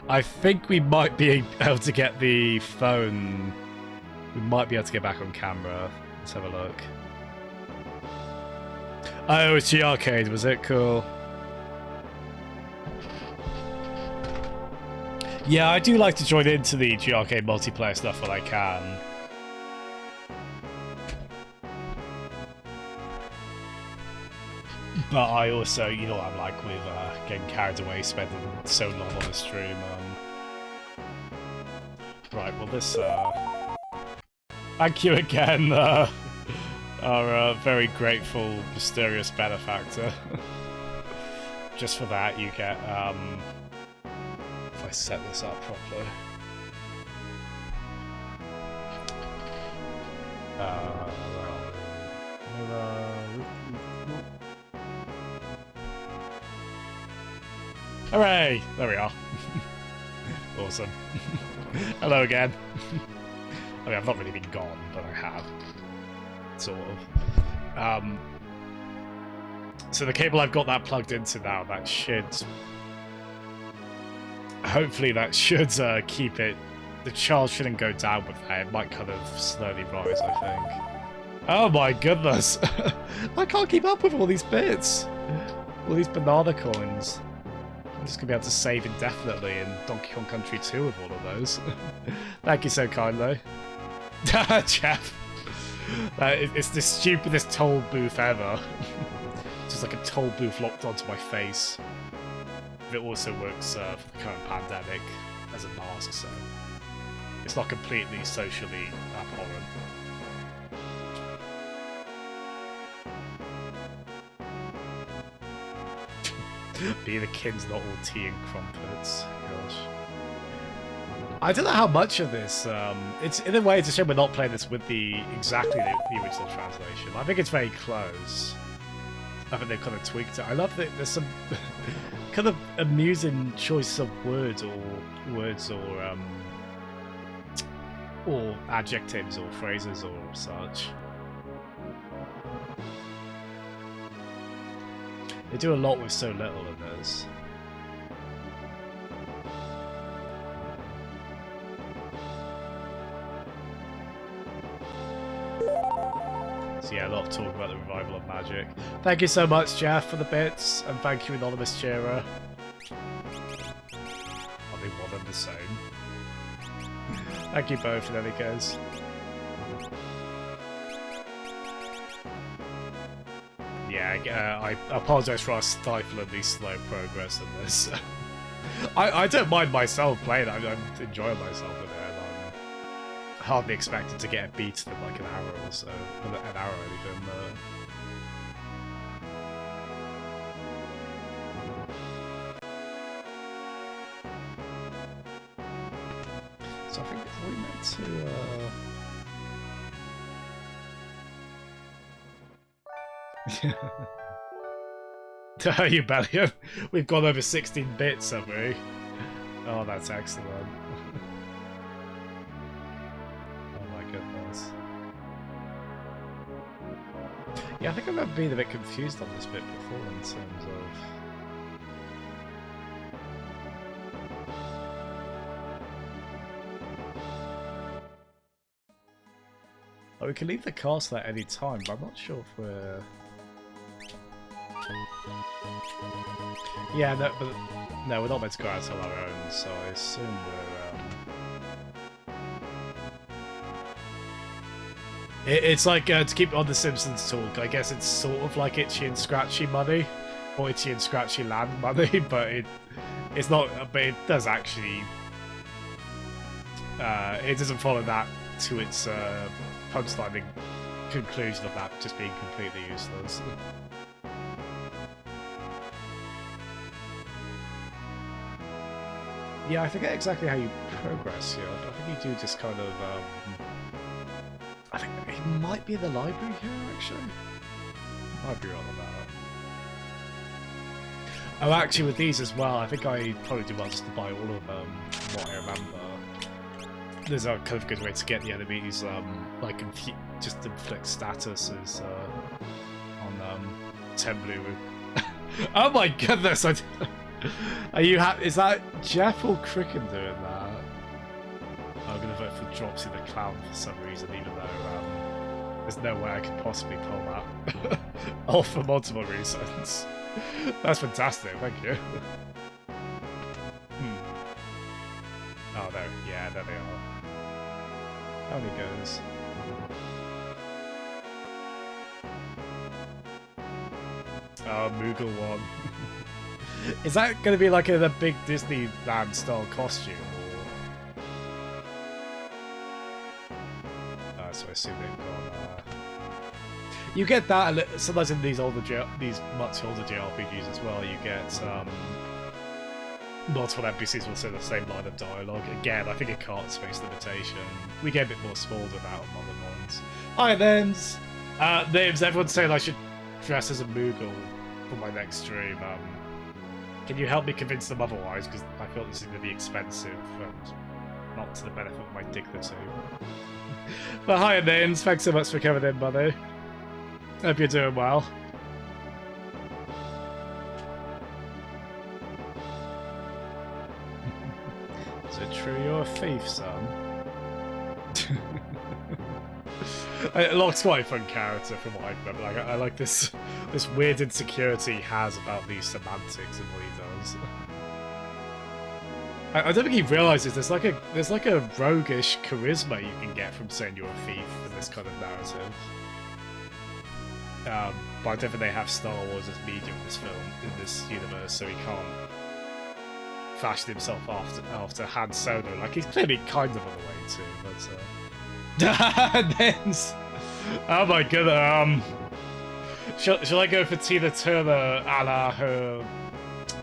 I think we might be able to get the phone. We might be able to get back on camera. Let's have a look. Oh, it's the arcade, was it? Cool. Yeah, I do like to join into the G-Arcade multiplayer stuff when I can. But I also, you know what I'm like with getting carried away, spending so long on the stream. Right, well this, thank you again, our very grateful, mysterious benefactor. Just for that, you get, if I set this up properly. Hooray! There we are. Awesome. Hello again. I mean, I've not really been gone, but I have. Sort of. So the cable I've got that plugged into now, that should... Hopefully that should keep it... The charge shouldn't go down with that. It might kind of slowly rise, I think. Oh my goodness! I can't keep up with all these bits! All these banana coins. I'm just going to be able to save indefinitely in Donkey Kong Country 2 with all of those. Thank you so kindly. Jeff! It's the stupidest toll booth ever. Just like a toll booth locked onto my face. It also works for the current pandemic as a mask, so it's not completely socially abhorrent. Being a kid's not all tea and crumpets. Gosh. I don't know how much of this. It's in a way it's a shame we're not playing this with exactly the original translation. I think it's very close. I think they've kind of tweaked it. I love that there's some kind of amusing choice of words or adjectives or phrases or such. They do a lot with so little in this. So yeah, a lot of talk about the revival of magic. Thank you so much, Jeff, for the bits, and thank you, Anonymous Cheerer. Are they one and the same? Thank you both, in any case. Yeah, I apologise for our stiflingly slow progress in this. I don't mind myself playing, I'm enjoying myself with it. I'm hardly expected to get a beat in like an hour or so. An hour even. So I think we meant to... You Bellion? We've gone over 16 bits, have we? Oh, that's excellent. Oh my goodness. Yeah, I think I remember being a bit confused on this bit before in terms of... Oh, we can leave the castle at any time, but I'm not sure if we're... Yeah, no, but no, we're not meant to go out on our own, so I assume we're... It's like, to keep on the Simpsons talk, I guess it's sort of like Itchy and Scratchy money, or Itchy and Scratchy land money, but it's not, but it does actually... it doesn't follow that to its punchline conclusion of that just being completely useless. Yeah, I forget exactly how you progress here. I think you do just kind of, I think it might be the library here, actually. Might be wrong about that. Oh, actually, with these as well, I think I probably do want to buy all of them, from what I remember. There's a kind of good way to get the enemies, like, just inflict statuses, on, Tenblue. Oh my goodness, Are you happy? Is that Jeff or Cricken doing that? I'm gonna vote for Dropsy the Clown for some reason, even though there's no way I could possibly pull that off for multiple reasons. That's fantastic, thank you. Oh, there, yeah, there they are. How he goes. Oh, Moogle one. Is that going to be like a big Disneyland style costume, or? So I assume they've got. You get that sometimes in these these much older JRPGs as well. You get multiple NPCs will say the same line of dialogue. Again, I think a cart space limitation. We get a bit more spoiled with that on modern ones. Hi, Nens. Names. Everyone's saying I should dress as a Moogle for my next stream. Can you help me convince them otherwise? Because I feel this is going to be expensive and not to the benefit of my dignity. But hi, Names. Thanks so much for coming in, buddy. Hope you're doing well. Is it true you're a thief, son? Locke's quite a fun character from what I remember. Like, I like this weird insecurity he has about the semantics and what he does. I don't think he realizes there's like a roguish charisma you can get from saying you're a thief in this kind of narrative. But I don't think they have Star Wars as media in this film, in this universe, so he can't fashion himself after Han Solo. Like, he's clearly kind of on the way too, but. Oh my god, shall I go for Tina Turner a la her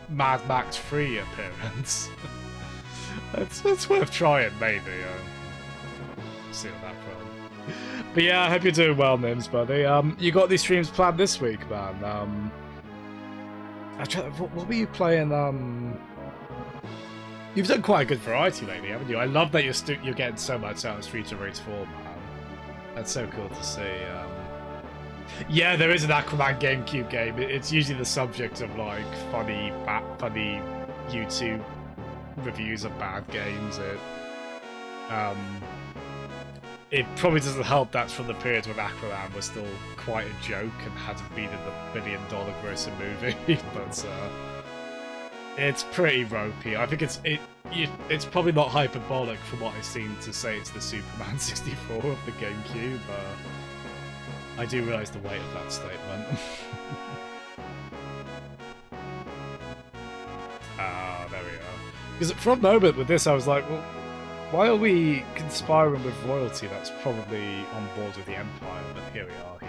Mad Max 3 appearance? That's worth trying, maybe. See on that front. But yeah, I hope you're doing well, Nims, buddy. You got these streams planned this week, man. What were you playing? You've done quite a good variety lately, haven't you? I love that you're getting so much out of Streets of Rage 4, man. That's so cool to see. Yeah, there is an Aquaman GameCube game. It's usually the subject of like funny YouTube reviews of bad games. It probably doesn't help that's from the period when Aquaman was still quite a joke and hadn't been in the $1 billion grossing movie, but it's pretty ropey. I think it's probably not hyperbolic from what I've seen to say it's the Superman 64 of the GameCube. I do realise the weight of that statement. Ah, there we are. Because for a moment with this, I was like, well, why are we conspiring with royalty that's probably on board with the Empire? But here we are.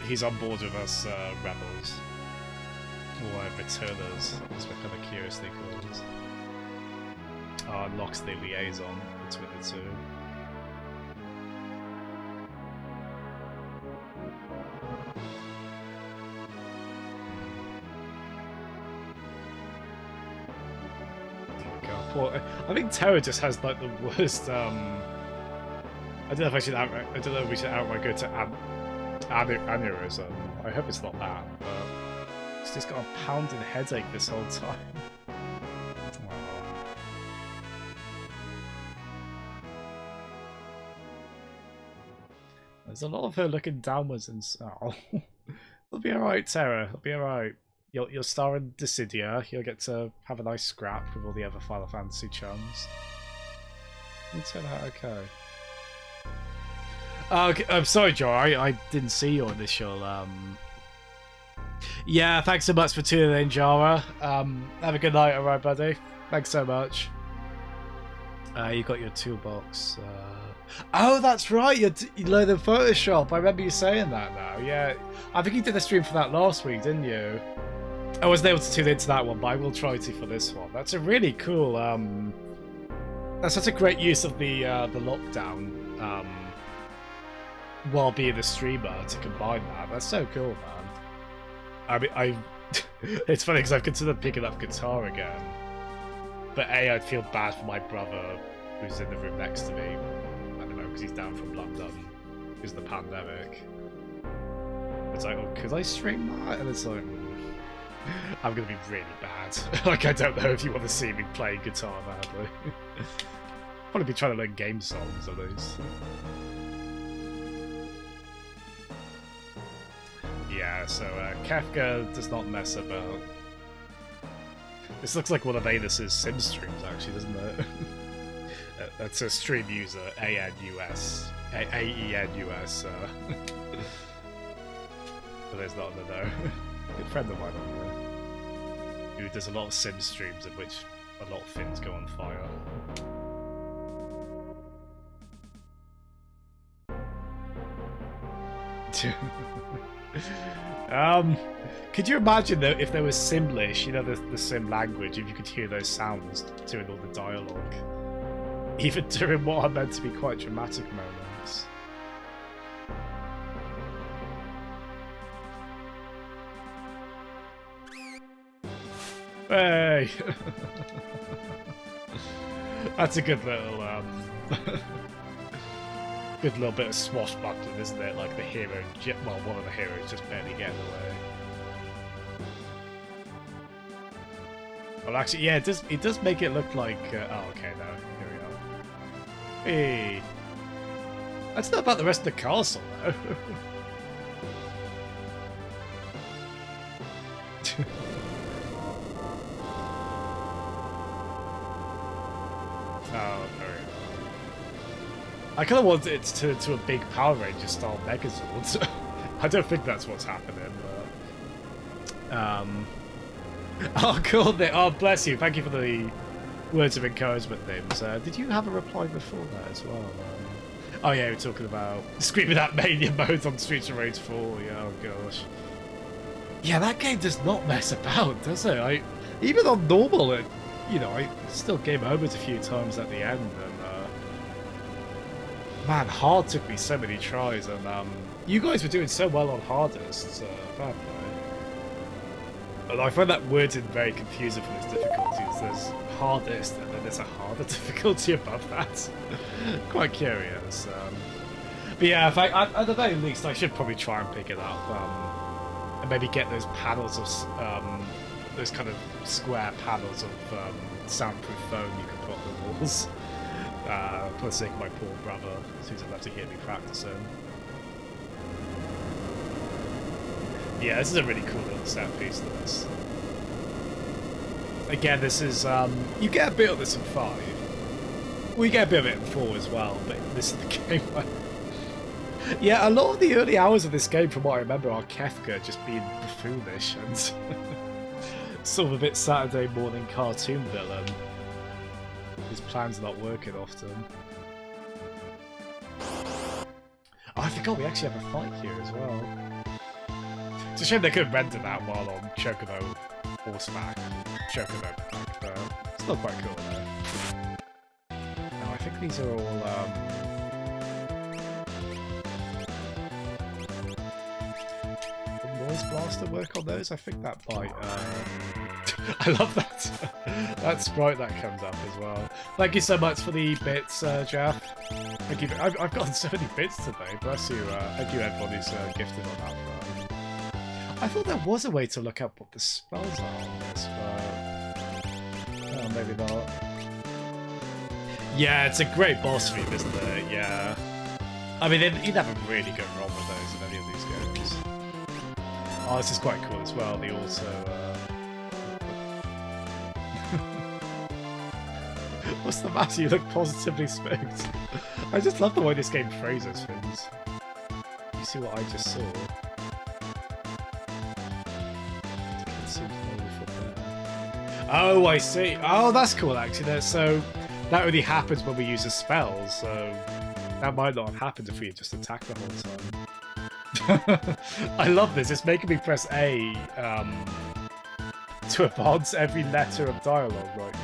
He's on board with us rebels. Or returners, as we're kind of curiously called. Unlocks the liaison between the two. I think Terra just has like the worst. I don't know if I should outright. I don't know if we should outright go to aneurysm. I hope it's not that. But it's just got a pounding headache this whole time. There's a lot of her looking downwards and oh. It'll be alright, Terra. It'll be alright. You'll star in Dissidia. You'll get to have a nice scrap with all the other Final Fantasy chums. It'll turn out okay. Okay, I'm sorry, Joe. I didn't see your initial. Yeah, thanks so much for tuning in, Jara. Have a good night, alright, buddy. Thanks so much. You got your toolbox. Oh, that's right. You learned in Photoshop. I remember you saying that now. Yeah, I think you did a stream for that last week, didn't you? I wasn't able to tune into that one, but I will try to for this one. That's a really cool. That's such a great use of the lockdown while being a streamer to combine that. That's so cool, man. I mean, it's funny because I've considered picking up guitar again, but I'd feel bad for my brother who's in the room next to me. I don't know, because he's down from London because of the pandemic. It's like, oh, could I string that? And it's like, I'm gonna be really bad. Like, I don't know if you want to see me playing guitar badly. Probably be trying to learn game songs at least. Yeah, so Kefka does not mess about. This looks like one of Anus's sim streams, actually, doesn't it? That's a stream user, AENUS. AENUS. But there's not another. Good friend of mine on there. Who does a lot of sim streams in which a lot of things go on fire. Could you imagine though if there was Simlish, you know, the sim language, if you could hear those sounds during all the dialogue, even during what are meant to be quite dramatic moments. Hey, that's a good little good little bit of swashbuckling, isn't it? Like the hero, well, one of the heroes just barely getting away. Well, actually, yeah, it does make it look like. Oh, okay, no, here we are. Hey, that's not about the rest of the castle, though. Oh, very well. I kind of want it to turn to a big Power Ranger style Megazord. I don't think that's what's happening. But, oh, cool. Oh, bless you. Thank you for the words of encouragement, Nims. Did you have a reply before that as well? Oh yeah, we're talking about screaming at Mania mode on Streets of Rage 4. Yeah, oh gosh. Yeah, that game does not mess about, does it? Even on normal, you know, I still game over it a few times at the end, and man, hard took me so many tries, and you guys were doing so well on hardest, fair play. And I find that wording very confusing for its difficulties. There's hardest, and then there's a harder difficulty above that. Quite curious. But But yeah, if at the very least, I should probably try and pick it up, and maybe get those panels of those kind of square panels of soundproof foam you can put on the walls. For the sake of my poor brother, who's left to hear me practicing. Yeah, this is a really cool little set piece. This. Again, this is you get a bit of this in 5. We get a bit of it in 4 as well, but this is the game where... Yeah, a lot of the early hours of this game, from what I remember, are Kefka just being buffoonish and sort of a bit Saturday morning cartoon villain. His plans not working often. Oh, I forgot we actually have a fight here as well. It's a shame they couldn't render that while on Chocobo horseback. Chocobo back there. It's not quite cool though. No, I think these are all Noise Blaster work on those? I think that might I love that that sprite that comes up as well. Thank you so much for the bits, Jeff. Thank you. I've gotten so many bits today. Bless you. Thank you everyone who's gifted on that front. I thought there was a way to look up what the spells are on this, but oh, maybe not. Yeah, it's a great boss theme, isn't it? Yeah. I mean, you'd never really go wrong with those in any of these games. Oh, this is quite cool as well. The auto. What's the matter? You look positively spooked. I just love the way this game phrases things. You see what I just saw? Oh, I see. Oh, that's cool, actually. So that only happens when we use a spell, so that might not have happened if we had just attacked the whole time. I love this. It's making me press A to advance every letter of dialogue right now.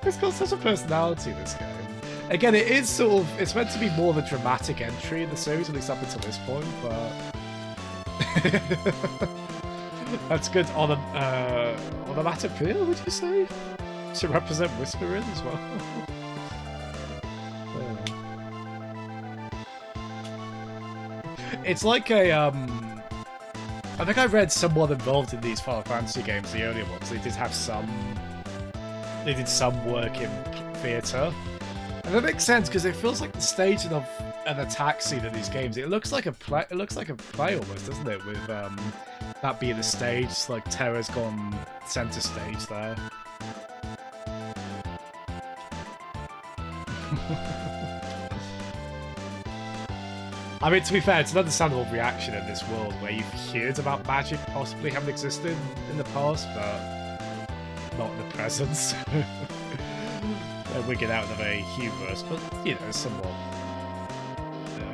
It's got such a personality, this game. Again, it is sort of, it's meant to be more of a dramatic entry in the series, at least up until this point, but that's good on a onomatopoeia, would you say? To represent whispering as well. It's like a I think I read someone involved in these Final Fantasy games, the earlier ones. They did have some work in theatre, and that makes sense because it feels like the staging of an attack scene in these games. It looks like a play. It looks like a play almost, doesn't it? With that being the stage, like Terra's gone center stage there. I mean, to be fair, it's an understandable reaction in this world where you've heard about magic possibly having existed in the past, but not in the present. So they're wigging out in a very humorous, but, you know, somewhat,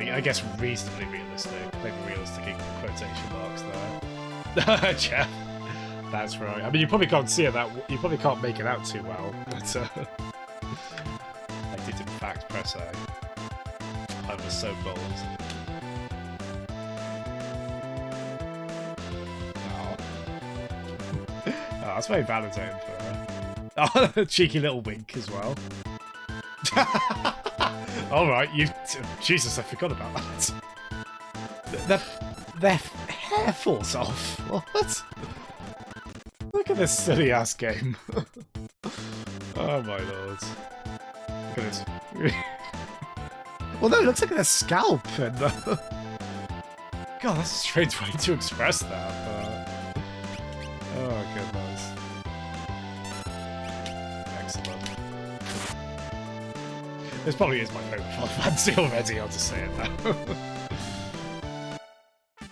I guess, reasonably realistic. Maybe realistic in quotation marks there. Jeff, that's right. I mean, you probably can't see it you probably can't make it out too well, but I did in fact press A. I was so bold. Oh, that's very validating for her. Oh, a cheeky little wink as well. Alright, Jesus, I forgot about that. Their hair falls off. What? Look at this silly ass game. Oh my lord. Look at this. Well, no, it looks like a scalp. And, God, that's a strange way to express that. But... Oh, goodness. Excellent. This probably is my favourite Final Fantasy already, I'll just say it now.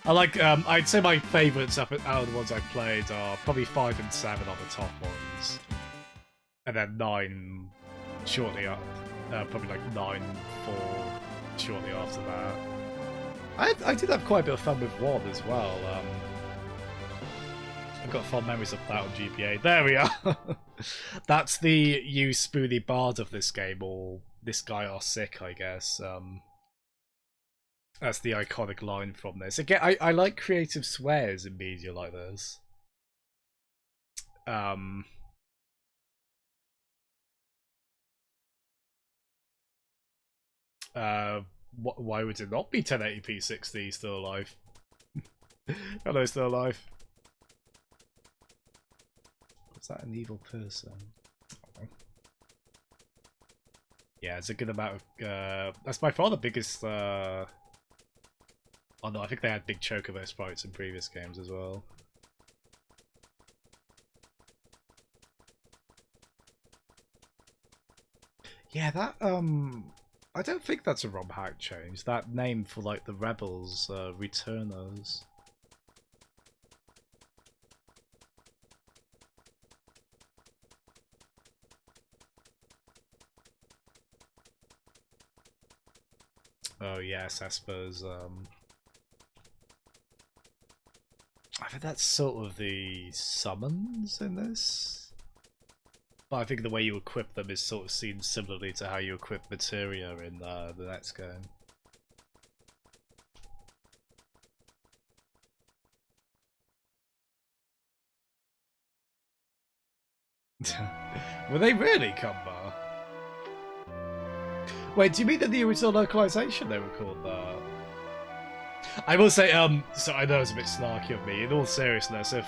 I like, I'd say my favourites out of the ones I've played are probably 5 and 7 are the top ones. And then 9 shortly up. Probably like 9, 4 shortly after that. I did have quite a bit of fun with 1 as well. I've got fond memories of that on GBA. There we are! That's the "you spoony bard" of this game, or "this guy are sick," I guess. That's the iconic line from this. Again, I like creative swears in media like this. Why would it not be 1080p 60 still alive? Hello, still alive. Was that an evil person? Yeah, it's a good amount of. That's by far the biggest. Oh no, I think they had big chocobo sprites in previous games as well. Yeah, that I don't think that's a ROM hack change. That name for like the rebels, returners. Oh yes, I suppose. I think that's sort of the summons in this. But I think the way you equip them is sort of seen similarly to how you equip materia in the next game. Were they really, Cumber? Wait, do you mean that the original localization they were called that? I will say, so I know it's a bit snarky of me. In all seriousness, if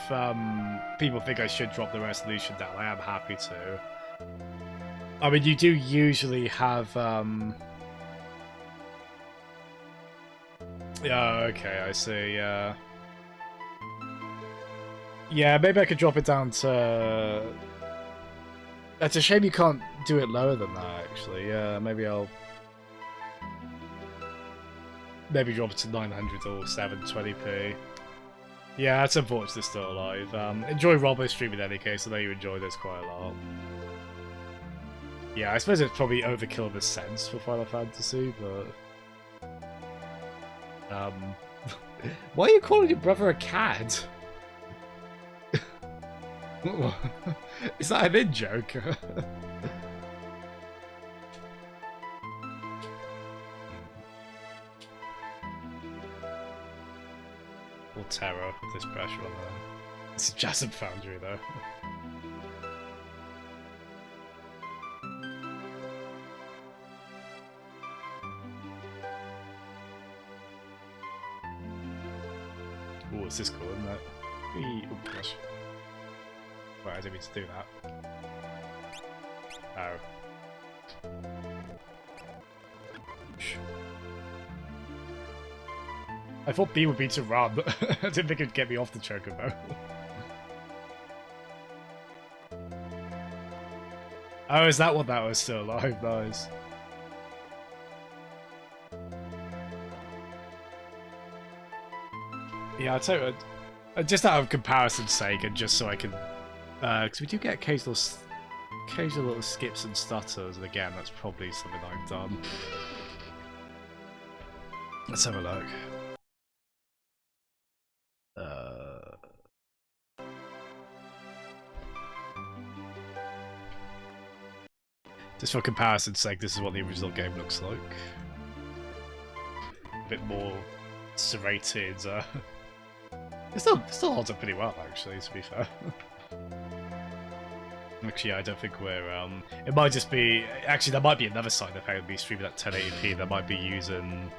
people think I should drop the resolution down, I am happy to. I mean, you do usually have, yeah, okay, I see, yeah. Yeah, maybe I could drop it down to... It's a shame you can't do it lower than that, actually. Yeah, maybe I'll... Maybe drop it to 900 or 720p. Yeah, it's unfortunate it's still alive. Enjoy Robo stream in any case, I know you enjoy this quite a lot. Yeah, I suppose it's probably overkill of a sense for Final Fantasy, but... Why are you calling your brother a cat? Is that an in-joke? Or terror, this pressure on there. This is Jasmine Foundry, though. Oh, this is cool, isn't it? Oh gosh. Right, I didn't mean to do that. Oh. I thought B would be to run, but I didn't think it'd get me off the chocobo. Oh, is that what that was still alive? Nice. Yeah, I'll tell you what, just out of comparison's sake, and just so I can... because we do get occasional little skips and stutters, and again, that's probably something I've done. Let's have a look. Just for comparison's sake, this is what the original game looks like. A bit more serrated. It still holds up pretty well, actually, to be fair. Actually, I don't think we're, it might just be... Actually, there might be another side of how it'd be streaming at 1080p that might be using...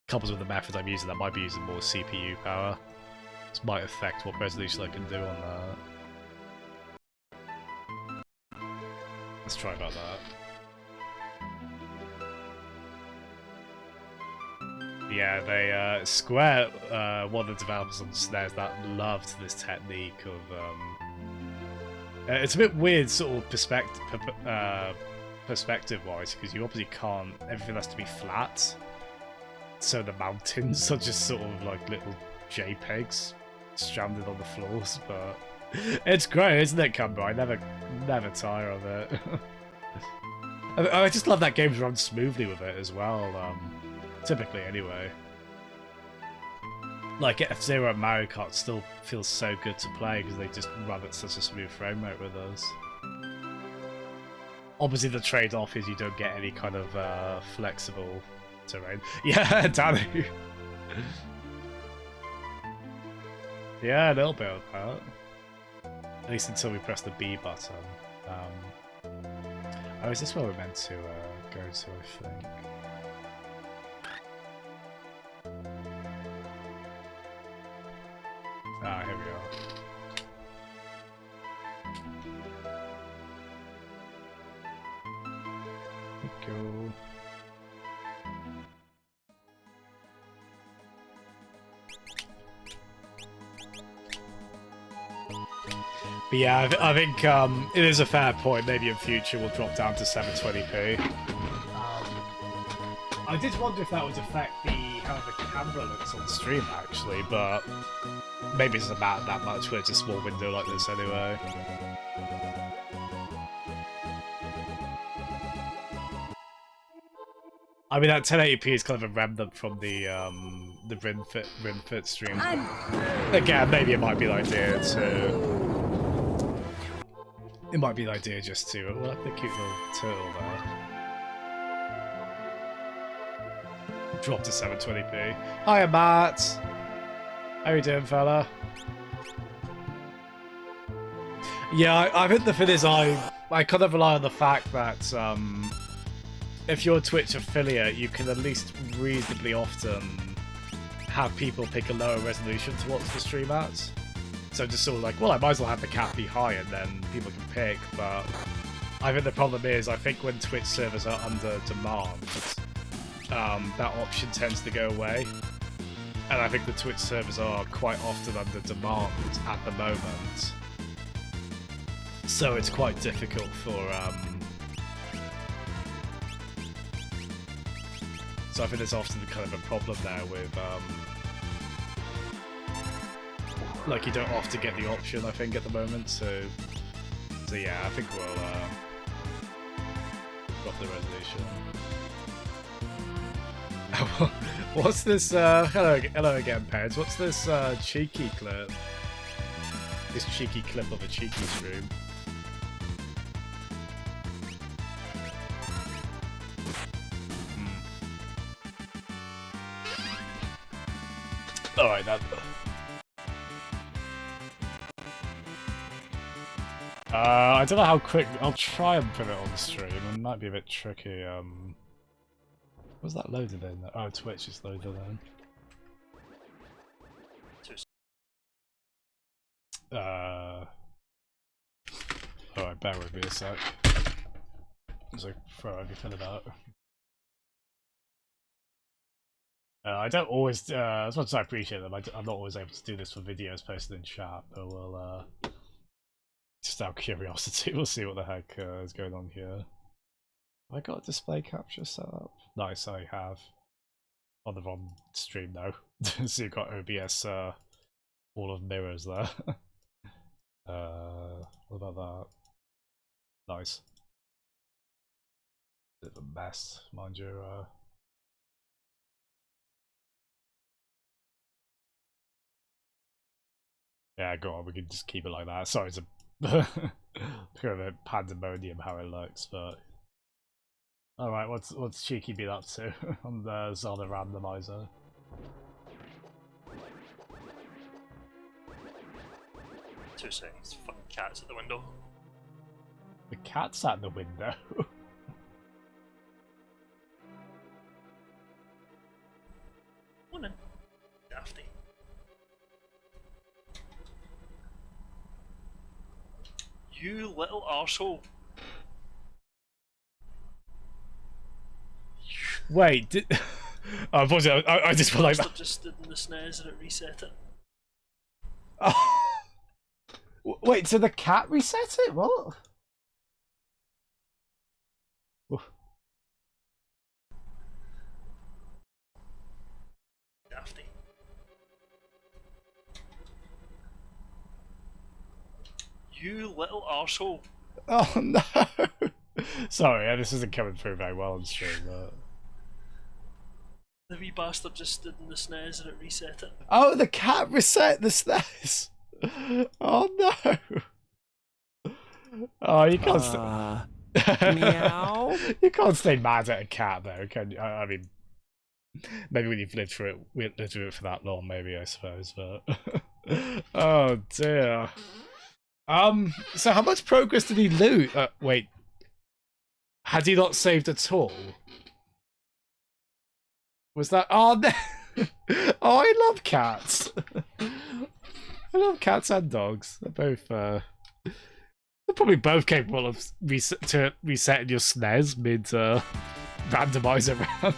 Coupled with the methods I'm using, that might be using more CPU power. This might affect what resolution I can do on that. Let's try about that. Yeah, they, Square, one of the developers on SNES that loved this technique of, it's a bit weird sort of perspective-wise, because you obviously can't, everything has to be flat. So the mountains are just sort of like little JPEGs stranded on the floors, but it's great, isn't it, Cumber? I never tire of it. I just love that games run smoothly with it as well, typically anyway. Like F-Zero and Mario Kart still feels so good to play because they just run at such a smooth frame rate with us. Obviously the trade-off is you don't get any kind of flexible terrain. Yeah, Danny! Yeah, a little bit of that. At least until we press the B button. Oh, is this where we're meant to go to, I think? Ah, here we are. Cool. But yeah, I think it is a fair point. Maybe in future we'll drop down to 720p. I did wonder if that would affect how the camera looks on stream, actually, but maybe it doesn't matter that much when it's a small window like this anyway. I mean, that 1080p is kind of a remnant from the RimFit stream. Again, maybe it might be the idea to... It might be the idea just to... Well, the cute little turtle there. Drop to 720p. Hiya, Matt! How you doing, fella? Yeah, I think the thing is, I kind of rely on the fact that, if you're a Twitch affiliate, you can at least reasonably often have people pick a lower resolution to watch the stream at. So just sort of like, well, I might as well have the cap be high and then people can pick, but I think the problem is, I think when Twitch servers are under demand, that option tends to go away. And I think the Twitch servers are quite often under demand at the moment. So it's quite difficult for, so I think there's often kind of a problem there with, like you don't often get the option, I think, at the moment, so yeah, I think we'll, drop the resolution. What's this, hello again, Peds, what's this, cheeky clip? This cheeky clip of a cheeky stream? Alright, that... I don't know how quick... I'll try and put it on the stream. It might be a bit tricky. Was that loaded in? Oh, Twitch is loaded in. Alright, bear with me a sec. So, throw everything about. I don't always, as much as I appreciate them, I'm not always able to do this for videos posted in chat, but we'll, just out of curiosity, we'll see what the heck is going on here. Have I got a display capture set up? Nice, I have. On the wrong stream though. So you've got OBS, all of mirrors there. What about that? Nice. Bit of a mess, mind you. Yeah, go on, we can just keep it like that. Sorry, it's a kind of a pandemonium how it looks, but... Alright, what's Cheeky been up to on the Zelda randomizer? Two seconds, fucking cat's at the window. The cat's at the window? Morning. Dafty. You little arsehole. Wait, did... Oh, unfortunately, I just feel like that. Just stood in the SNES and it reset it. Oh. Wait, so the cat reset it? What? Dafty. You little arsehole. Oh no! Sorry, this isn't coming through very well on stream, but... The wee bastard just stood in the SNES and it reset it. Oh, the cat reset the SNES! Oh no! Oh, you can't meow? You can't stay mad at a cat though, can you? I mean, maybe when you've lived through it for that long, maybe, I suppose, but... Oh dear. So how much progress did he loot? Wait. Had he not saved at all? Was that... Oh, no! Oh, I love cats! I love cats and dogs. They're both. They're probably both capable of resetting your SNES mid randomizer round.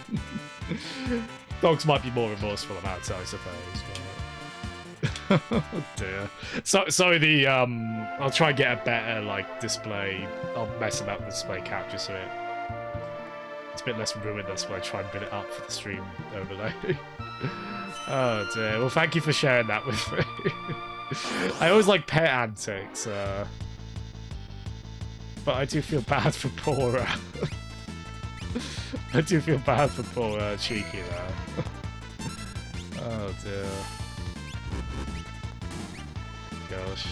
Dogs might be more remorseful about it, I suppose. But... oh dear. So sorry. The I'll try and get a better like display. I'll mess about the display capture so it's a bit less ruinous when I try and build it up for the stream overlay. Oh dear. Well, thank you for sharing that with me. I always like pet antics, but I do feel bad for poor. I do feel bad for poor Cheeky there. Oh dear. Gosh.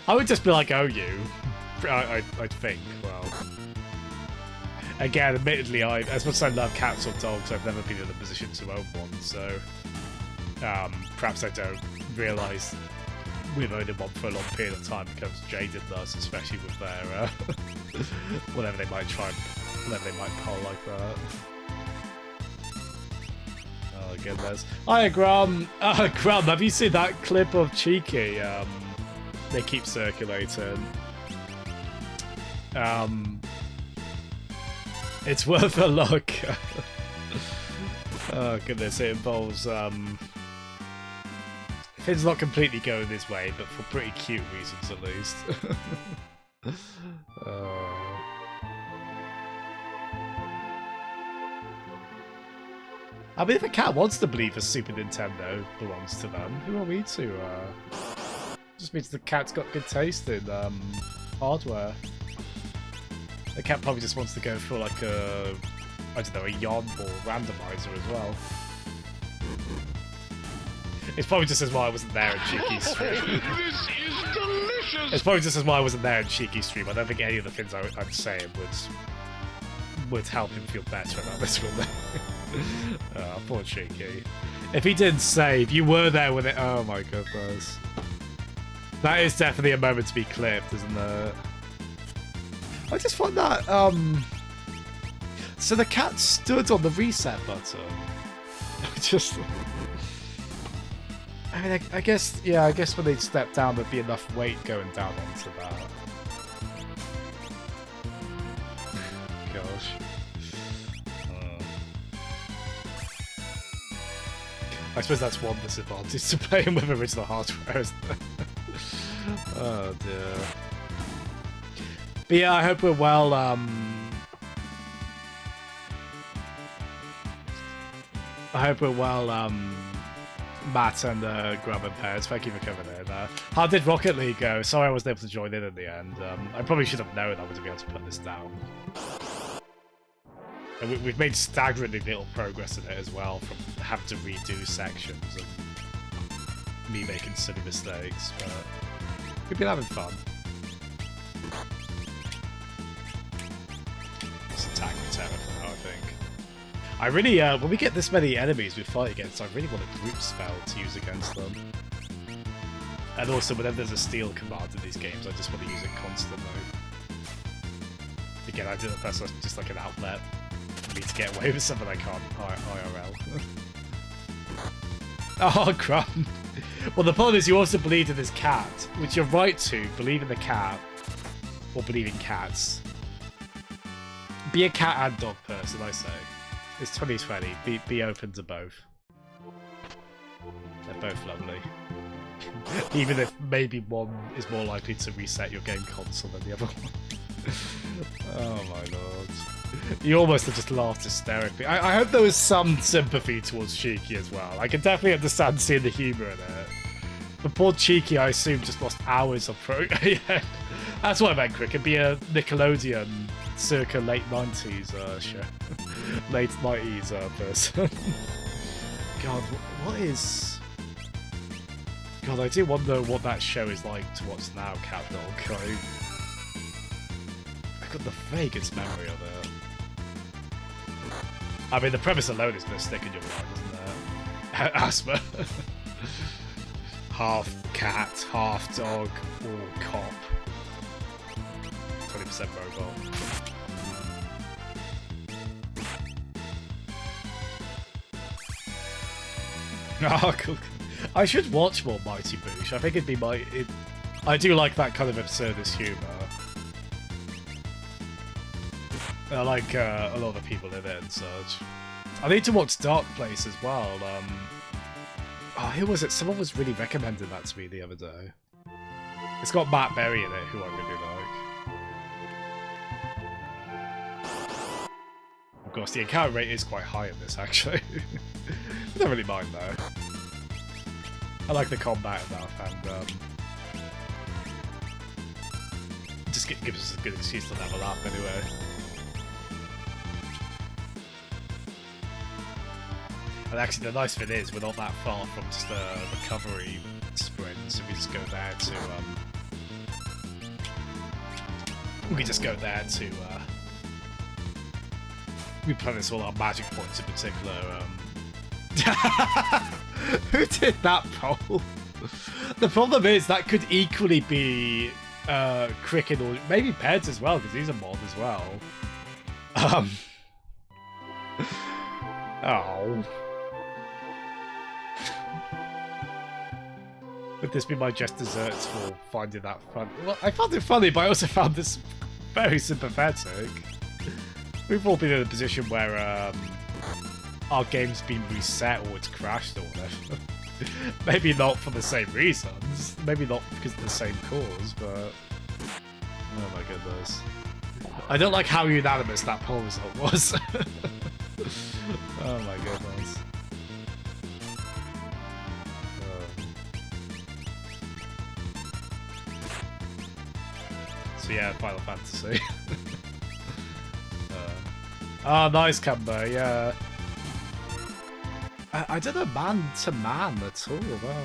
I would just be like, oh you. I'd think, well. Again, admittedly, as much as I love cats or dogs, I've never been in a position to own one, so perhaps I don't realise we've owned one for a long period of time becomes jaded thus, especially with their whatever they might pull like that. Oh goodness. Hiya Grum! Grum, have you seen that clip of Cheeky? They keep circulating. It's worth a look. Oh goodness, it involves Finn's not completely going this way, but for pretty cute reasons at least. I mean, if a cat wants to believe a Super Nintendo belongs to them, who are we to? Just means the cat's got good taste in hardware. The cat probably just wants to go for like a, I don't know, a yomp or randomizer as well. It's probably just as why I wasn't there in Cheeky's stream. This is delicious! It's probably just as why I wasn't there in Cheeky's stream. I don't think any of the things I'm saying would help him feel better about this one. Oh, poor Cheeky. If he didn't save, you were there with it. Oh my goodness. That is definitely a moment to be clipped, isn't it? I just find that, so the cat stood on the reset button. I mean, I guess, yeah, I guess when they step down, there'd be enough weight going down onto that. Gosh. I suppose that's one disadvantage to playing with original hardware, isn't it? Oh dear. But yeah, I hope we're well, I hope we're well, Matt and Grub and Pears. Thank you for coming in. How did Rocket League go? Sorry I wasn't able to join in the end. I probably should have known I would be able to put this down. And we've made staggeringly little progress in it as well, from having to redo sections and me making silly mistakes, but we've been having fun. Just attack the terror for now, I think. I really, when we get this many enemies we fight against, I really want a group spell to use against them. And also, whenever there's a steal command in these games, I just want to use it constantly. Again, I did it, that's just like an outlet for me to get away with something I can't IRL. Oh, crumb. Well, the point is you also believe in this cat, which you're right to, believe in the cat, or believe in cats. Be a cat and dog person, I say. It's 2020, be open to both. They're both lovely. Even if maybe one is more likely to reset your game console than the other one. Oh my lord. You almost have just laughed hysterically. I hope there was some sympathy towards Cheeky as well. I can definitely understand seeing the humour in it. But poor Cheeky, I assume, just lost hours of yeah. That's what I meant, Crick. It'd be a Nickelodeon circa late 90s show. Late 90s person. God, what is... God, I do wonder what that show is like to watch now, Cat Dog. I got the vaguest memory of it. I mean, the premise alone is going to stick in your mind, isn't it? Asthma. Half cat, half dog, or cop. 20% robot. Oh, cool. I should watch more Mighty Boosh. I think it'd be my... I do like that kind of absurdist humour. I like a lot of the people in it and such. I need to watch Dark Place as well. Oh, who was it? Someone was really recommending that to me the other day. It's got Matt Berry in it, who I really like. Of course, the encounter rate is quite high in this, actually. I don't really mind, though. I like the combat enough, and just gives us a good excuse to level up, anyway. And actually, the nice thing is, we're not that far from just a recovery sprint, so we just go there to, we can just go there to, replenish all our magic points in particular. Who did that poll? The problem is, that could equally be, Cricket or maybe Peds as well, because he's a mod as well. Oh. Would this be my just desserts for finding that fun? Well, I found it funny, but I also found this very sympathetic. We've all been in a position where our game's been reset or it's crashed or whatever. Maybe not for the same reasons. Maybe not because of the same cause, but... Oh my goodness. I don't like how unanimous that poll result was. Oh my goodness. So yeah, Final Fantasy. Oh, nice combo, yeah. I don't know man to man at all. Wow.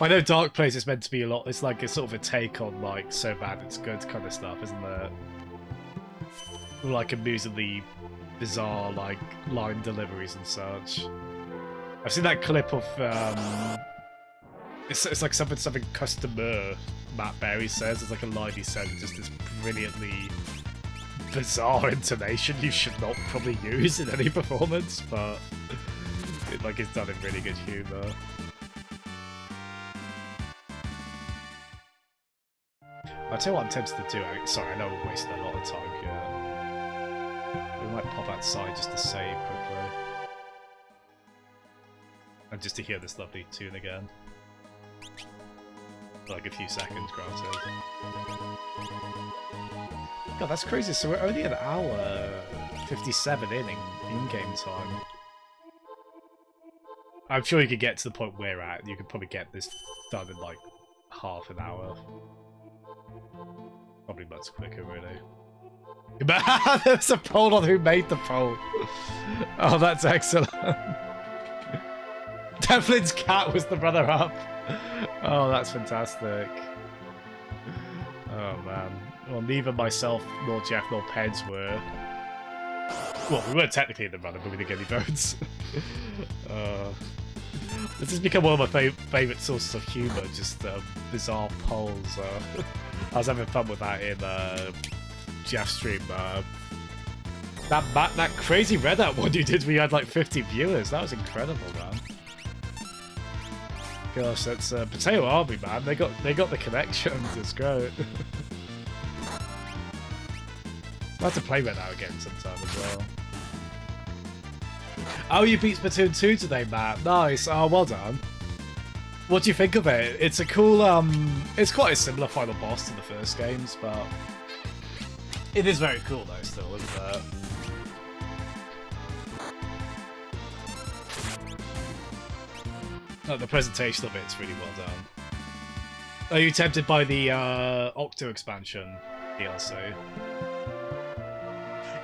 I know Dark Place is meant to be a lot. It's like a sort of a take on like So Bad It's Good kind of stuff, isn't there? Like amusingly bizarre like line deliveries and such. I've seen that clip of it's like something customer Matt Berry says. It's like a line he said, just this brilliantly bizarre intonation you should not probably use in any performance, but it like it's done in really good humour. I'll tell you what I'm tempted to do. Sorry, I know we're wasting a lot of time here. We might pop outside just to save quickly. And just to hear this lovely tune again. For like a few seconds, granted. God, that's crazy. So we're only an hour 57 in-game time. I'm sure you could get to the point we're at. You could probably get this done in like half an hour. Probably much quicker, really. There's a poll on who made the poll. Oh, that's excellent. Devlin's cat was the runner-up. Oh, that's fantastic. Oh, man. Well, neither myself, nor Jeff, nor Peds were. Well, we weren't technically in the runner, but we didn't get any votes. This has become one of my favourite sources of humour, just bizarre polls. I was having fun with that in Jeff's stream. That crazy Reddit one you did where you had like 50 viewers, that was incredible, man. Gosh, that's Potato Army, man. They got the connections. It's great. I'll have to play Red Out again sometime as well. Oh, you beat Splatoon 2 today, Matt. Nice. Oh, well done. What do you think of it? It's a cool, it's quite a similar final boss to the first games, but it is very cool though, still, isn't it? Oh, the presentation of it's really well done. Are you tempted by the Octo expansion DLC?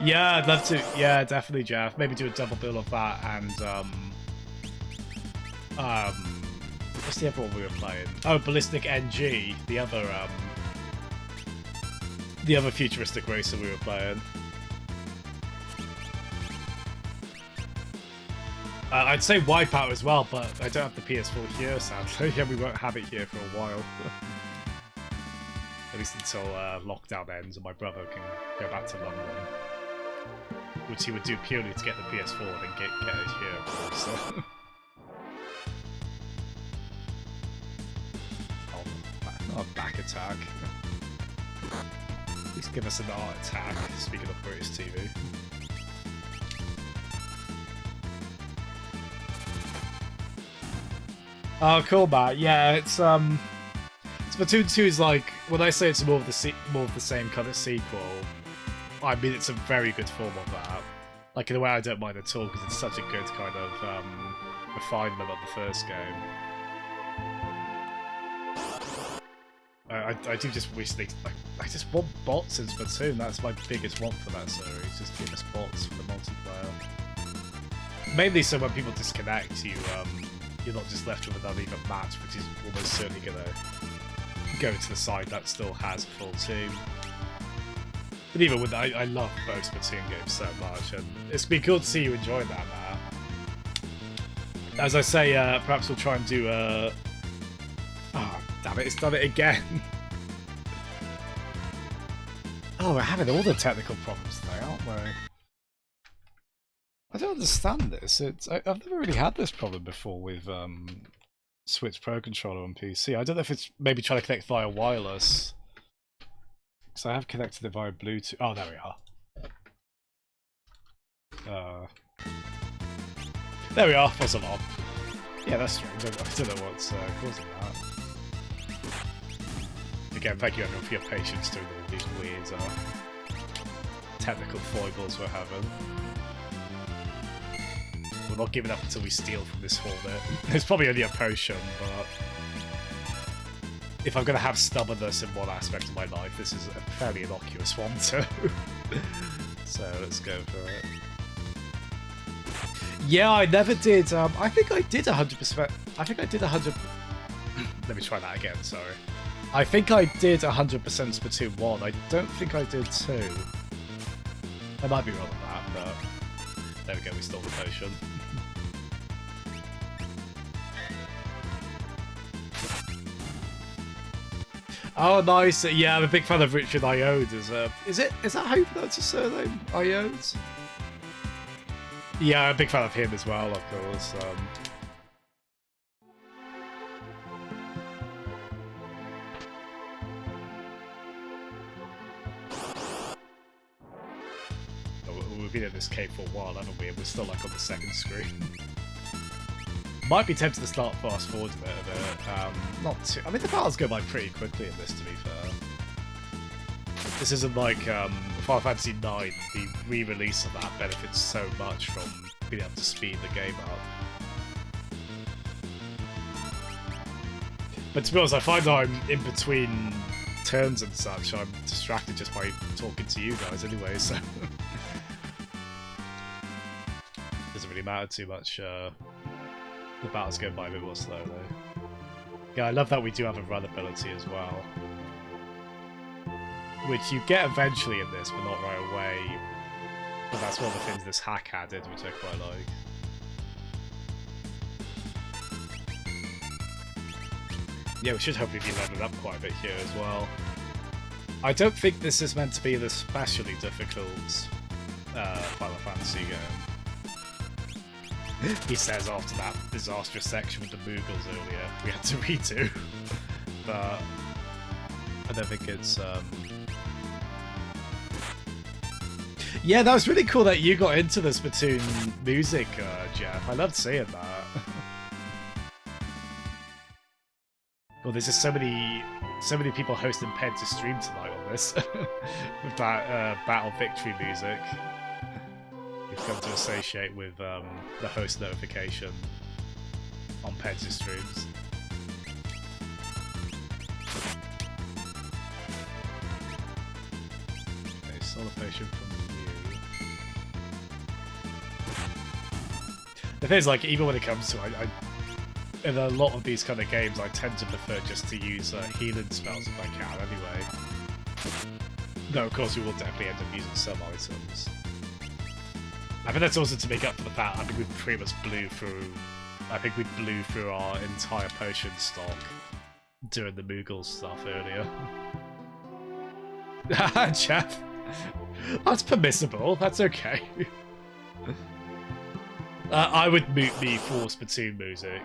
Yeah, I'd love to. Yeah, definitely, Jeff. Maybe do a double bill of that and what's the other one we were playing? Oh, Ballistic NG, the other futuristic racer we were playing. I'd say Wipeout as well, but I don't have the PS4 here, sadly. Yeah, we won't have it here for a while. At least until lockdown ends and my brother can go back to London. Which he would do purely to get the PS4 and then get it here, of course. So. attack. At least give us an art attack, speaking of British TV. Oh, cool, Matt. Yeah, it's Splatoon 2 is like, when I say it's more of the same kind of sequel, I mean it's a very good form of that. Like, in a way I don't mind at all, because it's such a good kind of refinement of the first game. I do just wish they... I just want bots in Splatoon, that's my biggest want for that series, just give us bots for the multiplayer. Mainly so when people disconnect, you're not just left with an uneven match, which is almost certainly going to go to the side that still has a full team. But even with I love both Splatoon games so much, and it's been cool to see you enjoying that, Matt. As I say, perhaps we'll try and do oh, damn it, it's done it again. Oh, we're having all the technical problems today, aren't we? I don't understand this. I've never really had this problem before with Switch Pro Controller on PC. I don't know if it's maybe trying to connect via wireless. So I have connected it via Bluetooth. Oh, there we are. There we are. Wasn't on. Yeah, that's strange. I don't know what's causing that. Again, thank you everyone for your patience doing all these weird technical foibles we're having. We're not giving up until we steal from this Hornet. It's probably only a potion, but if I'm going to have stubbornness in one aspect of my life, this is a fairly innocuous one too. So let's go for it. Yeah, I never did. I think I did 100%. I think I did 100. Let me try that again. Sorry. I think I did 100% Splatoon 1. I don't think I did 2. I might be wrong on that, but there we go. We stole the potion. Oh, nice. Yeah, I'm a big fan of Richard Iode. Is that how you pronounce his surname? Iode? Yeah, I'm a big fan of him as well, of course. We've been at this cave for a while, haven't we? And we're still like on the second screen. Might be tempted to start fast forward a bit of it. Not too. I mean, the battles go by pretty quickly in this, to be fair. This isn't like Final Fantasy IX. The re-release of that benefits so much from being able to speed the game up. But to be honest, I find that I'm in between turns and such. I'm distracted just by talking to you guys anyway, so doesn't really matter too much. The battle's going by a bit more slowly. Yeah, I love that we do have a run ability as well. Which you get eventually in this, but not right away. But that's one of the things this hack added, which I quite like. Yeah, we should hopefully be leveling up quite a bit here as well. I don't think this is meant to be an especially difficult Final Fantasy game. He says after that disastrous section with the Moogles earlier, we had to redo. But I don't think it's... Yeah, that was really cool that you got into the Splatoon music, Jeff. I loved seeing that. Well, there's just so many people hosting Pen to stream tonight on this. With that Battle Victory music. We've come to associate with the host notification on Peds streams. Okay, solar potion from you. The thing is, like, even when it comes to in a lot of these kind of games, I tend to prefer just to use healing spells if I can, anyway. Though, of course, we will definitely end up using some items. I think that's also to make up for the fact I think we pretty much blew through our entire potion stock doing the Moogle stuff earlier. Jeff, that's permissible. That's okay. I would mute me for Splatoon music.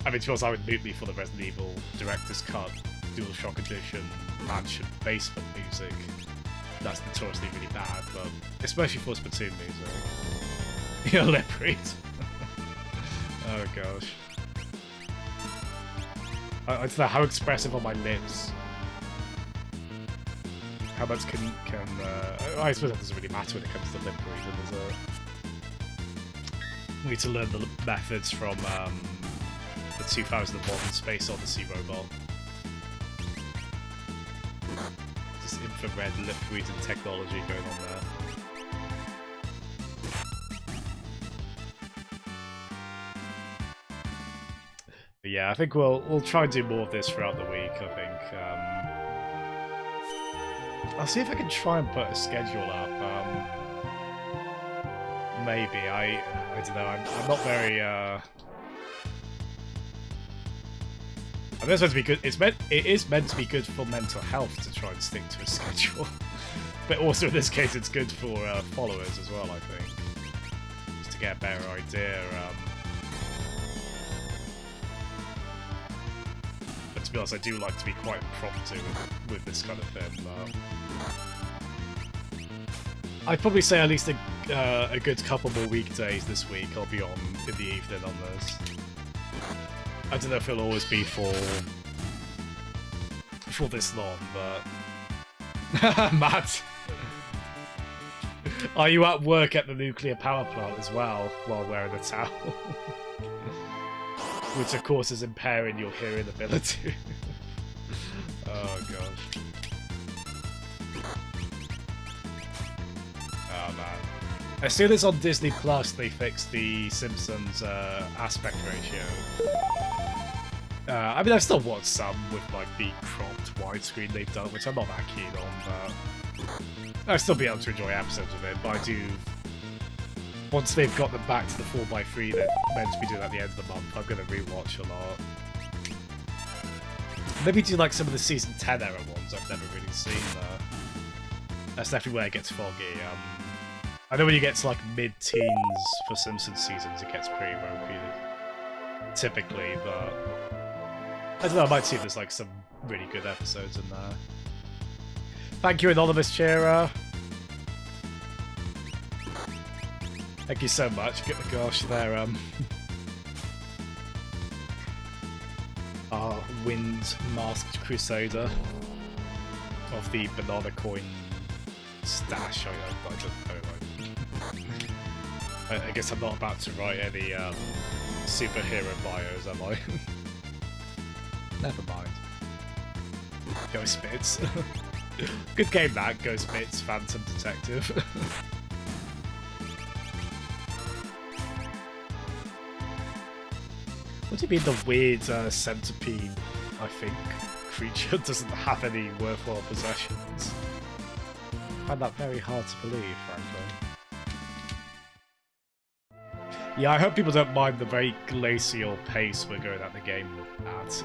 I mean, to be honest, I would mute me for the Resident Evil Director's Cut DualShock Edition mansion basement music. That's notoriously really bad, but especially for Splatoon music. Yeah, lip read. Oh gosh. I don't know how expressive are my lips. How much can I suppose that doesn't really matter when it comes to lip reading, does it? We need to learn the methods from the 2001 Space Odyssey robot. This infrared lip reading technology going on there. But yeah, I think we'll try and do more of this throughout the week. I think I'll see if I can try and put a schedule up. Maybe I don't know. I'm not very. I mean, it's meant to be good. It is meant to be good for mental health to try and stick to a schedule, but also in this case, it's good for followers as well. I think just to get a better idea. But to be honest, I do like to be quite impromptu with this kind of thing. I'd probably say at least a good couple more weekdays this week I'll be on in the evening on this. I don't know if it'll always be for this long, but... Matt! Are you at work at the nuclear power plant as well, while wearing a towel? Which of course is impairing your hearing ability. Oh gosh. Oh man. As soon as on Disney Plus they fixed the Simpsons aspect ratio. I mean, I've still watched some with like the cropped widescreen they've done, which I'm not that keen on, but I'll still be able to enjoy episodes of it. But I do, once they've got them back to the 4x3 they're meant to be doing at the end of the month, I'm going to rewatch a lot. Maybe do like some of the season 10 era ones I've never really seen. That's definitely where it gets foggy. I know when you get to like mid-teens for Simpsons seasons, it gets pretty ropey, typically, but I don't know, I might see if there's like some really good episodes in there. Thank you, Anonymous Cheerer. Thank you so much. Gosh, they're our Wind Masked Crusader of the banana coin stash. I don't know. I guess I'm not about to write any superhero bios, am I? Never mind. Ghost Bits. Good game that, Ghost Bits, Phantom Detective. What do you mean the weird centipede, I think, creature doesn't have any worthwhile possessions? I find that very hard to believe, frankly. Yeah, I hope people don't mind the very glacial pace we're going at the game at.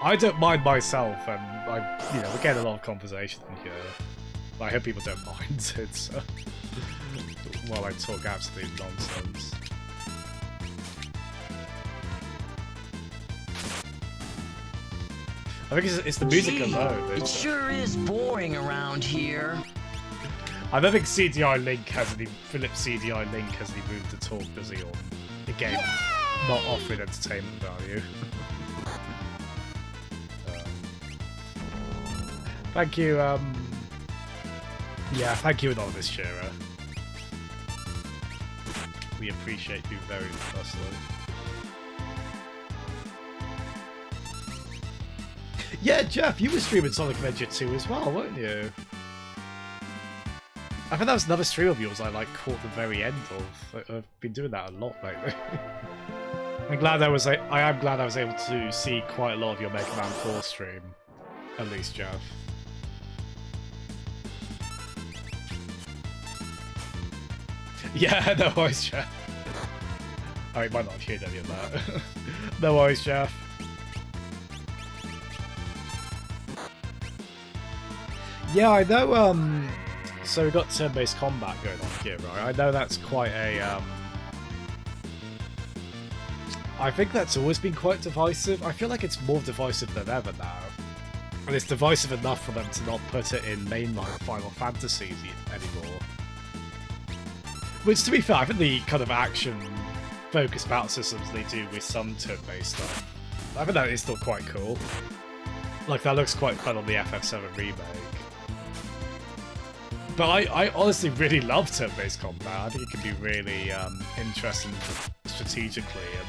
I don't mind myself, and we're getting a lot of conversation in here. But I hope people don't mind it while I talk absolute nonsense. I think it's the music alone. It sure is boring around here. I don't think CDI Link has any. Philip CDI Link has any room to talk, does he? On the game not offering entertainment value. Thank you. Yeah, thank you, Anonymous Shearer. We appreciate you very much. Yeah, Jeff, you were streaming Sonic Adventure 2 as well, weren't you? I think that was another stream of yours I caught the very end of. I've been doing that a lot lately. I am glad I was able to see quite a lot of your Mega Man 4 stream. At least, Jeff. Yeah, no worries, Jeff. Oh, you might not have heard any of that. No worries, Jeff. Yeah, I know, so we've got turn-based combat going on here, right? I know that's quite a, I think that's always been quite divisive. I feel like it's more divisive than ever now. And it's divisive enough for them to not put it in mainline Final Fantasy anymore. Which, to be fair, I think the kind of action-focused battle systems they do with some turn-based stuff, I think that is still quite cool. Like, that looks quite fun on the FF7 remake. But I honestly really love turn-based combat. I think it can be really interesting strategically, and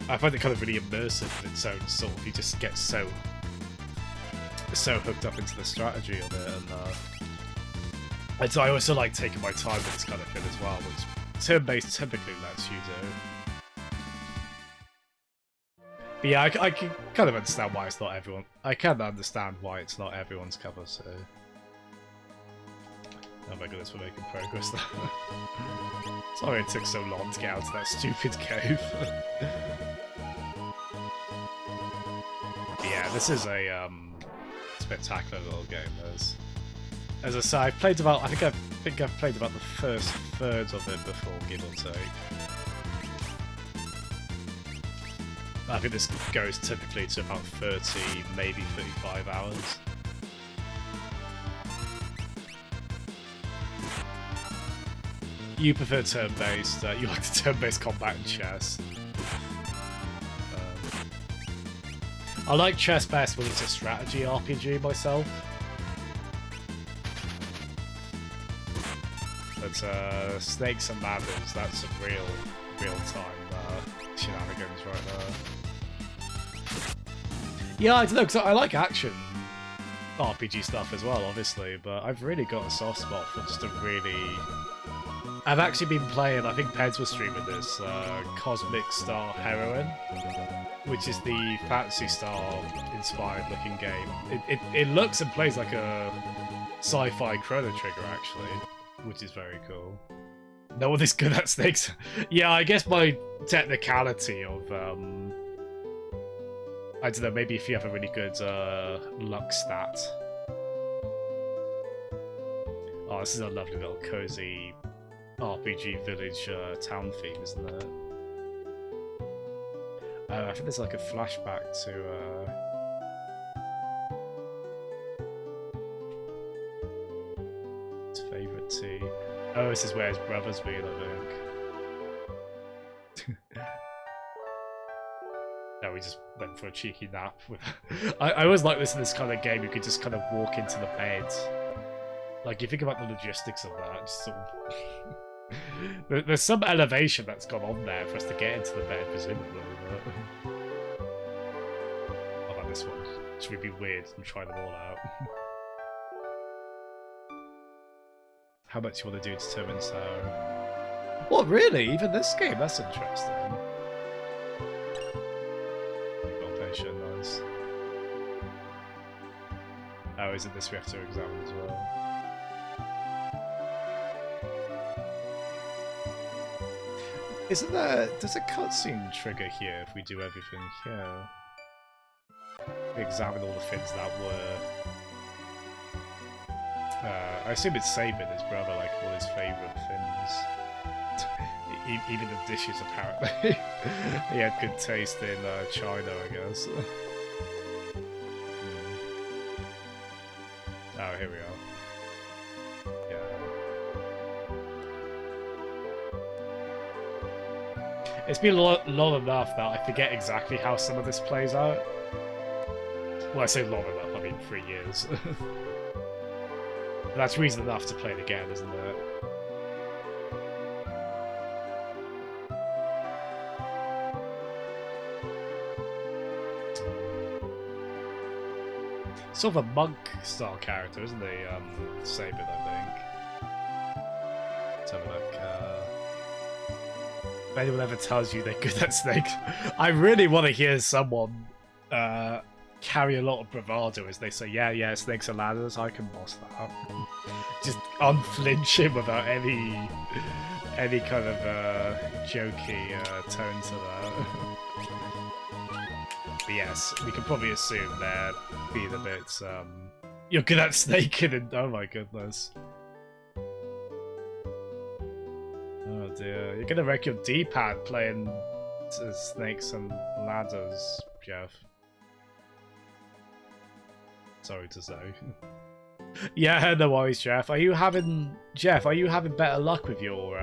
I find it kind of really immersive in its own sort. You just get so hooked up into the strategy of it, and so I also like taking my time with this kind of thing as well, which turn-based typically lets you do. But yeah, I can kind of understand why it's not everyone. I can understand why it's not everyone's cover, so. Oh my goodness, we're making progress now. Sorry it took so long to get out of that stupid cave. Yeah, this is a spectacular little game. As I say, I think I've played about the first third of it before, give or take. I think this goes typically to about 30, maybe 35 hours. You prefer turn-based, you like the turn-based combat in chess. I like chess best when it's a strategy RPG myself. But Snakes and Ladders, that's some real-time shenanigans right there. Yeah, I don't know, because I like action RPG stuff as well, obviously, but I've really got a soft spot for just a really... I've actually been playing, I think Peds was streaming this, Cosmic Star Heroine, which is the Fantasy Star inspired looking game. It looks and plays like a sci-fi Chrono Trigger actually, which is very cool. No one is good at snakes. Yeah, I guess my technicality of, I don't know, maybe if you have a really good luck stat. Oh, this is a lovely little cozy RPG village town theme, isn't it? I think there's like a flashback to his favourite tea. Oh, this is where his brother's been, I think. No, we just went for a cheeky nap. I always like this kind of game. You could just kind of walk into the bed. Like, you think about the logistics of that, just sort of... There's some elevation that's gone on there for us to get into the bed, presumably. But... How about this one? Should we be weird and try them all out? How much you want to do to determine so... What, really? Even this game? That's interesting. Got patient, nice. Oh, is it this we have to examine as well? Isn't there... Does a cutscene trigger here if we do everything here? We examine all the things that were... I assume it's saving his brother, like, all his favourite things. Even the dishes, apparently. He had good taste in China, I guess. Oh, here we are. Yeah. It's been long enough that I forget exactly how some of this plays out. Well, I say long enough, I mean 3 years. That's reason enough to play it again, isn't it? Sort of a monk-style character, isn't he? Sabin, I think. Let's have a look. If anyone ever tells you they're good at snakes, I really want to hear someone carry a lot of bravado as they say, yeah, snakes and ladders, I can boss that. Just unflinching without any kind of jokey tone to that. But yes, we can probably assume they're being a bit, you're good at snaking and, oh my goodness. Oh dear, you're gonna wreck your D-pad playing snakes and ladders, Jeff. Sorry to say. Yeah, no worries, Jeff. Are you having better luck with your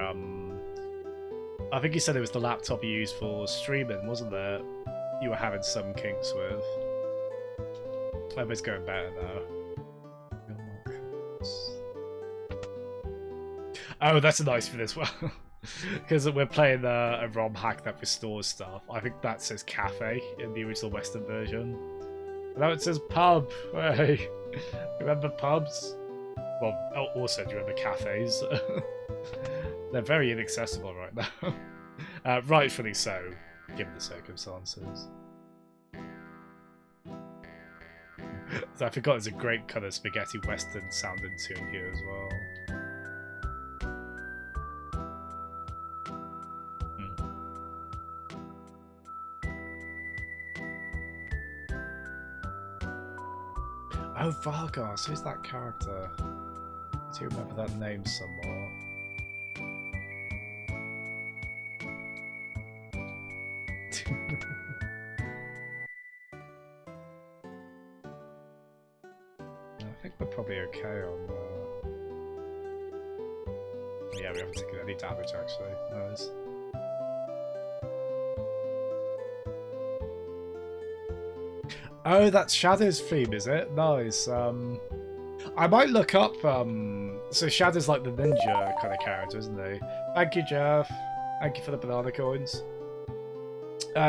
I think you said it was the laptop you used for streaming, wasn't it? You were having some kinks with. I hope it's going better now. Oh, that's a nice thing as well. Because we're playing a ROM hack that restores stuff. I think that says cafe in the original Western version. Now it says pub. Hey, remember pubs? Well, also do you remember cafes? They're very inaccessible right now. Rightfully so, given the circumstances. So I forgot there's a great kind of spaghetti western sounding tune here as well. Oh, Vargas, who's that character? Do you remember that name somewhere? I think we're probably okay on yeah, we haven't taken any damage actually. Nice. Oh, that's Shadow's theme, is it? Nice. I might look up, so Shadow's like the ninja kind of character, isn't he? Thank you, Jeff. Thank you for the banana coins.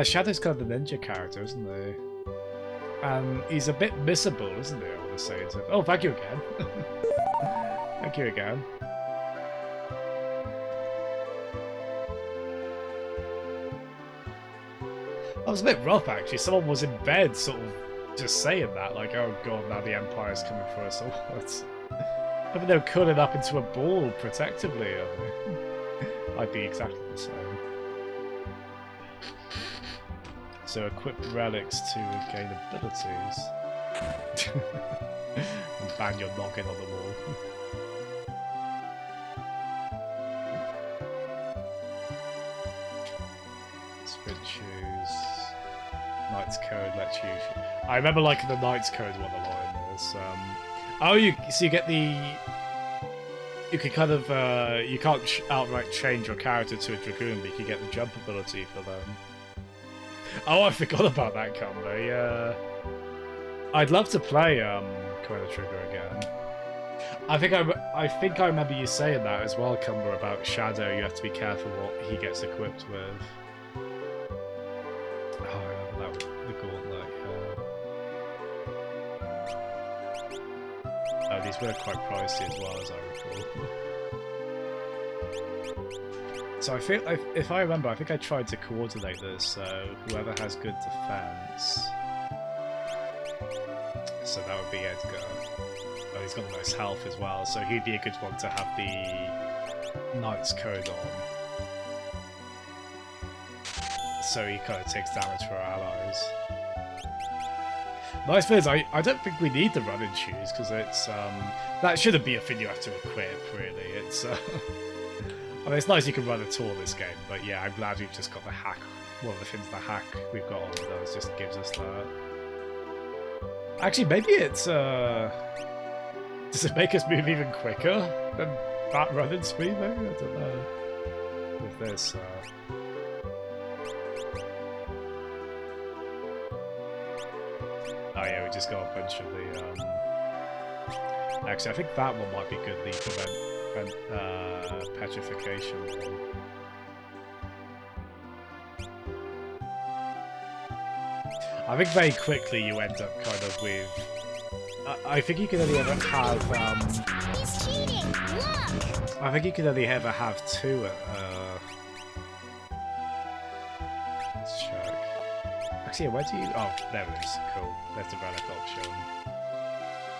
Shadow's kind of the ninja character, isn't he? And he's a bit missable, isn't he, I want to say. Oh, thank you again. Thank you again. That was a bit rough, actually. Someone was in bed, sort of, just saying that, like, oh god, now the Empire's coming for us all. I think they were curling up into a ball protectively. I'd be exactly the same. So equip relics to gain abilities. And bang your noggin on the wall. Spin shoes. Knight's Code lets you... I remember liking the Knight's Code one a lot in this. Oh, so you get the... You can kind of... you can't outright change your character to a Dragoon, but you can get the jump ability for them. Oh, I forgot about that combo, yeah. I'd love to play Chrono Trigger again. I think I remember you saying that as well, Cumber, about Shadow. You have to be careful what he gets equipped with. Oh, I remember that with the gauntlet, yeah. Oh, these were quite pricey as well, as I recall. So I feel, if I remember, I think I tried to coordinate this, so whoever has good defense. So that would be Edgar. Oh, he's got the most health as well, so he'd be a good one to have the Knight's Code on. So he kind of takes damage for our allies. Nice thing is, I don't think we need the running shoes, because it's, that shouldn't be a thing you have to equip, really. It's, I mean, it's nice you can run at all this game, but yeah, I'm glad we've just got the hack. One of the things, the hack we've got on those just gives us that. Actually, maybe it's, does it make us move even quicker than that running speed, maybe? I don't know. With this, oh yeah, we just got a bunch of the, actually, I think that one might be good, the prevent petrification one. I think very quickly you end up kind of with... I think you can only ever have... He's cheating! Look! I think you can only ever have two let's check. Actually, yeah, where do you... Oh, there it is. Cool. There's the relic option.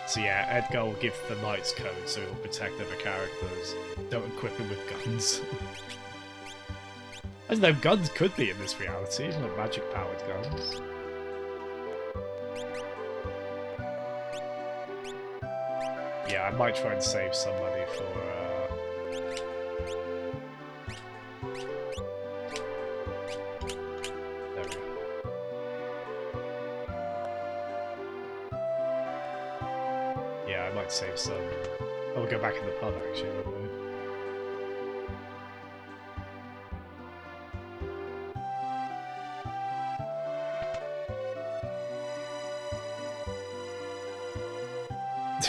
So yeah, Edgar will give the Knight's Code, so he'll protect other characters. Don't equip him with guns. I don't know, guns could be in this reality, like magic-powered guns. Yeah, I might try and save some money for, there we go. Yeah, I might save some. Oh, we'll go back in the pub actually, won't we?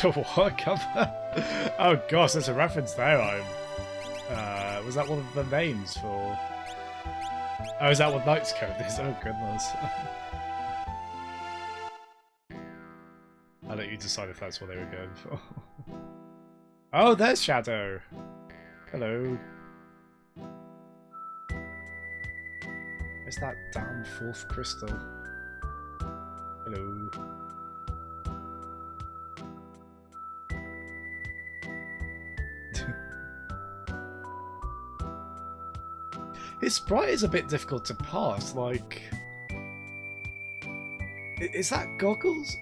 What? Come on. Oh gosh, there's a reference there. Was that one of the names for? Oh, is that what Knight's Code is? Oh goodness. I'll let you decide if that's what they were going for. Oh, there's Shadow. Hello. Where's that damn fourth crystal? Hello. His sprite is a bit difficult to pass, like... Is that goggles?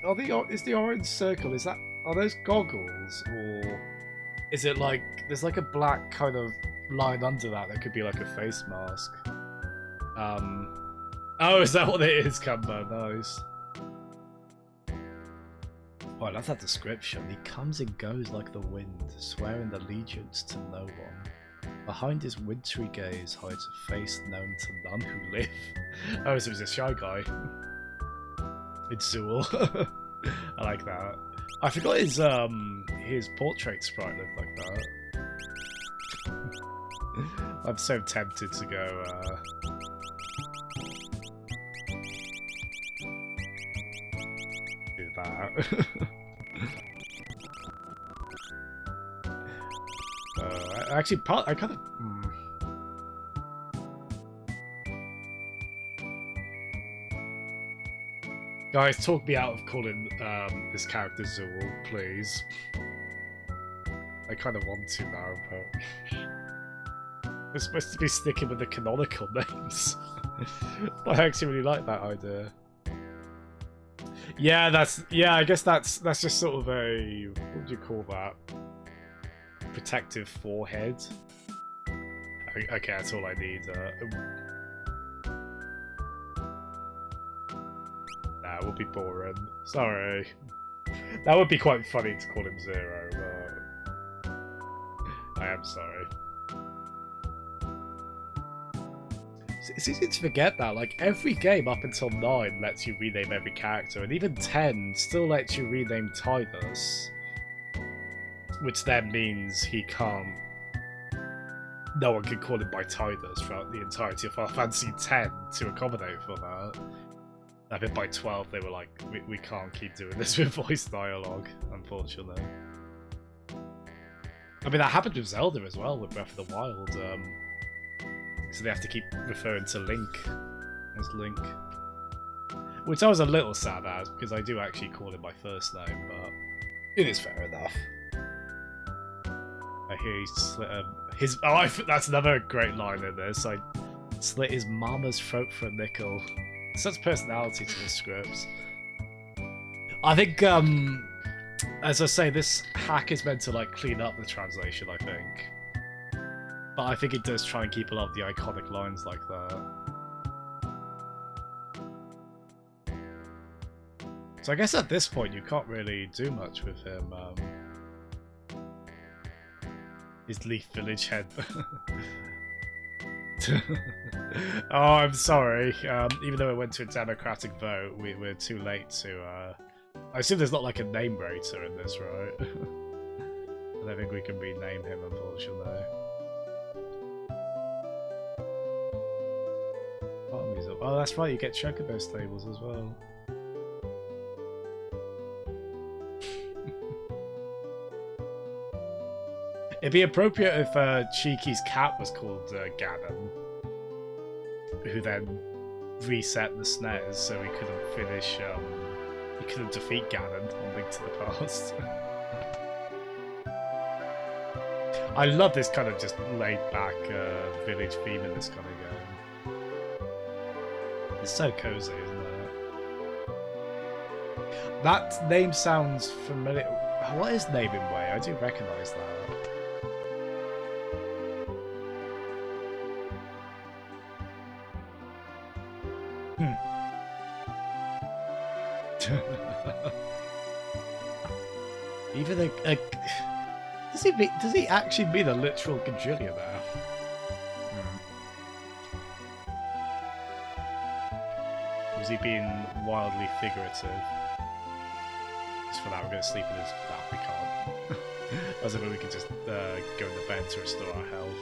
Is the orange circle, are those goggles? Or is it like, there's like a black kind of line under that could be like a face mask? Oh, is that what it is, Cumber? Nice. Oh, I love that description. He comes and goes like the wind, swearing allegiance to no one. Behind his wintry gaze hides a face known to none who live. Oh, so he's a shy guy. It's Zool. I like that. I forgot his portrait sprite looked like that. I'm so tempted to go do that. Actually, I kind of. Guys, talk me out of calling this character Zool, please. I kind of want to now, but we're supposed to be sticking with the canonical names. But I actually really like that idea. Yeah, I guess that's just sort of a, what would you call that? Protective forehead. Okay, that's all I need. Nah, would be boring. Sorry. That would be quite funny to call him Zero, but I am sorry. It's easy to forget that, like, every game up until 9 lets you rename every character, and even 10 still lets you rename Tidus. Which then means he can't... No one can call him by Tidus throughout the entirety of Final Fantasy X to accommodate for that. I think by 12 they were like, we can't keep doing this with voice dialogue, unfortunately. I mean, that happened with Zelda as well, with Breath of the Wild. So they have to keep referring to Link as Link. Which I was a little sad as, because I do actually call him by first name, but it is fair enough. I hear he slit his... Oh, that's another great line in this. I slit his mama's throat for a nickel. Such personality to the scripts. I think, as I say, this hack is meant to, like, clean up the translation, I think. But I think it does try and keep a lot of the iconic lines like that. So I guess at this point you can't really do much with him. His Leaf Village head. Oh, I'm sorry. Even though it went to a democratic vote, we're too late to... I assume there's not like a name rater in this, right? I don't think we can rename him, unfortunately. Oh, that's right, you get Chocobo's tables as well. It'd be appropriate if Cheeky's cat was called Ganon, who then reset the SNES so he couldn't finish, he couldn't defeat Ganon on Link to the Past. I love this kind of just laid-back village theme in this kind of game. It's so cozy, isn't it? That name sounds familiar. What is Naming Way? I do recognise that. Even a does he actually mean a literal gajillion there? Was he being wildly figurative? Just for that, we're going to sleep in his... No, we can't. As if we could just go in the bed to restore our health,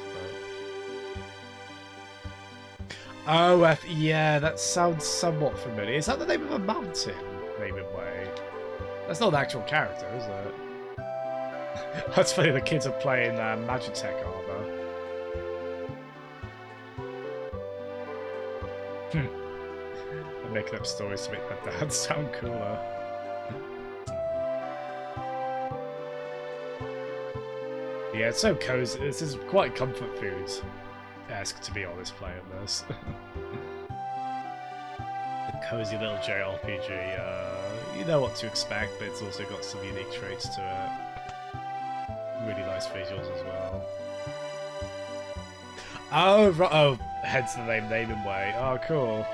but... Oh, yeah, that sounds somewhat familiar. Is that the name of a mountain, Raven Way? That's not an actual character, is it? That's funny, the kids are playing Magitech armor. They're making up stories to make their dad sound cooler. Yeah, it's so cozy. This is quite comfort food-esque, to be honest, playing this. A cozy little JRPG. You know what to expect, but it's also got some unique traits to it. Really nice visuals as well. Oh, right. Oh, hence the name Name and Way. Oh, cool.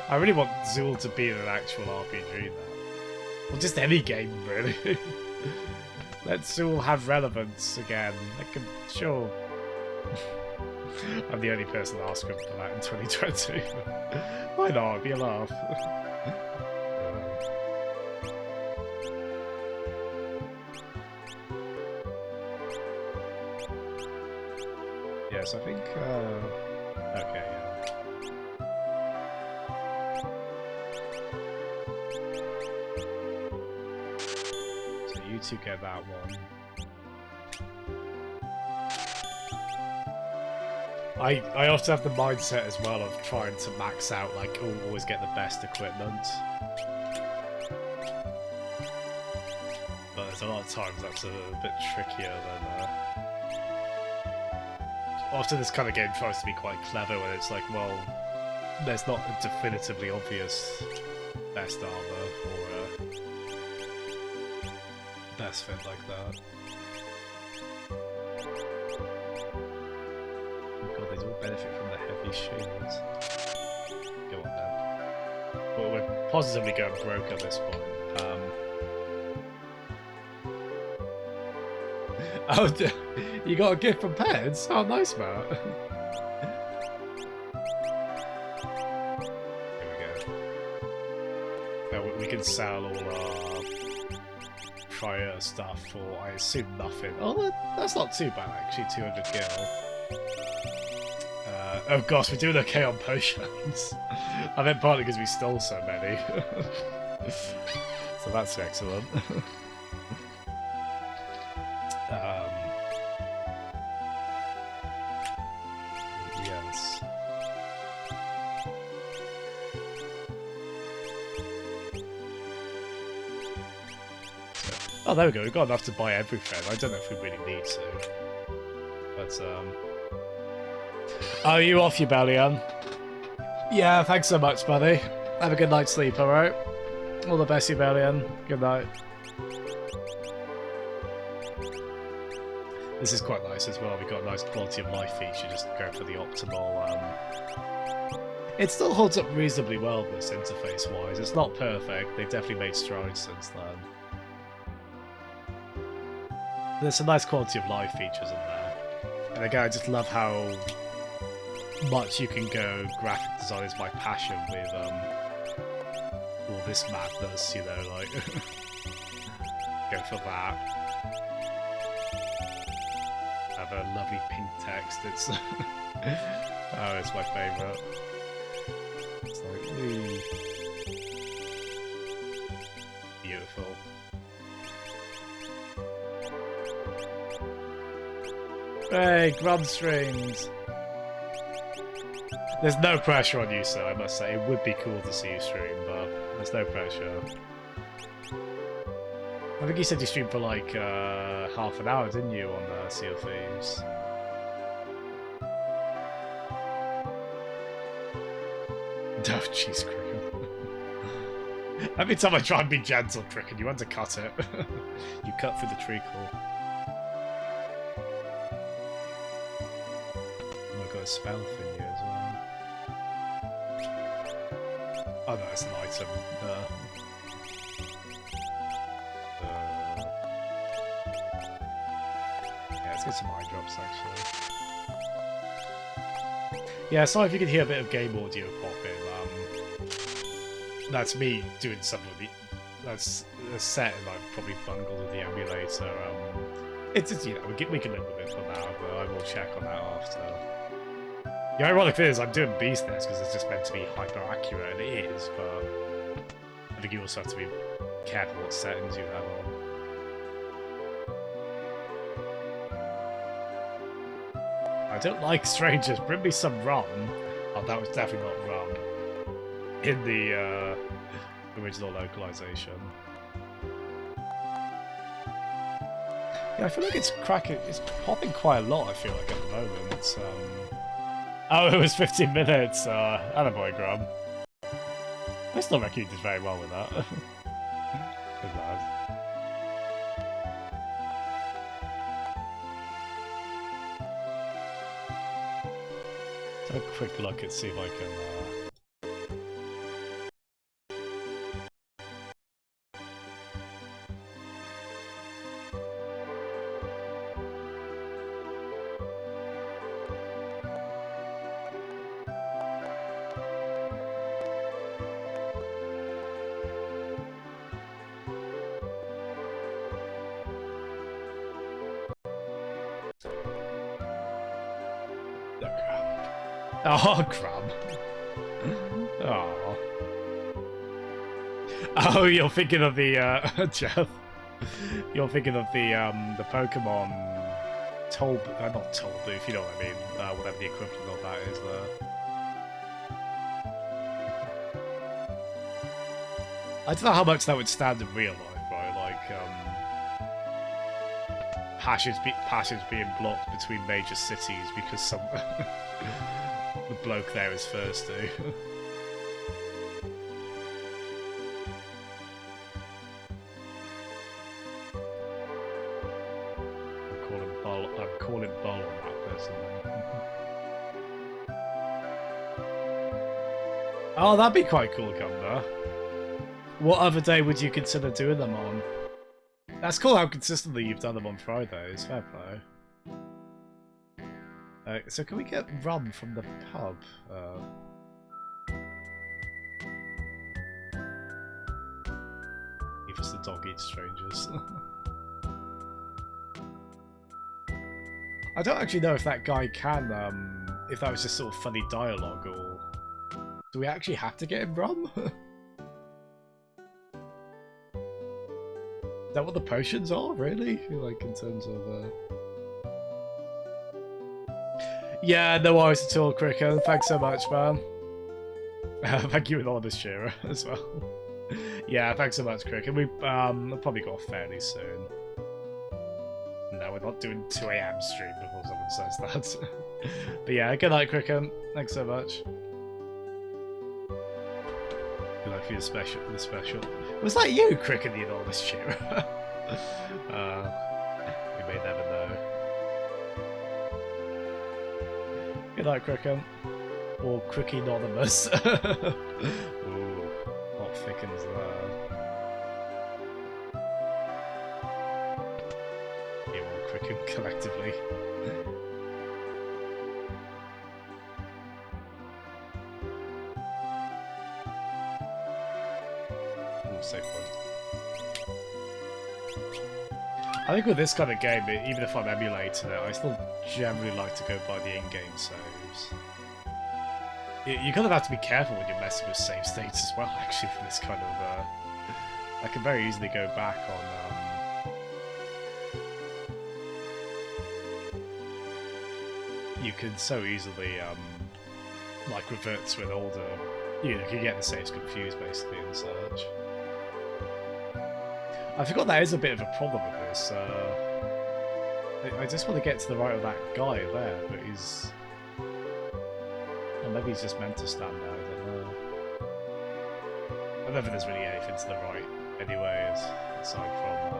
I really want Zool to be in an actual RPG now. Or just any game, really. Let Zool have relevance again. Sure. I'm the only person asking for that in 2020. Why not? It'd be a laugh. Yes, I think, okay, yeah. So you two get that one. I often have the mindset as well of trying to max out, like, always get the best equipment. But there's a lot of times that's a bit trickier than, often this kind of game tries to be quite clever when it's like, well, there's not a definitively obvious best armor or a best fit like that. Oh god, they all benefit from the heavy shields. Go on then. But we're positively going broke at this point. Oh, you got a gift from Peds? Oh, nice, Matt. Here we go. We can sell all our prior stuff for, I assume, nothing. Oh, that's not too bad, actually. 200 gil. Oh gosh, we're doing okay on potions. I meant partly because we stole so many. So that's excellent. Yes. Oh, there we go. We've got enough to buy everything. I don't know if we really need to. But, oh, you off, you Bellion? Yeah, thanks so much, buddy. Have a good night's sleep, alright? All the best, you Bellion. Good night. This is quite nice as well. We've got a nice quality of life feature, just go for the optimal. It still holds up reasonably well, this interface-wise. It's not perfect. They've definitely made strides since then. There's some nice quality of life features in there. And again, I just love how much you can go graphic design is my passion with all this madness, you know, like go for that. Have a lovely pink text. It's oh, it's my favourite. It's like beautiful. Hey, Grub Streams! There's no pressure on you, sir, I must say. It would be cool to see you stream, but there's no pressure. I think you said you streamed for like half an hour, didn't you, on Sea of Thieves? Oh, jeez, Cricket. Every time I try and be gentle, Cricket, you want to cut it. You cut through the treacle. Oh, I got a spell for you as well. Oh no, it's an item. Yeah, let's get some eye drops actually. Yeah, sorry if you can hear a bit of game audio pop in. That's me doing some of the. That's a set and I've probably bungled with the emulator. It's you know we can live with it for now, but I will check on that after. The ironic thing is I'm doing Beast Nest because it's just meant to be hyper accurate, and it is, but I think you also have to be careful what settings you have on. I don't like strangers. Bring me some rum. Oh, that was definitely not rum in the original localization. Yeah, I feel like it's cracking. It's popping quite a lot. I feel like at the moment. Oh, it was 15 minutes. Attaboy, Grub. I still reckon you did very well with that. Good lad. Let's have a quick look and see if I can. Oh, crab. Oh. Oh, you're thinking of the, Jeff. You're thinking of the Pokemon Toll, not Toll Booth, you know what I mean. Whatever the equivalent of that is there. I don't know how much that would stand in real life, right? Like, passage being blocked between major cities because some... the bloke there is thirsty. I'm calling Bull on that personally. Oh, that'd be quite cool, Gunda. What other day would you consider doing them on? That's cool how consistently you've done them on Fridays. Fair play. So can we get rum from the pub? If it's the dog eats strangers. I don't actually know if that guy can, if that was just sort of funny dialogue, or... Do we actually have to get him rum? Is that what the potions are, really? Like, in terms of, Yeah, no worries at all, Cricket. Thanks so much, man. Thank you, Anonymous Shearer, as well. Yeah, thanks so much, Cricket. We'll probably go off fairly soon. No, we're not doing 2 AM stream before someone says that. But yeah, good night, Cricket. Thanks so much. Good night for the special. Was that you, Cricket, the Anonymous Shearer? We may never know. Good night, Cricket. Or Crick-anonymous. Ooh, hot thickens there. You all Cricket collectively. Ooh, save point. I think with this kind of game, even if I'm emulating it, I still generally like to go by the in-game saves. You kind of have to be careful when you're messing with save states as well, actually, for this kind of... I can very easily go back on... You can so easily, like, revert to an older... You can get the saves confused, basically, and such. I forgot that is a bit of a problem with this. I just want to get to the right of that guy there, but he's... Or maybe he's just meant to stand there, I don't know. I don't think there's really anything to the right anyway, aside from...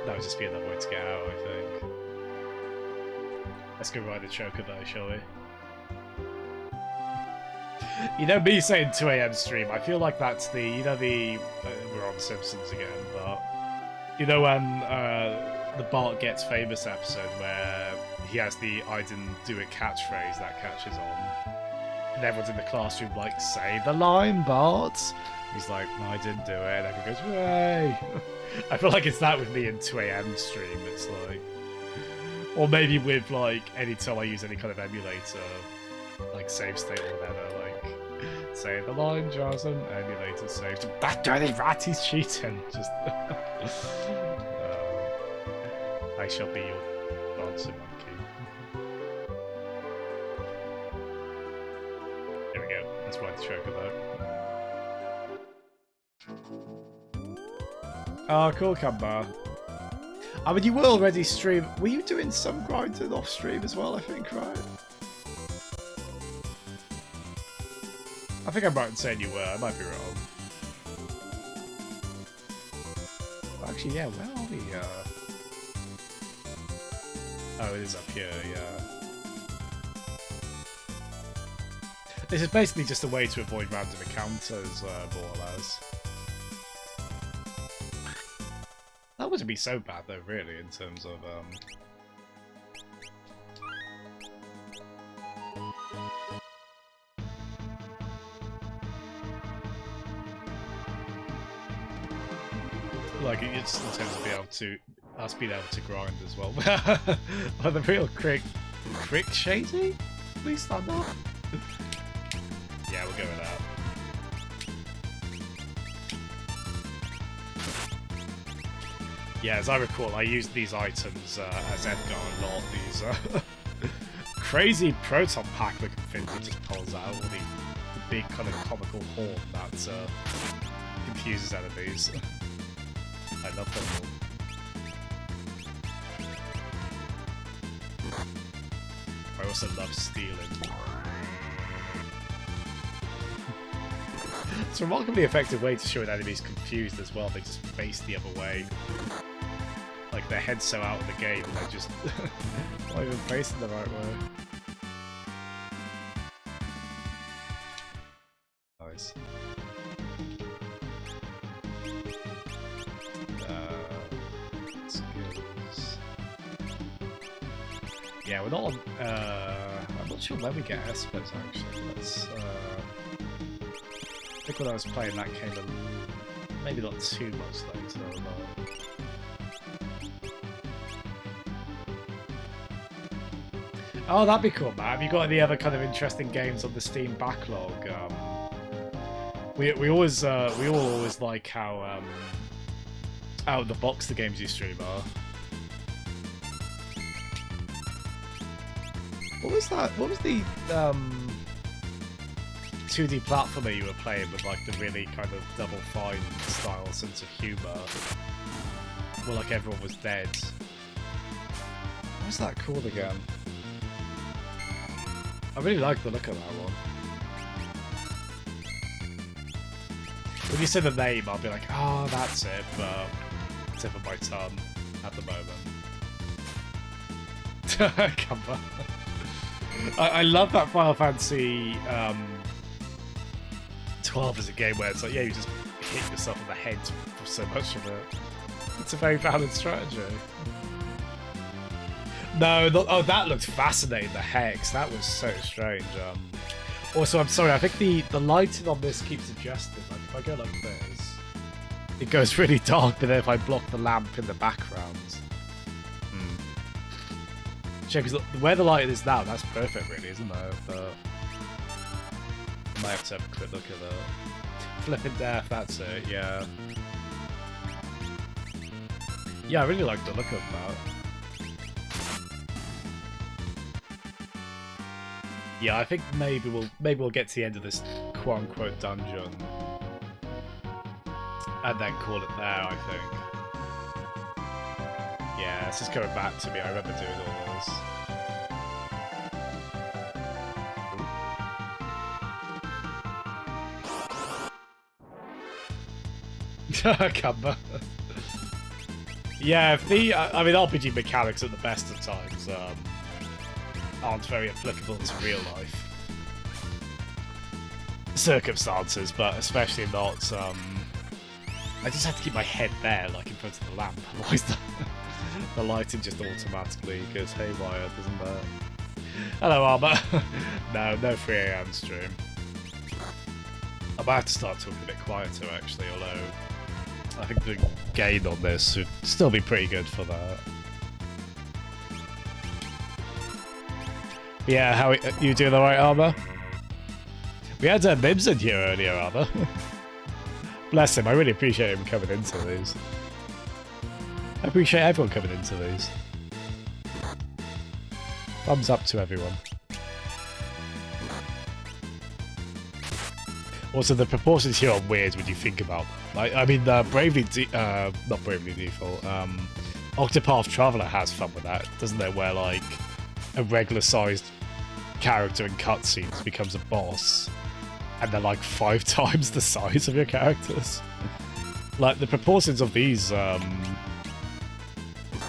that would just be another way to get out, I think. Let's go ride the Chocobo, shall we? You know, me saying 2 a.m. stream, I feel like that's the, you know, we're on Simpsons again, but you know when the Bart Gets Famous episode where he has the "I didn't do it" catchphrase that catches on, and everyone's in the classroom like, "Say the line, Bart." He's like, "No, I didn't do it," and everyone goes, "Hooray!" I feel like it's that with me in 2 a.m. stream. It's like, or maybe with like any time I use any kind of emulator, like save state or whatever, like say the line, Jason, emulator saved. That dirty rat, he's cheating. Just I shall be your dancer monkey. There we go. That's what the joke about. Oh, cool, Kamba. I mean, you were already stream. Were you doing some grinding off stream as well? I think, right? I think I'm right in saying you were. I might be wrong. Actually, yeah. Where are we? Oh, it is up here. Yeah. This is basically just a way to avoid random encounters, more or less. That wouldn't be so bad though, really, in terms of like it's in terms of us being able to grind as well. But the real Crick Shady? Please stand up. Yeah, we'll go with that. Yeah, as I recall, I used these items as Edgar a lot. These crazy proton pack looking things that just pulls out all the big kind of comical horn that confuses enemies. I love them all. I also love stealing. It's a remarkably effective way to show an enemy's confused as well. They just face the other way. Like their head's so out of the game, they're just not even facing the right way. Nice. Skills. Yeah, we're not on. I'm not sure when we get Espers actually. Let's. I think when I was playing that came maybe not too much later. But... Oh, that'd be cool, Matt. Have you got any other kind of interesting games on the Steam backlog? We always like how out of the box the games you stream are. What was that? What was the 2D platformer you were playing with, like the really kind of Double Fine style sense of humour? Where like everyone was dead. What was that called again? I really like the look of that one. When you say the name, I'll be like, oh, that's it, but tip of my tongue at the moment. Come on. I love that Final Fantasy 12 as a game where it's like, yeah, you just hit yourself on the head for so much of it. It's a very valid strategy. No, oh, that looked fascinating, the Hex. That was so strange. Also, I'm sorry, I think the lighting on this keeps adjusting. Like, if I go like this, it goes really dark, but then if I block the lamp in the background... Check, because where the light is now, that's perfect, really, isn't it? But I might have to have a quick look at that. Flipping Death, that's it, yeah. Yeah, I really like the look of that. Yeah, I think maybe we'll get to the end of this quote-unquote dungeon and then call it there, I think. Yeah, it's just going back to me. I remember doing all this. Come Yeah, if I mean, RPG mechanics at the best of times aren't very applicable to real life. circumstances, but especially not. I just have to keep my head there, like in front of the lamp. Otherwise, the lighting just automatically goes haywire, doesn't it? Hello, Armour. no 3 AM stream. I might have to start talking a bit quieter, actually, although I think the gain on this would still be pretty good for that. Yeah, how you doing alright, Armour? We had Mims in here earlier, Armour. Bless him, I really appreciate him coming into these. I appreciate everyone coming into these. Thumbs up to everyone. Also, the proportions here are weird when you think about them. I mean, not Bravely Default, Octopath Traveler has fun with that, doesn't it? Where, like, a regular-sized character in cutscenes becomes a boss, and they're, like, 5 times the size of your characters. Like, the proportions of these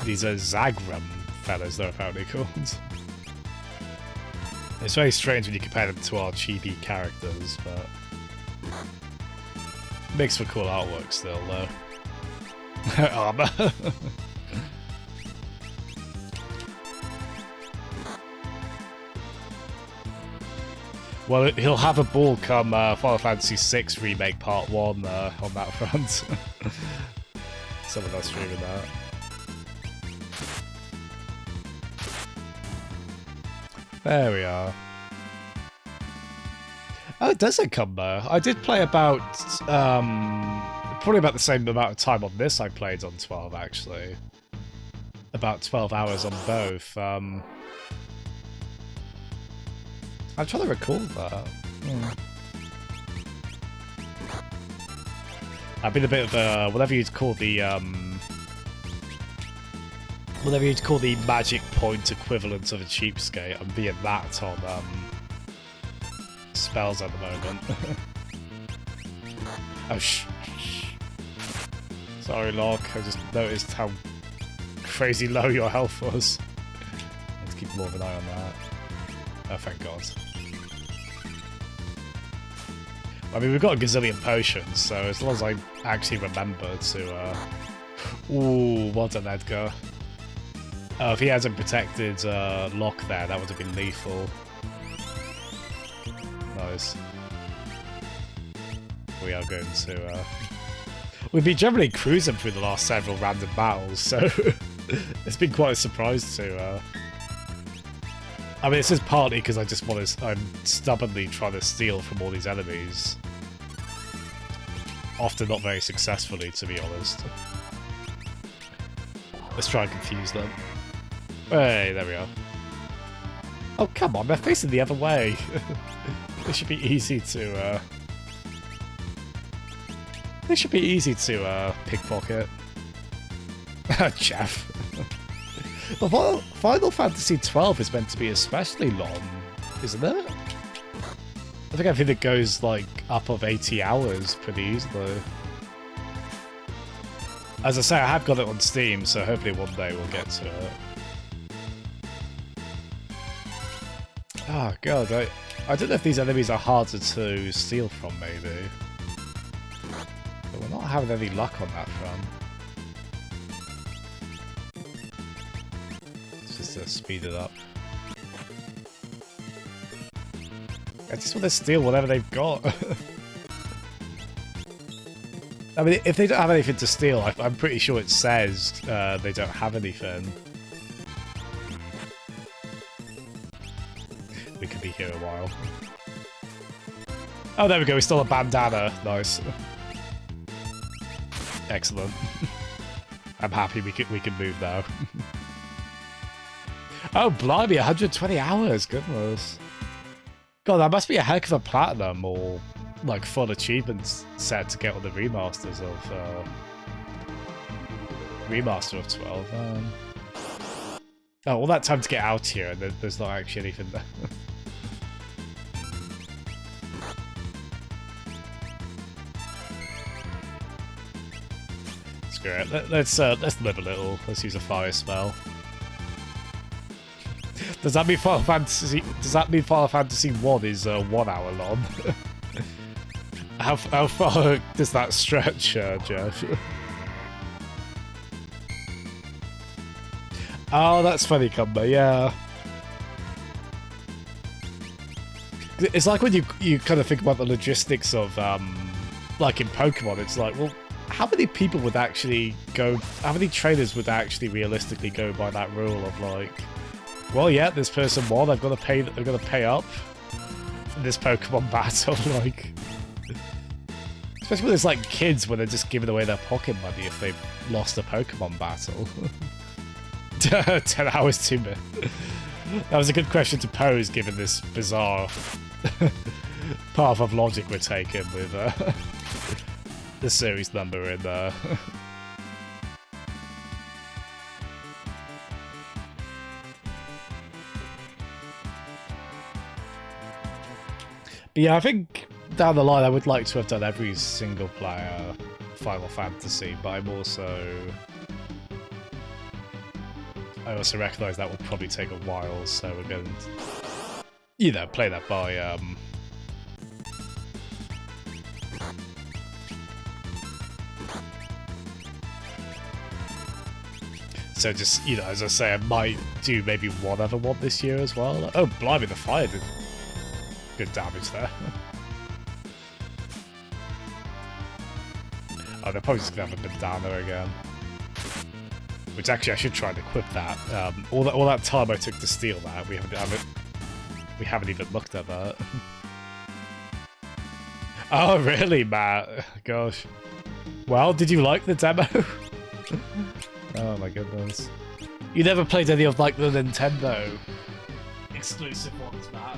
Zagrum fellas, they're apparently called. It's very strange when you compare them to our chibi characters, but makes for cool artwork still, though. Armour. Well, he'll have a ball come Final Fantasy VI Remake Part 1 on that front. Someone else streaming that. There we are. Oh, it does encumber. I did play about, probably about the same amount of time on this I played on 12, actually. About 12 hours on both. I'm trying to recall that. I've been a bit of a, whatever you'd call the magic point equivalent of a cheapskate. I'm being that on spells at the moment. Oh, shh. Sorry, Locke. I just noticed how crazy low your health was. Let's keep more of an eye on that. Oh, thank God. I mean, we've got a gazillion potions, so as long as I actually remember to... Ooh, well done, Edgar. Oh, if he hasn't protected Locke there, that would have been lethal. Nice. We are going to... We've been generally cruising through the last several random battles, so it's been quite a surprise to... I mean, this is partly because I just want to... I'm stubbornly trying to steal from all these enemies. Often not very successfully, to be honest. Let's try and confuse them. Hey, there we are. Oh, come on, they're facing the other way. This should be easy to, This should be easy to, pickpocket. Jeff. Well, Final Fantasy XII is meant to be especially long, isn't it? I think everything goes, like, up of 80 hours pretty easily. As I say, I have got it on Steam, so hopefully one day we'll get to it. Oh, God, I don't know if these enemies are harder to steal from, maybe. But we're not having any luck on that front. Let's just speed it up. I just want to steal whatever they've got. I mean, if they don't have anything to steal, I'm pretty sure it says they don't have anything. We could be here a while. Oh, there we go. We stole a bandana. Nice. Excellent. I'm happy we can move now. Oh, blimey, 120 hours. Goodness. God, that must be a heck of a platinum or like full achievements set to get all the remasters of Remaster of 12. Oh, all that time to get out here and there's not actually anything there. Screw it. Let's live a little. Let's use a fire spell. Does that mean Final Fantasy 1 is 1 hour long? how far does that stretch, Jeff? Oh, that's funny, Cumber, yeah. It's like when you kind of think about the logistics of, like in Pokemon, it's like, well, how many people would actually go, how many trainers would actually realistically go by that rule of like, well, yeah, this person won, I've got to pay up in this Pokemon battle, like... Especially when it's like kids when they're just giving away their pocket money if they've lost a Pokemon battle. 10 hours to me. That was a good question to pose given this bizarre path of logic we're taking with the series number in there. But yeah, I think down the line I would like to have done every single player Final Fantasy, but I also recognise that will probably take a while, so we're going to, you know, play that by so just, you know, as I say, I might do maybe one other one this year as well. Oh, blimey, the fire did good damage there. Oh, they're probably just going to have a bandana again. Which actually I should try and equip that. All that time I took to steal that, we haven't even looked at that. Oh really, Matt? Gosh. Well, did you like the demo? Oh my goodness. You never played any of like the Nintendo exclusive ones, Matt?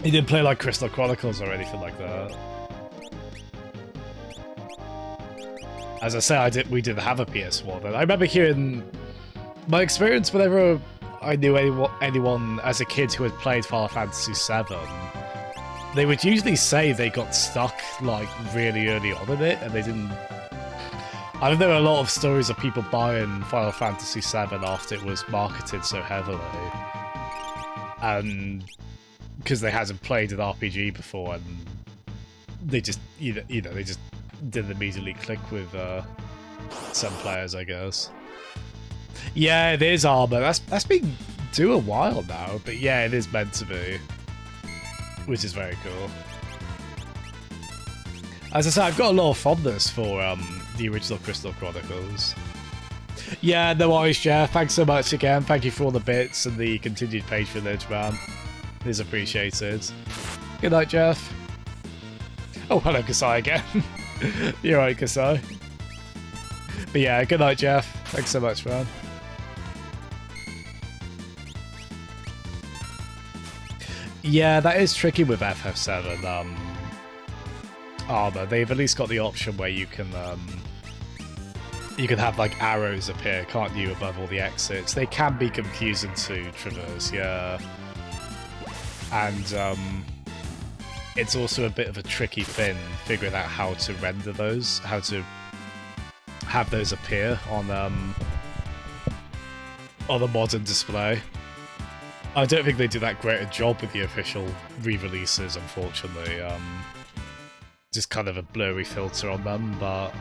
You didn't play like Crystal Chronicles or anything like that? As I say, we didn't have a PS1, and I remember hearing my experience whenever I knew anyone as a kid who had played Final Fantasy VII. They would usually say they got stuck like really early on in it, and they didn't. I know there are a lot of stories of people buying Final Fantasy VII after it was marketed so heavily, and because they hadn't played an RPG before, and they just they just didn't immediately click with some players, I guess. Yeah, it is Armor. That's been due a while now, but yeah, it is meant to be, which is very cool. As I said, I've got a lot of fondness for the original Crystal Chronicles. Yeah, no worries, Jeff. Thanks so much again. Thank you for all the bits and the continued patronage, man. It is appreciated. Good night, Jeff. Oh, hello, Kasai again. You're right, Kasai. But yeah, good night, Jeff. Thanks so much, man. Yeah, that is tricky with FF7 armor. They've at least got the option where you can have like arrows appear, can't you, above all the exits? They can be confusing to traverse, yeah. And it's also a bit of a tricky thing figuring out how to render those, how to have those appear on a modern display. I don't think they do that great a job with the official re-releases, unfortunately. Just kind of a blurry filter on them, but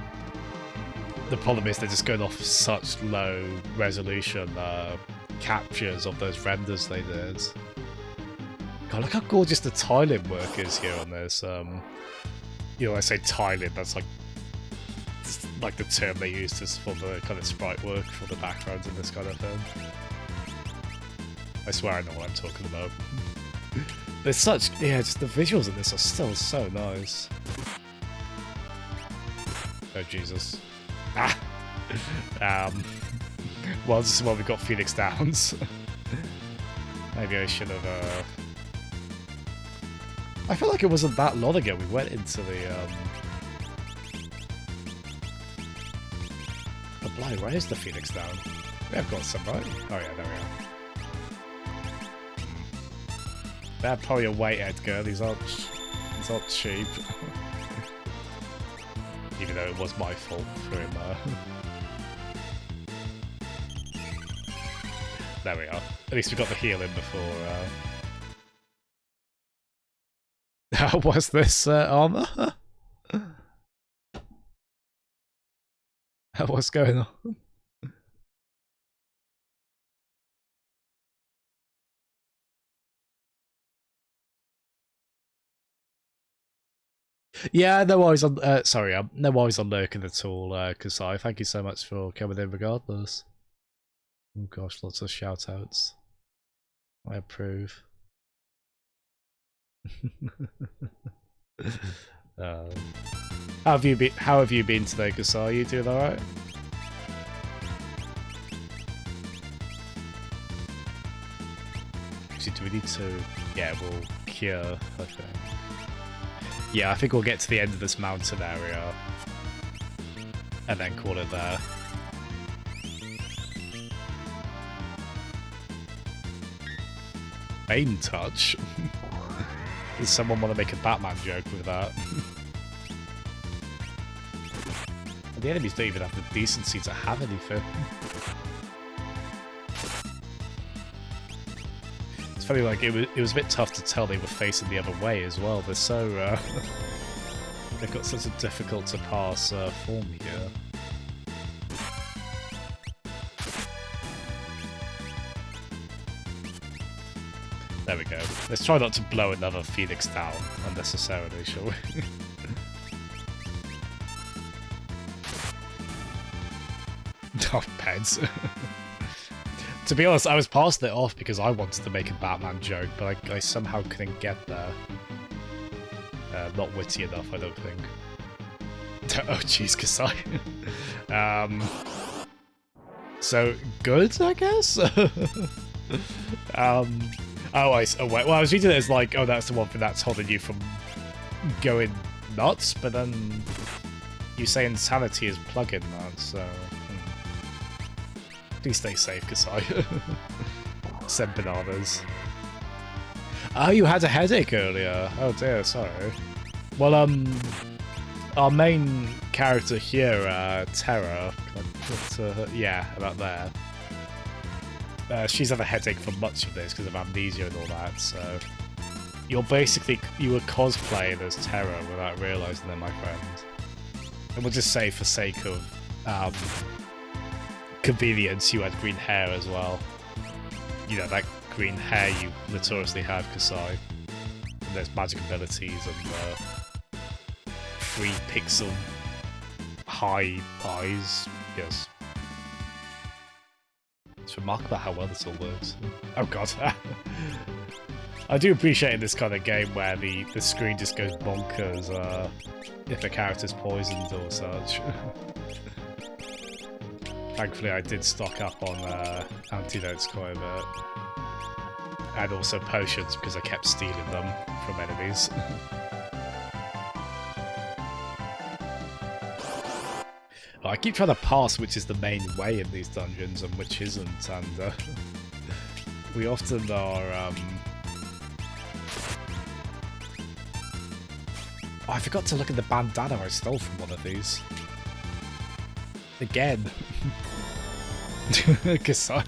the problem is they're just going off such low resolution captures of those renders they did. God, look how gorgeous the tiling work is here on this. You know, I say tiling, that's like the term they use for the kind of sprite work for the backgrounds in this kind of thing. I swear I know what I'm talking about. There's such, yeah, just the visuals in this are still so nice. Oh Jesus. Ah! Well, this is why we've got Phoenix Downs. Maybe I should have, I feel like it wasn't that long ago we went into the, Oh, blind, where is the Phoenix Down? We have got some, right? Oh yeah, there we are. They're probably a weight, Edgar. These aren't cheap. Even though it was my fault for him. There we are. At least we got the heal in before. What's this armor? What's going on? Yeah, no worries on. Sorry, no worries on lurking at all, Kasai. Thank you so much for coming in, regardless. Oh gosh, lots of shout outs. I approve. How have you been? How have you been today, Kasai? You doing all right? Actually, do we need to? Yeah, we'll cure. I think. Yeah, I think we'll get to the end of this mountain area and then call it there. Bane touch? Does someone want to make a Batman joke with that? The enemies don't even have the decency to have anything. It's funny, like, it was a bit tough to tell they were facing the other way as well. They're so, they've got such a difficult to pass form here. There we go. Let's try not to blow another Phoenix down unnecessarily, shall we? Oh, pens. To be honest, I was passing it off because I wanted to make a Batman joke, but I somehow couldn't get there. Not witty enough, I don't think. Oh, jeez, Kasai. So, good, I guess? Oh, wait. Well, I was reading it as like, oh, that's the one thing that's holding you from going nuts, but then you say insanity is plugging that, so... Please stay safe, Kasai. Send bananas. Oh, you had a headache earlier. Oh dear, sorry. Well, our main character here, Terra, yeah, about there. She's had a headache for much of this because of amnesia and all that, so... You were cosplaying as Terra without realising it, my friend. And we'll just say, for sake of, convenience, you had green hair as well. You know, that green hair you notoriously have, Kasai. And there's magic abilities and, 3 pixel high eyes. Yes. It's remarkable how well this all works. Oh god. I do appreciate in this kind of game where the screen just goes bonkers if a character's poisoned or such. Thankfully I did stock up on antidotes quite a bit. And also potions because I kept stealing them from enemies. I keep trying to pass which is the main way in these dungeons and which isn't, and we often are... Oh, I forgot to look at the bandana I stole from one of these. Again. Kasai.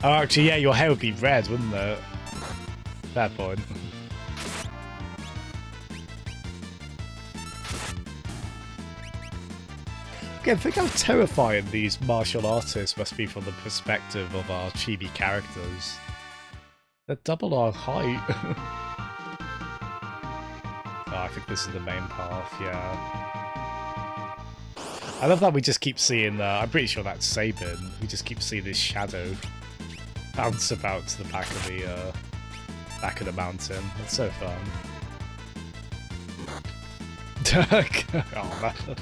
Oh, actually, yeah, your hair would be red, wouldn't it? Fair point. Again, think how terrifying these martial artists must be from the perspective of our chibi characters. They're double our height. Oh, I think this is the main path, yeah. I love that we just keep seeing, I'm pretty sure that's Sabin, we just keep seeing this shadow bounce about to the back of the mountain. It's so fun. Oh man.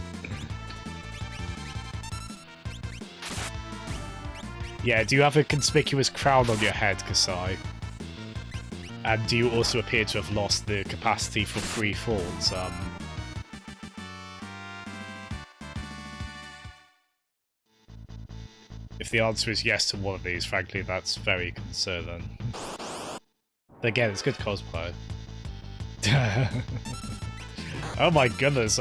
Yeah, do you have a conspicuous crown on your head, Kasai? And do you also appear to have lost the capacity for free falls? If the answer is yes to one of these, frankly, that's very concerning. But again, it's good cosplay. Oh my goodness,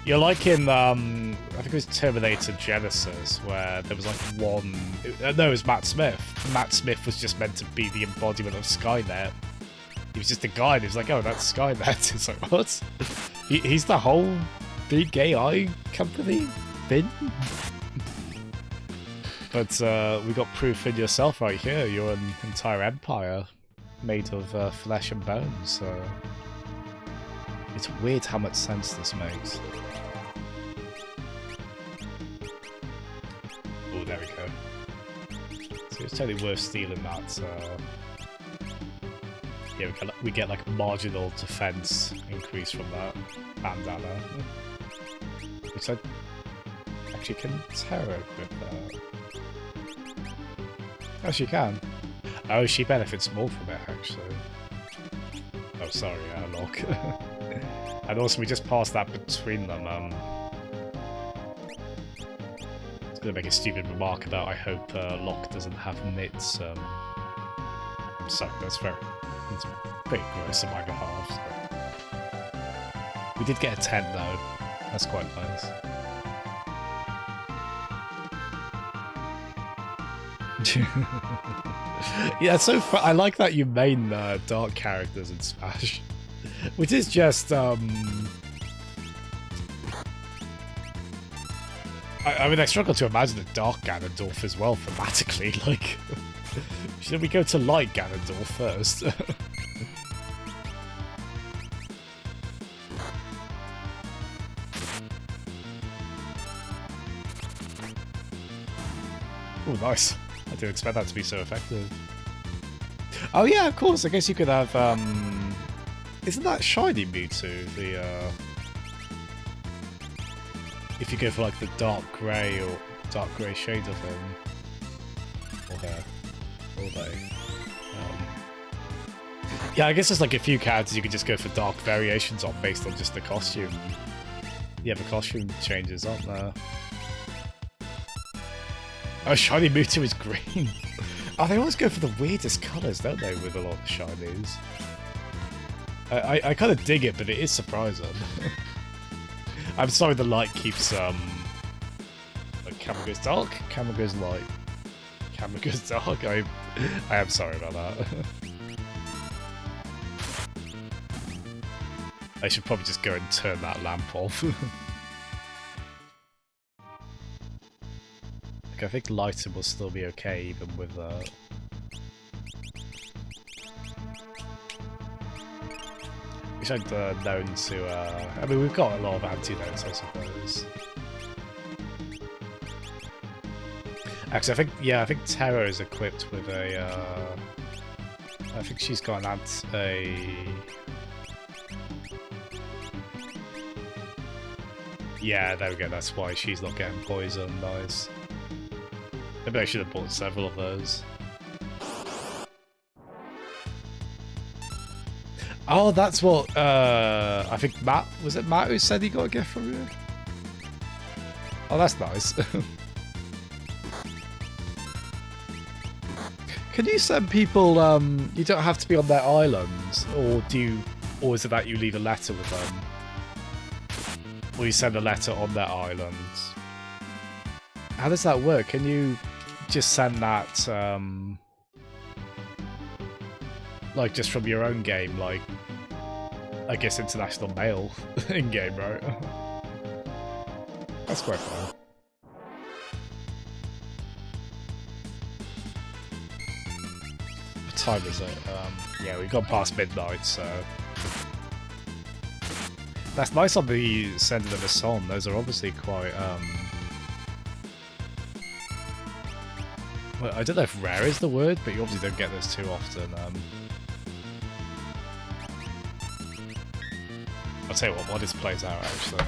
you're like in, I think it was Terminator Genesis, where there was like one... No, it was Matt Smith. Matt Smith was just meant to be the embodiment of Skynet. He was just a guy, and he was like, oh, that's Skynet. It's like, what? He's the whole big AI company thing. But we got proof in yourself right here. You're an entire empire made of flesh and bones. So it's weird how much sense this makes. Oh, there we go. So it's totally worth stealing that. Yeah, we get like a marginal defense increase from that bandana. Which I actually can Terra equip that. Oh, she can. Oh, she benefits more from it actually. Oh, sorry, Locke. And also, we just passed that between them. I was gonna make a stupid remark about I hope Locke doesn't have knits. I'm sorry, that's pretty gross on my behalf. So. We did get a 10 though. That's quite nice. Yeah, it's so fun. I like that you main dark characters in Smash. Which is just, I mean, I struggle to imagine a dark Ganondorf as well, thematically. Like, should we go to light Ganondorf first? Oh, nice. I didn't expect that to be so effective. Oh yeah, of course. I guess you could have, isn't that shiny Mewtwo? The, if you go for like the dark grey or dark grey shade of him. Or her. Or they. Yeah, I guess there's like a few characters you could just go for dark variations on based on just the costume. Yeah, the costume changes, aren't there? Oh, shiny Mewtwo is green. Oh, they always go for the weirdest colours, don't they, with a lot of shinies? I kind of dig it, but it is surprising. I'm sorry the light keeps, like, camera goes dark, camera goes light. Camera goes dark, I am sorry about that. I should probably just go and turn that lamp off. I think lighting will still be okay even with which I'm known to I mean, we've got a lot of antidotes, I suppose. Actually, I think Terra is equipped with a I think she's got an yeah, there we go, that's why she's not getting poisoned. Nice. Maybe I should have bought several of those. Oh, that's what, I think Matt, was it Matt who said he got a gift from you? Oh, that's nice. Can you send people, you don't have to be on their islands, or or is it that you leave a letter with them? Or you send a letter on their islands? How does that work? Can you just send that, like, just from your own game, like, I guess international mail in-game, right? That's quite fun. What time is it? Yeah, we've gone past midnight, so... That's nice on the sending of a song. Those are obviously quite, well, I don't know if rare is the word, but you obviously don't get this too often. I'll tell you what, while this plays out, actually.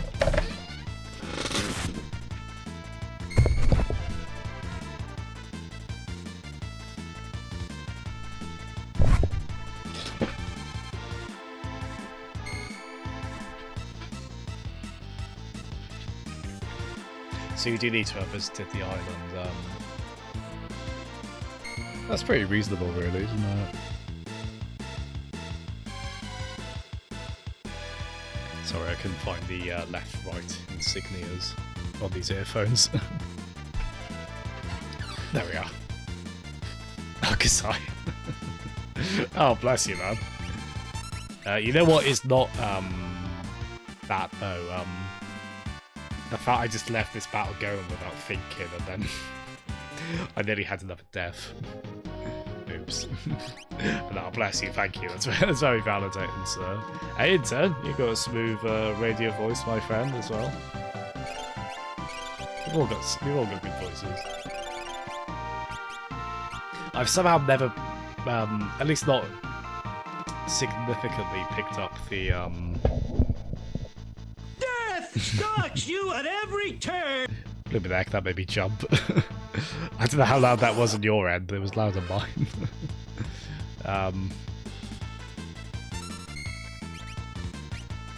So you do need to have visited the island. That's pretty reasonable, really, isn't it? Sorry, I couldn't find the left-right insignias on these earphones. There we are. Oh, Kasai. Oh, bless you, man. You know what is not that though? The fact I just left this battle going without thinking, and then I nearly had another death. Oops. No, bless you, thank you. That's very validating, sir. Hey, Intern, you got a smooth radio voice, my friend, as well. We've all got good voices. I've somehow never, at least not significantly, picked up the Death stalks you at every turn. Look at that, that made me jump. I don't know how loud that was on your end, but it was loud on mine.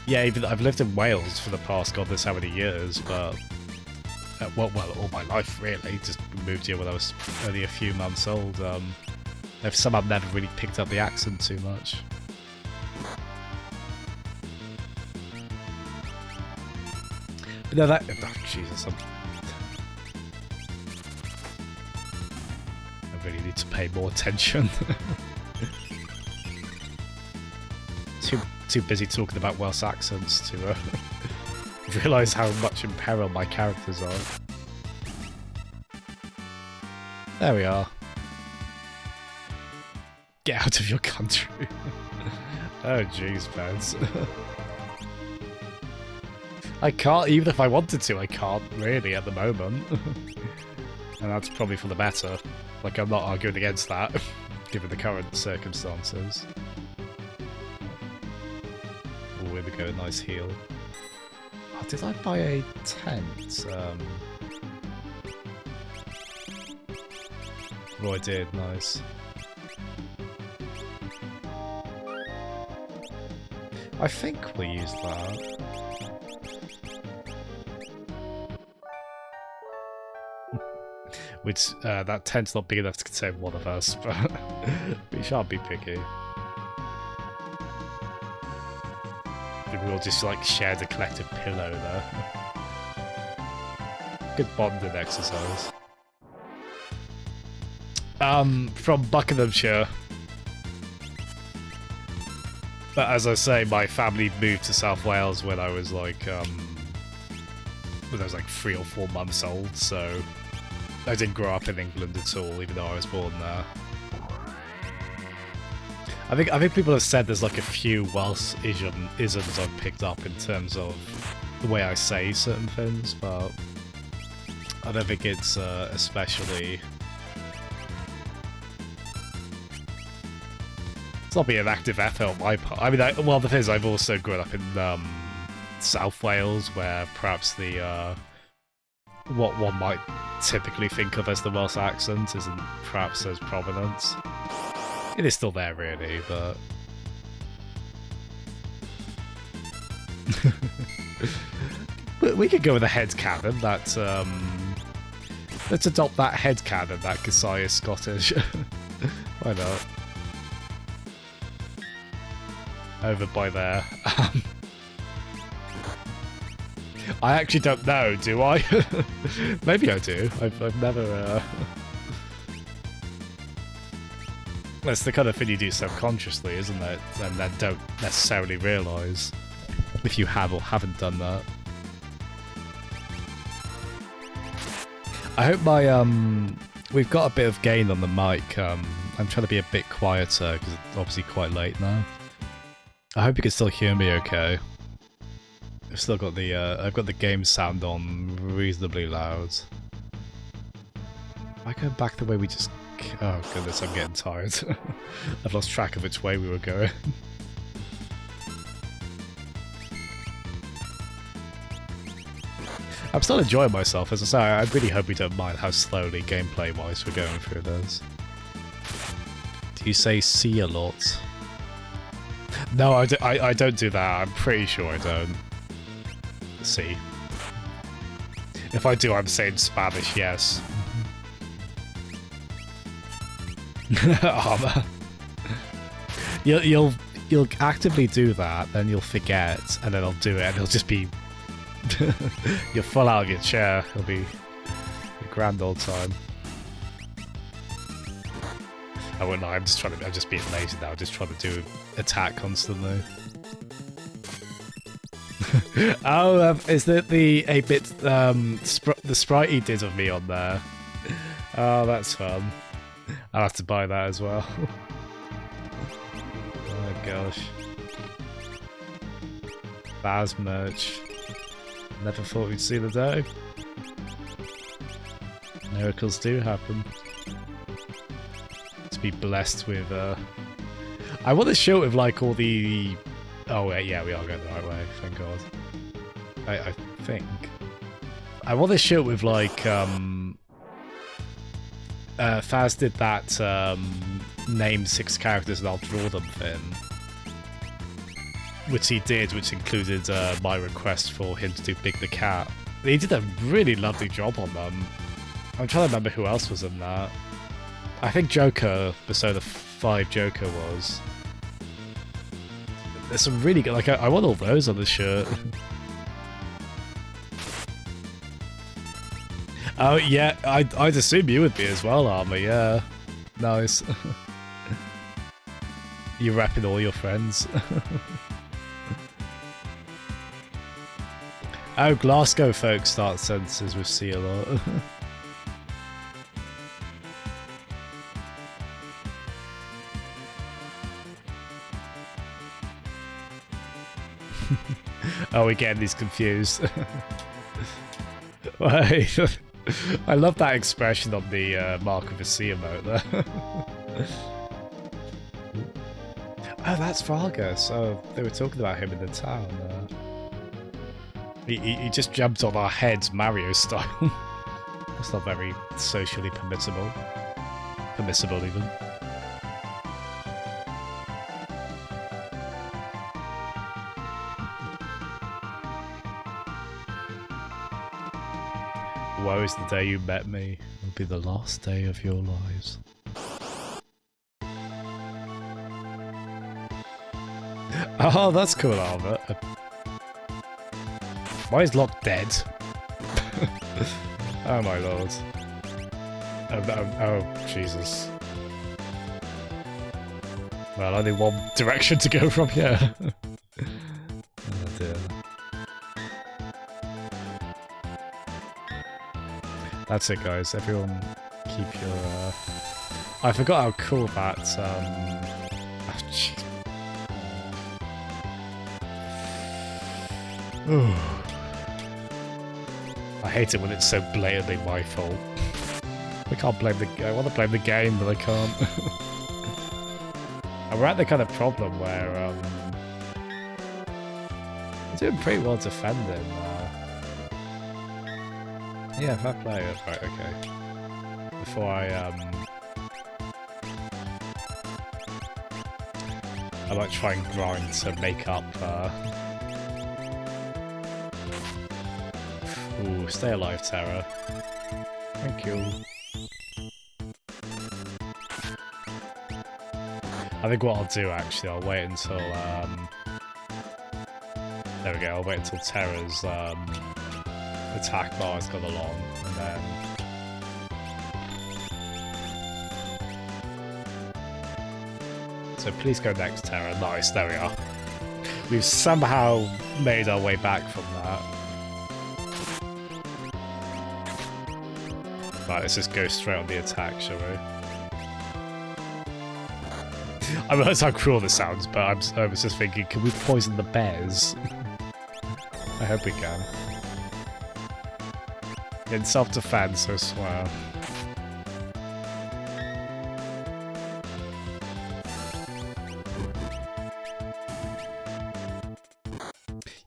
Yeah, even I've lived in Wales for the past god knows how many years, but well, all my life really. Just moved here when I was only a few months old. I've somehow never really picked up the accent too much. But no, that Jesus, I really need to pay more attention. Too busy talking about Welsh accents to realise how much in peril my characters are. There we are. Get out of your country. Oh jeez, Pez. I can't, even if I wanted to, I can't really at the moment. And that's probably for the better. Like, I'm not arguing against that, given the current circumstances. Oh, here we go, nice heal. Oh, did I buy a tent? Oh, I did, nice. I think we'll use that. Which, that tent's not big enough to contain one of us, but we shan't be picky. We all just, like, shared a collective pillow there. Good bonding exercise. From Buckinghamshire. But as I say, my family moved to South Wales when I was, like, 3 or 4 months old, so I didn't grow up in England at all, even though I was born there. I think people have said there's like a few Welsh isms I've picked up in terms of the way I say certain things, but I don't think it's especially. It's not being an active effort on my part. I mean, well, the thing is, I've also grown up in South Wales, where perhaps the what one might typically think of as the Welsh accent isn't perhaps as prominent. It is still there, really, but but we could go with a headcanon that let's adopt that headcanon that Kasai is Scottish. Why not? Over by there. I actually don't know, do I? Maybe I do. I've never... That's the kind of thing you do subconsciously, isn't it? And then don't necessarily realise if you have or haven't done that. I hope my... We've got a bit of gain on the mic. I'm trying to be a bit quieter, because it's obviously quite late now. I hope you can still hear me okay. I've still got the I've got the game sound on reasonably loud. I go back the way we just... Oh goodness, I'm getting tired. I've lost track of which way we were going. I'm still enjoying myself, as I say. I really hope we don't mind how slowly gameplay-wise we're going through this. Do you say see a lot? No, I don't do that. I'm pretty sure I don't. See. If I do, I'm saying Spanish, yes. Armor. You'll actively do that, then you'll forget, and then I'll do it, and it'll just be you'll fall out of your chair. It'll be a grand old time. I won't lie, I'm just being lazy now, just trying to do attack constantly. Oh, is that the 8-bit the sprite he did of me on there? Oh, that's fun. I'll have to buy that as well. Oh gosh. Baz merch. Never thought we'd see the day. Miracles do happen. To be blessed with I want to show it with like all the... Oh wait, yeah, we are going the right way, thank god. I think. I want to show it with like Faz did that name 6 characters and I'll draw them thing. Which he did, which included my request for him to do Big the Cat. He did a really lovely job on them. I'm trying to remember who else was in that. I think Joker, Persona 5 Joker was. There's some really good, like, I want all those on the shirt. Oh, yeah, I'd assume you would be as well, Armor, yeah. Nice. You're repping all your friends. Oh, Glasgow folks start sentences with C a lot. Oh, we're getting these confused. Wait, I love that expression on the Mark of a C emote there. Oh, that's Vargas. Oh, they were talking about him in the town. He just jumped on our heads Mario style. That's not very socially permissible. Permissible, even. Woe is the day you met me. It will be the last day of your lives. Oh, that's cool, Albert. Why is Locke dead? Oh my lord. Oh, Jesus. Well, only one direction to go from here. Oh dear. That's it, guys. Everyone keep your... I forgot how cool that... Oh, jeez. I hate it when it's so blatantly my fault. I can't blame the... I want to blame the game, but I can't. And we're at the kind of problem where, I'm doing pretty well defending. Yeah, fair play. Right, okay. Before I might try and grind to make up, Ooh, stay alive, Terra. Thank you. I think what I'll do, actually, I'll wait until, there we go, I'll wait until Terra's, attack bar has gone along, and then... So please go next, Terra. Nice, there we are. We've somehow made our way back from that. Right, let's just go straight on the attack, shall we? I mean, that's how cruel this sounds, but I was just thinking, can we poison the bears? I hope we can. In self-defense, I swear.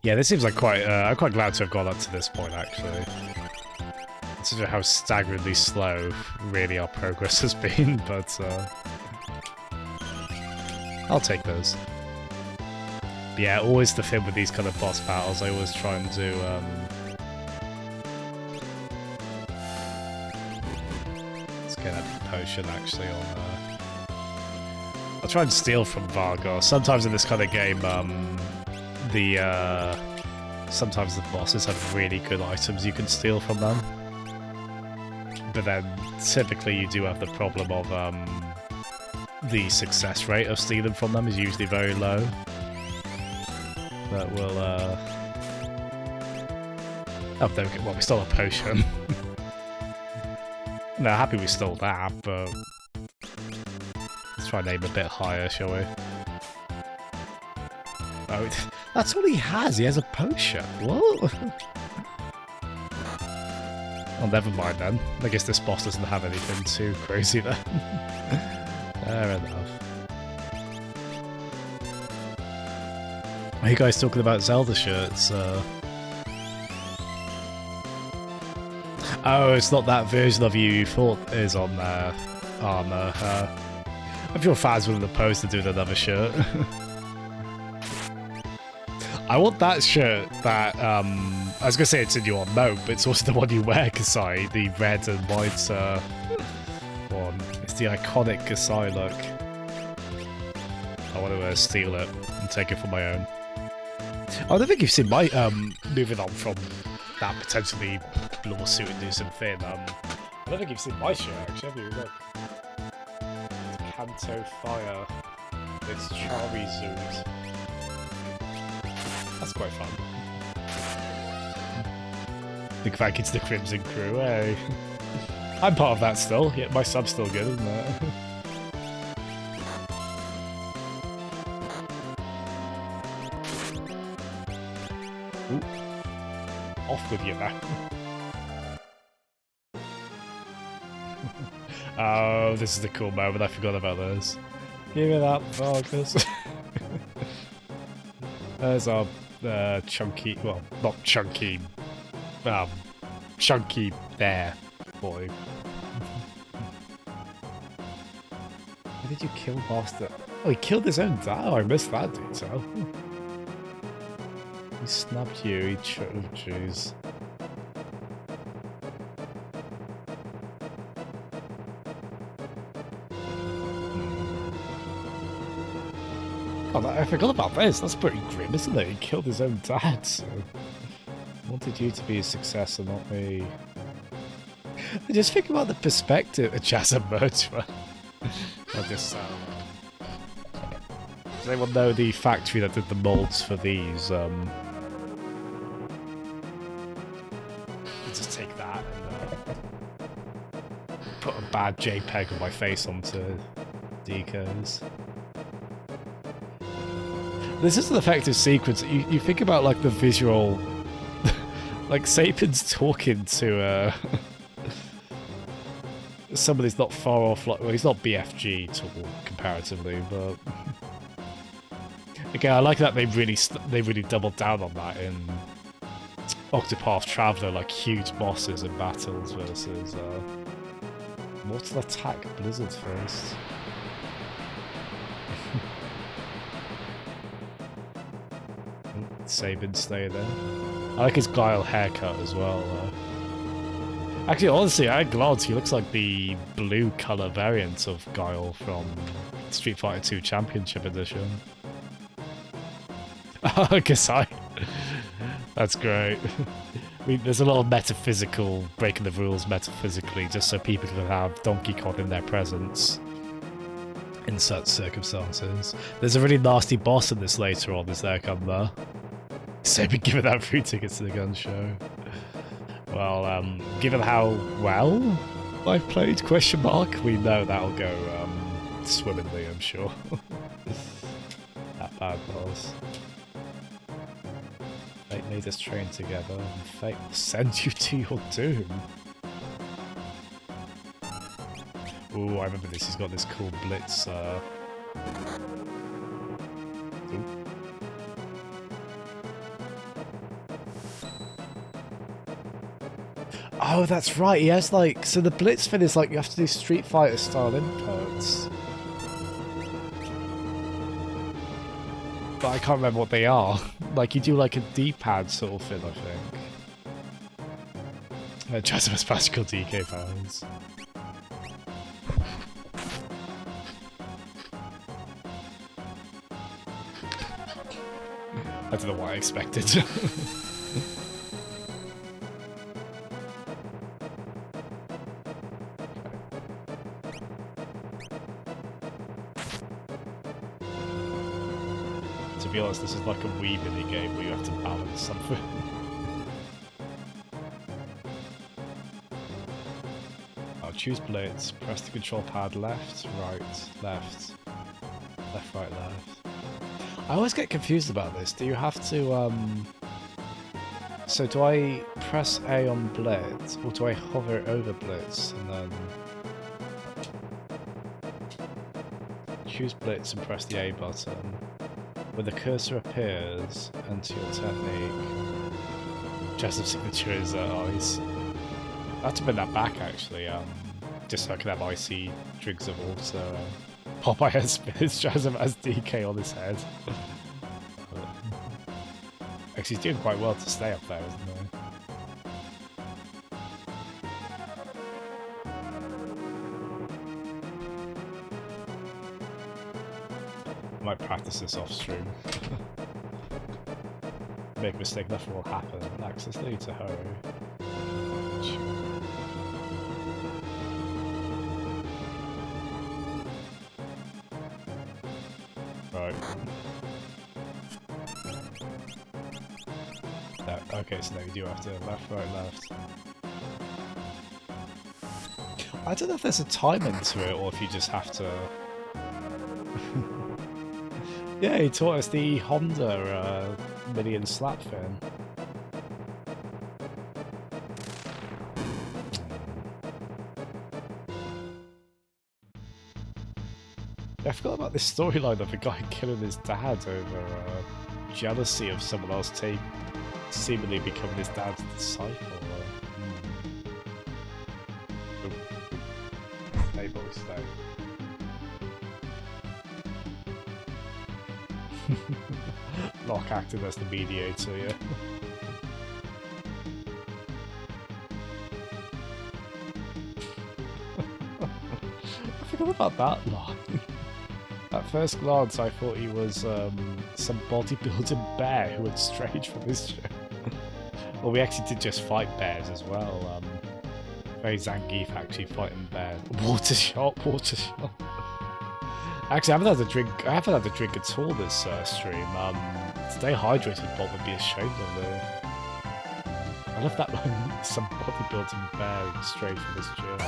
Yeah, this seems like quite... I'm quite glad to have got up to this point, actually. Considering how staggeringly slow, really, our progress has been, but, I'll take those. But yeah, always the thing with these kind of boss battles, I always try and do, let's get a potion, actually, on, I'll try and steal from Vargas. Sometimes in this kind of game, sometimes the bosses have really good items you can steal from them. But then, typically you do have the problem of, the success rate of stealing from them is usually very low. But we'll Oh, there we go. Well, we stole a potion. No, happy we stole that, but let's try and aim a bit higher, shall we? Oh, that's all he has. He has a potion. What? Oh, never mind then. I guess this boss doesn't have anything too crazy then. Fair enough. Are you guys talking about Zelda shirts? Oh, it's not that version of you thought is on there, Armor. I'm sure fans will oppose to doing another shirt. I want that shirt that, I was going to say it's in your note, but it's also the one you wear, Kasai, the red and white one. It's the iconic Kasai look. I want to steal it and take it for my own. I don't think you've seen my, moving on from that potentially lawsuit inducing thing, I don't think you've seen my shirt actually, have you? Look. It's Kanto Fire. It's Charizard. That's quite fun. Big thank you to the Crimson Crew, hey. I'm part of that still, yeah, my sub's still good, isn't it? Ooh. Off with you now. Oh, this is the cool moment, I forgot about this. Give me that, Vargas. There's our chunky, well, not chunky, chunky bear boy. Why did you kill Master? Oh, he killed his own dad. Oh, I missed that detail. He snapped you, he oh, jeez. Oh, I forgot about this. That's pretty grim, isn't it? He killed his own dad, so... I wanted you to be a success and not me. I just think about the perspective of Jazz and Murderer. Of this, does anyone know the factory that did the molds for these? Just take that and put a bad JPEG of my face onto decos. This is an effective sequence. You think about like the visual, like Sapin's talking to somebody's not far off. Like, well, he's not BFG tall comparatively, but again, I like that they really doubled down on that in Octopath Traveler, like huge bosses in battles versus Mortal Attack Blizzard first. Sabin stay there. I like his Guile haircut as well. Actually, honestly, at a glance, he looks like the blue color variant of Guile from Street Fighter 2 Championship Edition. Kasai. That's great. I mean, there's a lot of metaphysical, breaking the rules metaphysically, just so people can have Donkey Kong in their presence in such circumstances. There's a really nasty boss in this later on, is there, come there? Sabin giving out free tickets to the gun show. Well, given how well I've played, question mark, we know that'll go swimmingly, I'm sure. That bad boss. Fate made us train together, and fate will send you to your doom. Ooh, I remember this. He's got this cool blitz. Oh, that's right. He has like, so the blitz fin is like you have to do Street Fighter style inputs. But I can't remember what they are. Like you do like a D-pad sort of thing, I think. Jasmine's practical DK fans. I don't know what I expected. To be honest, this is like a Wii mini game where you have to balance something. choose blitz, press the control pad left, right, left, left, right, left. I always get confused about this. Do you have to, so do I press A on blitz, or do I hover over blitz and then choose blitz and press the A button? When the cursor appears, enter your technique. Jessup signature is ice. I have to bring that back actually, just so I can have icy drinks of water. Popeye has spirits, Jessup has DK on his head. Actually, he's doing quite well to stay up there, isn't he? I might practice this off stream. Make a mistake, nothing will happen. Access lead to hurry. Right. No, okay, so now you do have to left, right, left. I don't know if there's a timing to it or if you just have to. Yeah, he taught us the Honda Million Slap Fin. I forgot about this storyline of a guy killing his dad over jealousy of someone else seemingly becoming his dad's disciple. Stay, boy, stay. Locke acted as the mediator, yeah. I forgot about that line. At first glance, I thought he was some bodybuilding bear who had strayed from his show. Well, we actually did just fight bears as well. Very Zangief actually fighting bears. Water shot, water shot. Actually, I haven't had a drink. I haven't had a drink at all this stream. Stay hydrated, Bob would be ashamed of me. I love that one. Some bodybuilding bear straight from his gym.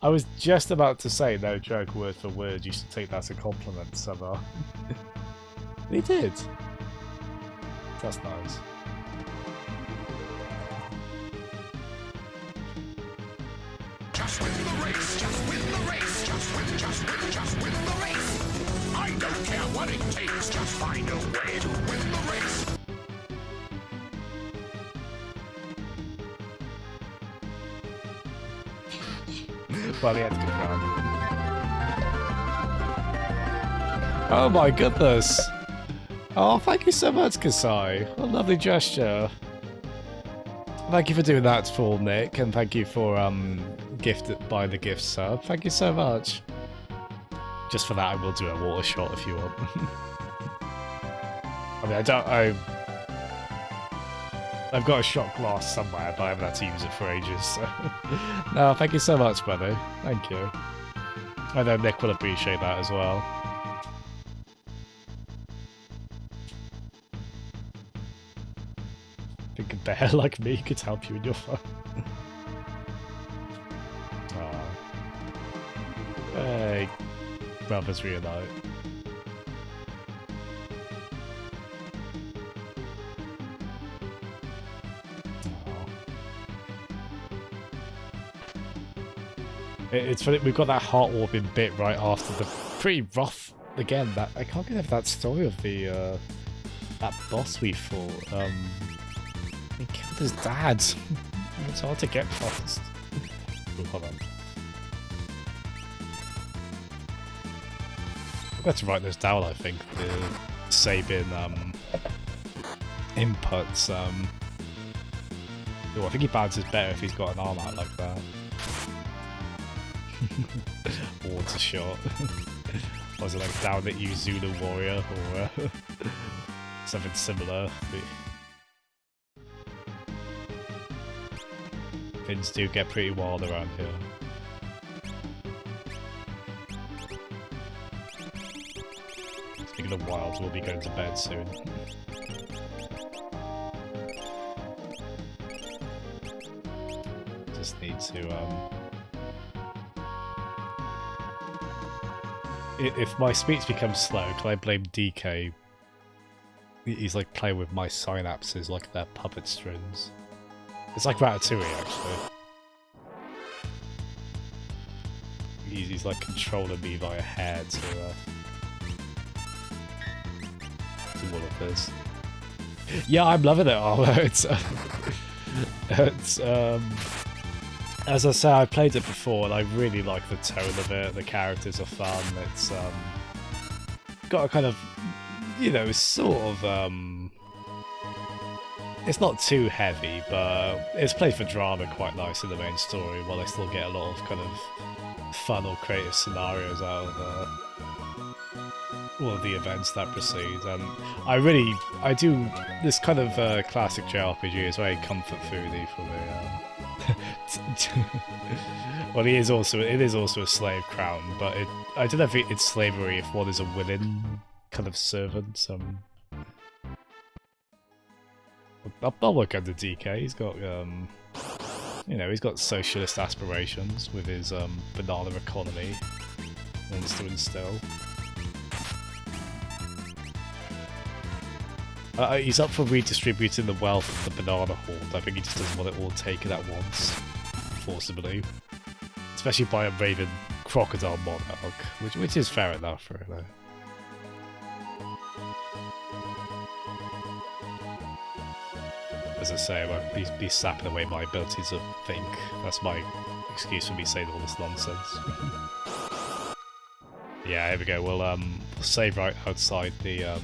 I was just about to say, no joke, word for word. You should take that as a compliment, Summer. He did. That's nice. Just win the race, just win the race, just win the race. I don't care what it takes, just find a way to win the race. Well, he had to confirm. Oh my goodness! Oh, thank you so much, Kasai. What a lovely gesture. Thank you for doing that for Nick, and thank you for buying the gift sub. Thank you so much. Just for that, I will do a water shot if you want. I mean, I've got a shot glass somewhere, but I haven't had to use it for ages, so... No, thank you so much, buddy. Thank you. I know Nick will appreciate that as well. I think a bear like me could help you in your fun. Hey, brothers reunite. It's funny, we've got that heart-warming bit right after the pretty rough, again, that I can't get over that story of the, that boss we fought. He killed his dad. It's hard to get past. Oh, hold on. I've got to write those down, I think, the Sabin, inputs, Oh, I think he bounces better if he's got an arm out like that. Water shot. Was it like down at you, Zulu warrior, or something similar? Things do get pretty wild around here. Speaking of wild, we'll be going to bed soon. just need to if my speech becomes slow, can I blame DK? He's like playing with my synapses like they're puppet strings. It's like Ratatouille, actually. He's like controlling me via hair to do all of this. Yeah, I'm loving it, Arlo. It's as I say, I played it before and I really like the tone of it. The characters are fun. It's got a kind of, you know, sort of it's not too heavy, but it's played for drama quite nice in the main story, while I still get a lot of kind of fun or creative scenarios out of all of the events that proceed. And I do this kind of classic JRPG is very comfort foody for me. Well, it is also a slave crown, but I don't know if it's slavery if one is a willing kind of servant. I'll look at the DK. He's got you know, he's got socialist aspirations with his banana economy he wants to instill. He's up for redistributing the wealth of the banana horde. I think he just doesn't want it all taken at once, forcibly. Especially by a raving crocodile monarch, which is fair enough, really. As I say, I won't be sapping away my ability to think. That's my excuse for me saying all this nonsense. Yeah, here we go. We'll save right outside the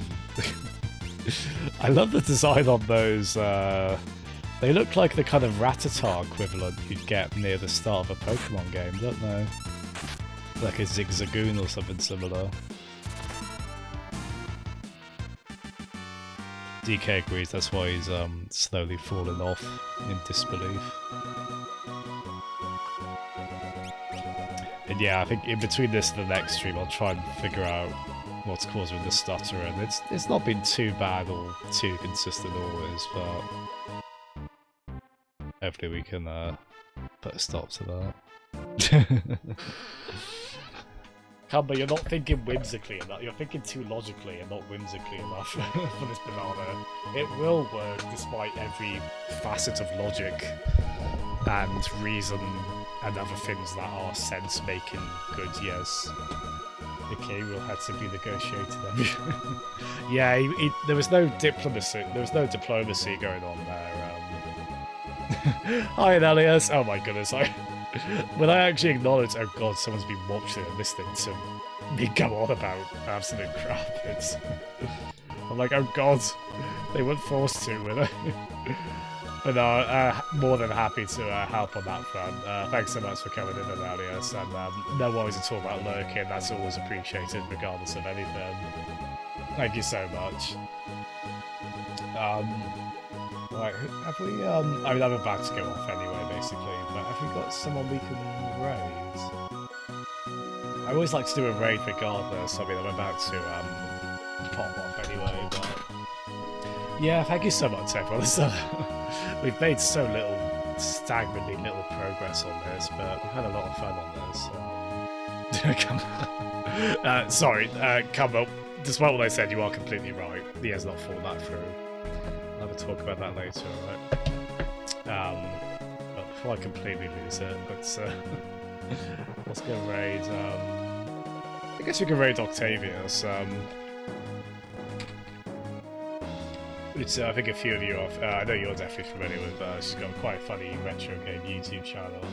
I love the design on those. They look like the kind of Rattata equivalent you'd get near the start of a Pokemon game, don't they? Like a Zigzagoon or something similar. DK agrees, that's why he's slowly falling off in disbelief. And yeah, I think in between this and the next stream I'll try and figure out what's causing the stutter, and it's not been too bad or too consistent always, but hopefully we can put a stop to that. But you're not thinking whimsically enough. You're thinking too logically and not whimsically enough for this banana. It will work despite every facet of logic and reason and other things that are sense-making good, yes. Okay, we'll have to be negotiated. Yeah, there was no diplomacy. There was no diplomacy going on there. Hi, Elias. Oh my goodness! When I actually acknowledge, oh god, someone's been watching and listening to me go on about absolute crap. I'm like, oh god, they weren't forced to, were they? But no, more than happy to help on that front. Thanks so much for coming in, Elias, and no worries at all about lurking. That's always appreciated, regardless of anything. Thank you so much. Right, have we, I mean, I'm about to go off anyway, basically, but have we got someone we can raid? I always like to do a raid regardless. I mean, I'm about to, pop off anyway, but... Yeah, thank you so much, everyone. We've made so little, staggeringly little progress on this, but we've had a lot of fun on this. Come on. Sorry, Campbell, despite what I said, you are completely right. He has not thought that through. I'll have a talk about that later, alright? But before I completely lose it, let's go raid, I guess we can raid Octavius, which I think a few of you are, I know you're definitely familiar with, she's got quite a funny retro game YouTube channel.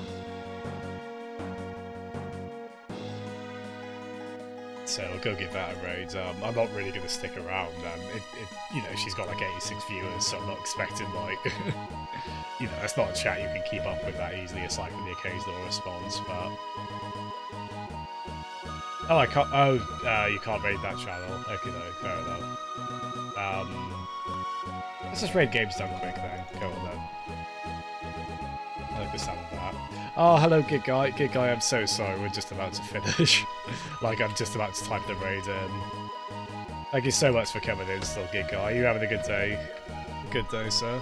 So I'll go give that a raid. I'm not really going to stick around. You know, she's got like 86 viewers, so I'm not expecting like, you know, that's not a chat you can keep up with that easily, aside from the occasional response. But oh, I can't. Oh, you can't raid that channel. Okay, no, fair enough. Let's just raid games done quick then. Go on then. I like the sound of that. Oh, hello, Gig Guy. Gig Guy, I'm so sorry. We're just about to finish. Like, I'm just about to type the raid in. Thank you so much for coming in, still, Gig Guy. Are you having a good day? Good day, sir.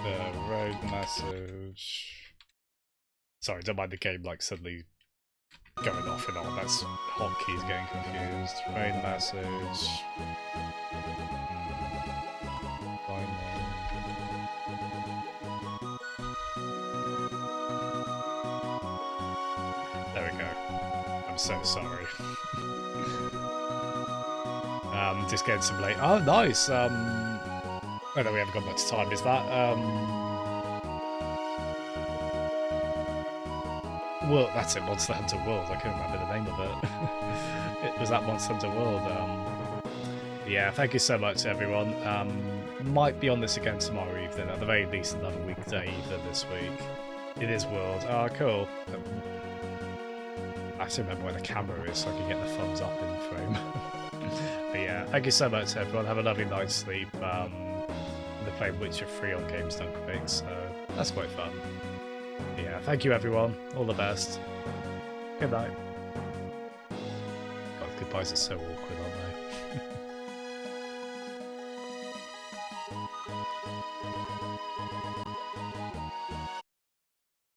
The raid message. Sorry, don't mind the game like suddenly going off and on. That's hotkeys getting confused. Main message. There we go. I'm so sorry. Just getting some late. Oh, nice. I know we haven't got much time. Is that Well, that's it. Monster Hunter World. I couldn't remember the name of it. It was that Monster Hunter World. Yeah, thank you so much, everyone. Might be on this again tomorrow evening. At the very least, another weekday evening this week. It is World. Oh, cool. I have to remember where the camera is so I can get the thumbs up in frame. But yeah, thank you so much, everyone. Have a lovely night's sleep. They're playing Witcher 3 on Games Done Quick, so that's quite fun. Yeah, thank you, everyone. All the best. Good night. God, goodbyes are so awkward, aren't they?